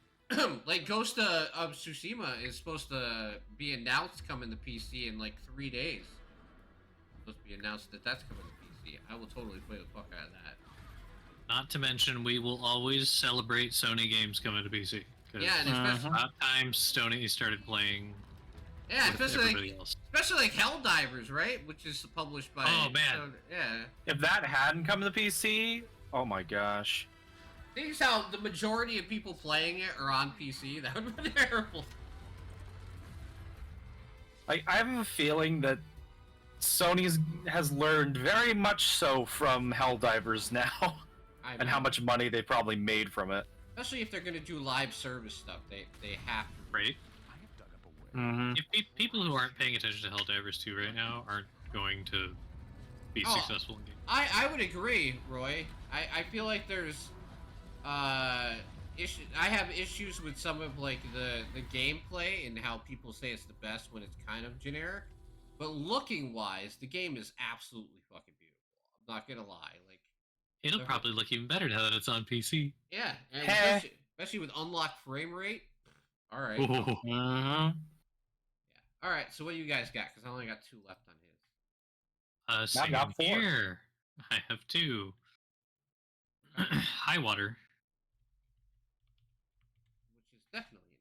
Like Ghost of Tsushima is supposed to be announced coming to PC in like 3 days. It's supposed to be announced that that's coming to PC. I will totally play the fuck out of that. Not to mention, we will always celebrate Sony games coming to PC. 'Cause Yeah, and especially about time Sony started playing. yeah, with especially everybody like, else. especially like Helldivers, right? Which is published by. Oh, man. Sony. Yeah. If that hadn't come to PC, oh my gosh. Seeing how the majority of people playing it are on PC, that would have been terrible. Like, I have a feeling that Sony has learned very much so from Helldivers now, and how much money they probably made from it. Especially if they're gonna do live service stuff, they have to. Right. Mm-hmm. If people who aren't paying attention to Helldivers 2 right now aren't going to be Oh, successful in games. I would agree, Roy. I feel like there's issue. I have issues with some of like the gameplay and how people say it's the best when it's kind of generic. But looking wise, the game is absolutely fucking beautiful. I'm not gonna lie. Like It'll probably look even better now that it's on PC. yeah, and Heh. especially with unlocked frame rate. All right. Ooh. Mm-hmm. Yeah. All right. So what do you guys got? Because I only got 2 left on his. Same got 4. here. I have 2. High Water. Which is definitely an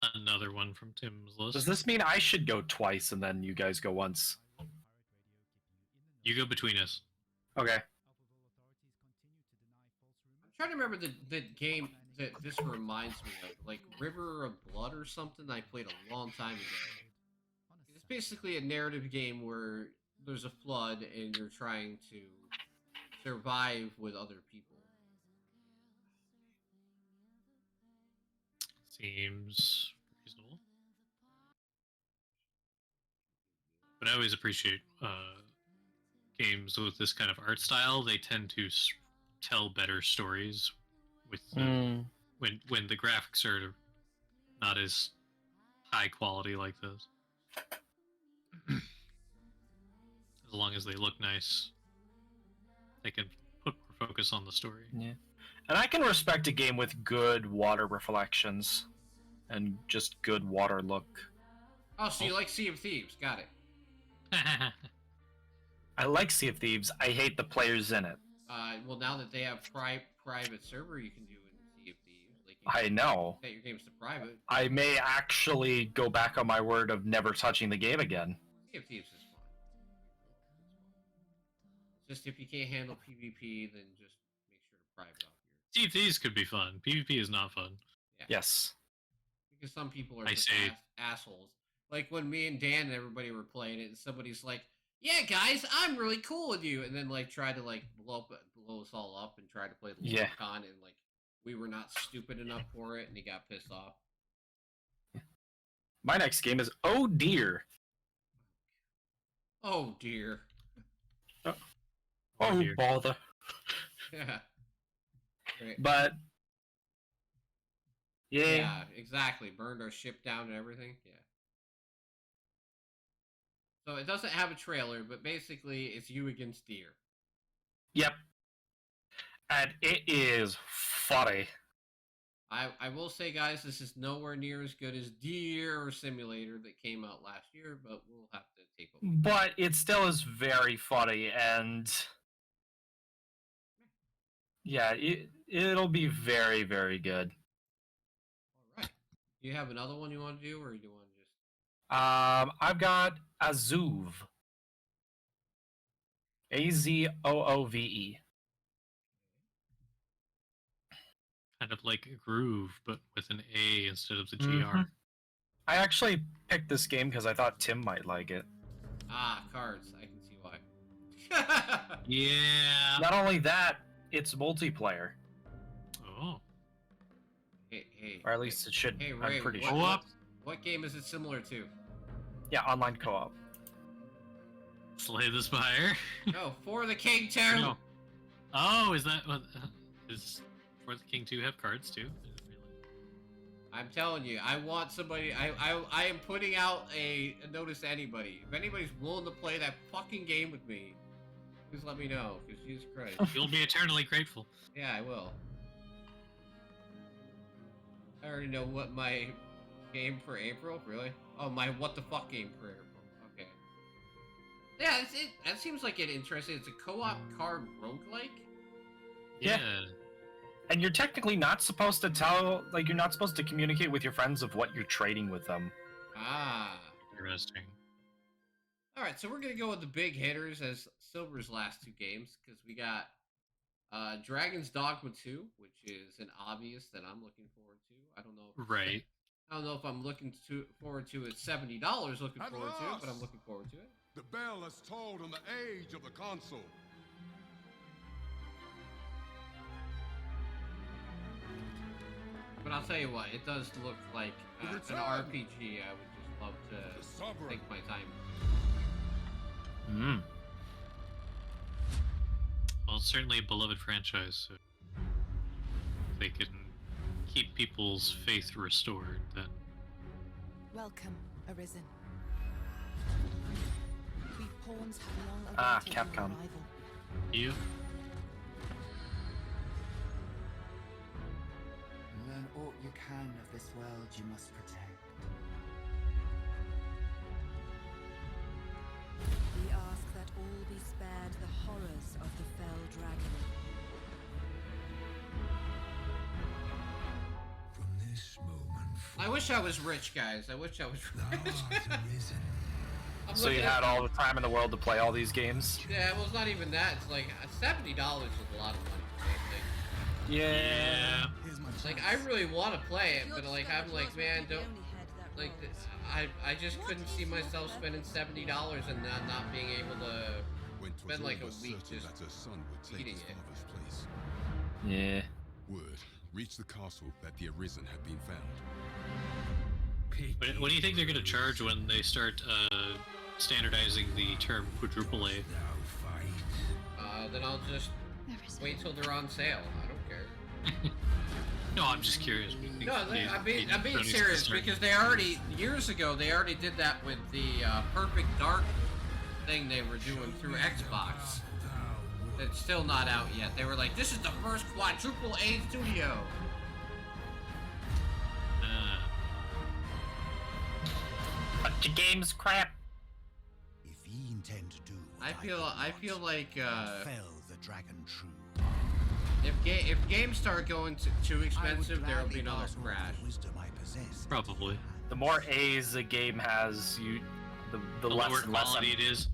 interesting game. Another one from Tim's list. Does this mean I should go twice and then you guys go once? You go between us. Okay. I'm trying to remember the game that this reminds me of, like River of Blood or something I played a long time ago. It's basically a narrative game where there's a flood and you're trying to survive with other people. Seems reasonable. But I always appreciate games with this kind of art style. They tend to tell better stories with when the graphics are not as high quality like this. As long as they look nice, they can put more focus on the story. Yeah. And I can respect a game with good water reflections and just good water look. Oh, so you like Sea of Thieves? Got it. I like Sea of Thieves. I hate the players in it. Well, now that they have private server, you can do it in Sea of Thieves. Like I know. set your games to private. I may actually go back on my word of never touching the game again. Sea of Thieves is fun. Just if you can't handle PvP, then just make sure to private off your. Sea of Thieves could be fun. PvP is not fun. Yeah. Yes. Because some people are I just say- assholes. Like when me and Dan and everybody were playing it, and somebody's like, "Yeah, guys, I'm really cool with you," and then like try to like blow us all up and try to play the Yeah. con, and like we were not stupid enough for it, and he got pissed off. My next game is Oh Dear. Oh dear. Oh dear. bother. Yeah. Great. But Yeah, exactly. Burned our ship down and everything. Yeah. So it doesn't have a trailer, but basically it's you against deer. Yep. And it is funny. I will say, guys, this is nowhere near as good as Deer Simulator that came out last year, but we'll have to take a look. But it still is very funny, and yeah, it'll be very, very good. All right. Do you have another one you want to do, or do you want to just? I've got Azoove. Azoove. Kind of like Groove, but with an A instead of the GR. Mhm. I actually picked this game because I thought Tim might like it. Ah, cards. I can see why. Yeah. Not only that, it's multiplayer, Oh. Hey. or at least it should. Hey, Ray. I'm pretty what, sure. what game is it similar to? Yeah, online co-op. Slay the Spire. No, For the King 2. No. Oh, is that what? Is For the King 2 have cards too? I'm telling you, I want somebody. I am putting out a notice to anybody. If anybody's willing to play that fucking game with me, please let me know. Because Jesus Christ. You'll be eternally grateful. Yeah, I will. I already know what my game for April. Really? Oh, my what the fuck game for April. Okay. Yeah, that seems like it interesting. It's a co-op card roguelike. Yeah. And you're technically not supposed to tell, like, you're not supposed to communicate with your friends of what you're trading with them. Ah. Interesting. Alright, so we're gonna go with the big hitters as Silver's last two games, because we got Dragon's Dogma 2, which is an obvious that I'm looking forward to. I don't know if Right. I don't know if I'm looking forward to it $70 looking At forward to it, last! but I'm looking forward to it. The bell has tolled on the age of the console. But I'll tell you what, it does look like an Return! RPG I would just love to Sovereign. take my time. Hmm. Well, it's certainly a beloved franchise, so if they can keep people's faith restored, then Welcome, Arisen. We pawns have long awaited Ah, your Capcom. arrival. you. Learn all you can of this world you must protect. We ask that all be spared the horrors of the fell dragon. From this moment I wish I was rich, guys. I wish I was rich. I'm So you looking had at- all the time in the world to play all these games? Yeah, well, it's not even that. It's like $70 is a lot of money. Yeah. Like, I really want to play it, but like, I'm like, man, don't. Like, I just couldn't see myself spending $70 and not being able to When 'twas spend like all a but week certain just that her son would take eating his it. father's place. Yeah. Word reached the castle that the Arisen had been found. What do you think they're going to charge when they start standardizing the term quadruple A? Then I'll just wait till they're on sale. I don't care. No, I'm just curious. No, I'm being serious because they already years ago they already did that with the Perfect Dark thing they were doing through Xbox. It's still not out yet. They were like, "This is the first quadruple A studio." Bunch of games crap. If ye intend to do I feel like fell the dragon true. if games start going too expensive, there will be another crash. Wisdom I possess. Probably. The more A's a game has, the less lower and less quality it is.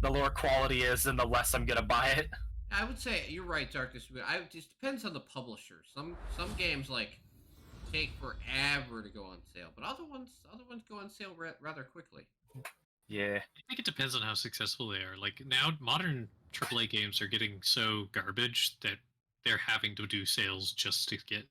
The lower quality is, and the less I'm gonna buy it. I would say you're right, Darkness. It just depends on the publisher. Some games like take forever to go on sale, but other ones go on sale rather quickly. Yeah. I think it depends on how successful they are. Like now, modern AAA games are getting so garbage that they're having to do sales just to get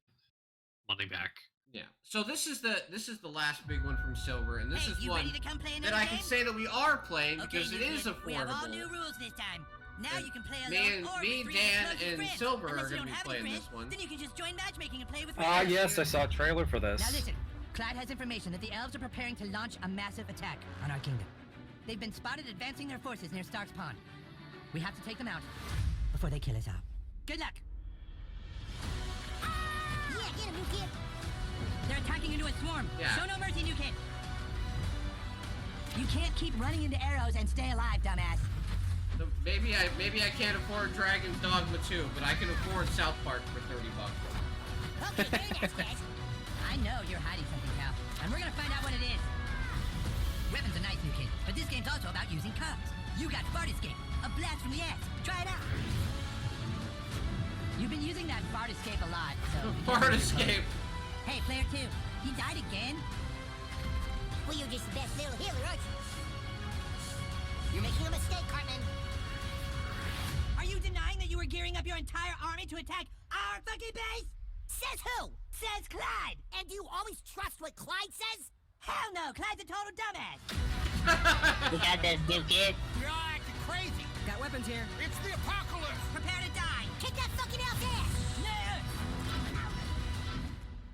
money back. Yeah. So this is the last big one from Silver, and this is you one ready to come play that another I can game? say that we are playing Okay, because it you is kid, we have all affordable. new rules this time. Now you can play Me alone or and with Dan close and friends. Silver Unless are you gonna don't be have playing any this friends, one. Then you can just join matchmaking and play with Ah, friends. yes, I saw a trailer for this. Now listen, Clyde has information that the elves are preparing to launch a massive attack on our kingdom. They've been spotted advancing their forces near Stark's Pond. We have to take them out before they kill us all. Good luck. Yeah, get him, new kid. They're attacking into a swarm. Yeah. Show no mercy, new kid. You can't keep running into arrows and stay alive, dumbass. So maybe I can't afford Dragon's Dogma 2, but I can afford South Park for $30. Okay, very nice, guys. I know you're hiding something, pal, and we're gonna find out what it is. Weapons are nice, new kid, but this game's also about using cards. You got Fart Escape, a blast from the ass. Try it out. You've been using that Fart Escape a lot, so... Fart Escape. Hey, player 2, you died again? Well, you're just the best little healer, aren't you? You're making a mistake, Cartman. Are you denying that you were gearing up your entire army to attack our fucking base? Says who? Says Clyde. And do you always trust what Clyde says? Hell no, Clyde's a total dumbass. You got this, new kid. Right, the crazy. Got weapons here. It's the apocalypse. Prepare to die. Kick that fucking elf's ass.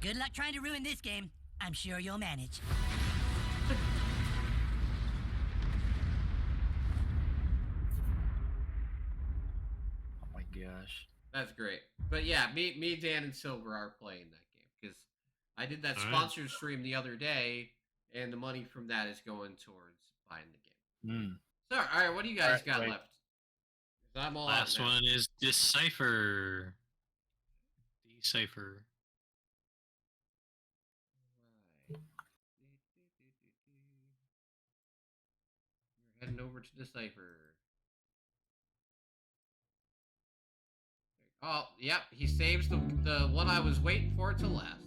Good luck trying to ruin this game. I'm sure you'll manage. Oh my gosh. That's great. But yeah, me, Dan, and Silver are playing that game because I did that All right. sponsored stream the other day, and the money from that is going towards buying the game. So, all right, what do you guys got left? 'Cause I'm all Last out now. one is Decipher. Decipher. We're heading over to Decipher. Oh, yep, he saves the one I was waiting for to last.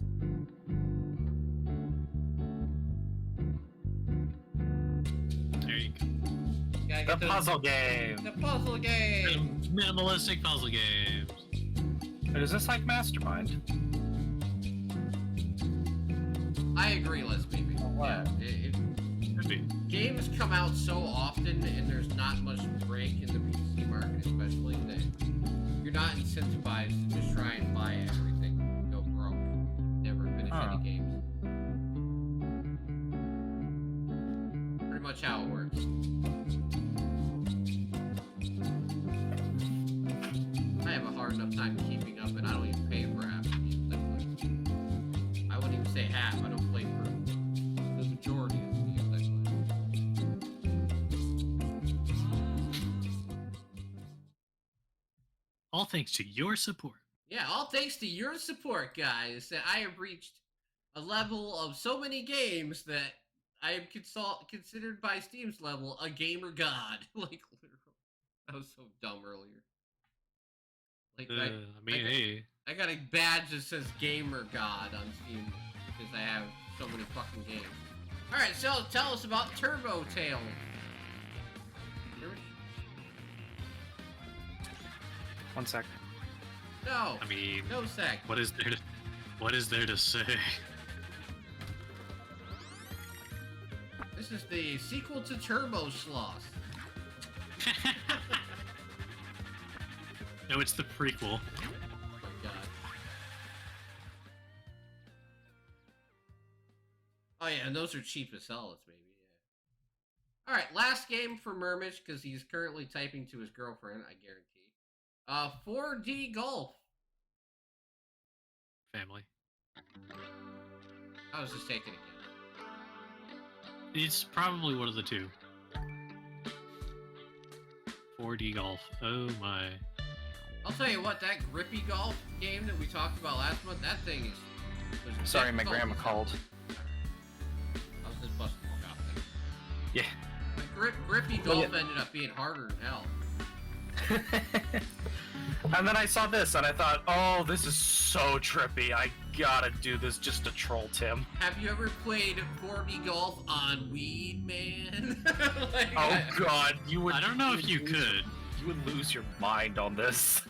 There you go. Gotta The get puzzle game. The puzzle game. Minimalistic puzzle games. Is this like Mastermind? I agree, Les Baby. Yeah, Could be. games come out so often, and there's not much break in the PC market, especially that you're not incentivized to just try and buy everything, go broke, never finish any games. Pretty much how it works. I have a hard enough time keeping up, and I don't even pay for half the games I play. I wouldn't even say half. I don't play for the majority of the games I play. All thanks to your support. Yeah, all thanks to your support, guys, that I have reached a level of so many games that I am considered by Steam's level a gamer god. Like, literally. That was so dumb earlier. Like, I got a badge that says gamer god on Steam because I have so many fucking games. Alright, so tell us about Turbo Tail. One sec. No. I mean, no sec. What is there to say? This is the sequel to Turbo Sloth. No, it's the prequel. Oh my god. Oh yeah, and those are cheap as hell, it's maybe, yeah. Alright, last game for Murmich, because he's currently typing to his girlfriend, I guarantee. 4D Golf. Family. I was just taking a guess. It's probably one of the two. 4D golf. Oh my. I'll tell you what, that Grippy Golf game that we talked about last month, that thing was Sorry, my difficult. grandma called. I was just busting the shop there. Yeah. But Grippy Golf ended up being harder than hell. And then I saw this and I thought, oh, this is so trippy. I gotta do this just to troll Tim. Have you ever played 4D Golf on weed, man? Like, Oh god, you would. I don't know if you could. You would lose your mind on this.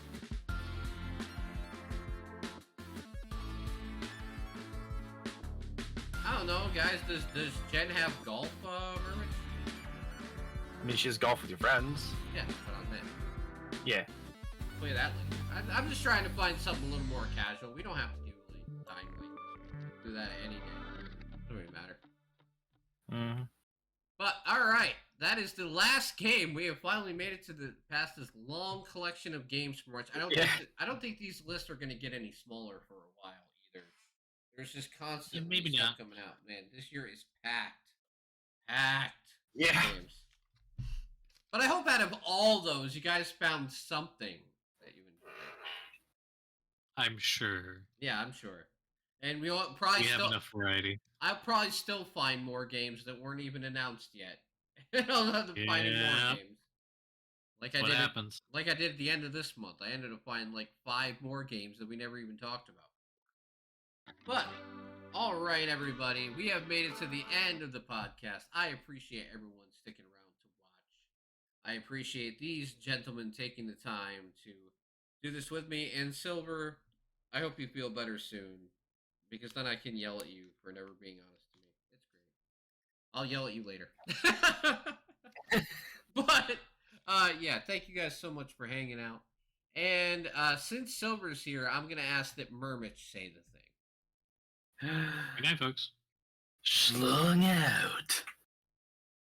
I don't know, guys. Does Jen have golf, Mermich? I mean, she has golf with your friends. Yeah, but on that. Yeah. Play that later. I'm just trying to find something a little more casual. We don't have to do like Dying Light. Do that any day. Doesn't really matter. Mm-hmm. But all right, that is the last game. We have finally made it to the past this long collection of games from which I don't think these lists are going to get any smaller for a while either. There's just constant maybe stuff not. coming out. Man, this year is packed. Yeah. with games. But I hope out of all those, you guys found something that you enjoyed. I'm sure. Yeah, I'm sure. And we'll probably We have still enough variety. I'll probably still find more games that weren't even announced yet. I'll have to find more Yeah. games. Like What I did happens? like I did at the end of this month. I ended up finding like 5 more games that we never even talked about. But all right, everybody, we have made it to the end of the podcast. I appreciate everyone sticking around to watch. I appreciate these gentlemen taking the time to do this with me. And Silver, I hope you feel better soon, because then I can yell at you for never being honest to me. It's great. I'll yell at you later. But Yeah, thank you guys so much for hanging out. And since Silver's here, I'm gonna ask that Murmich say the thing. Good night, folks. Slung out.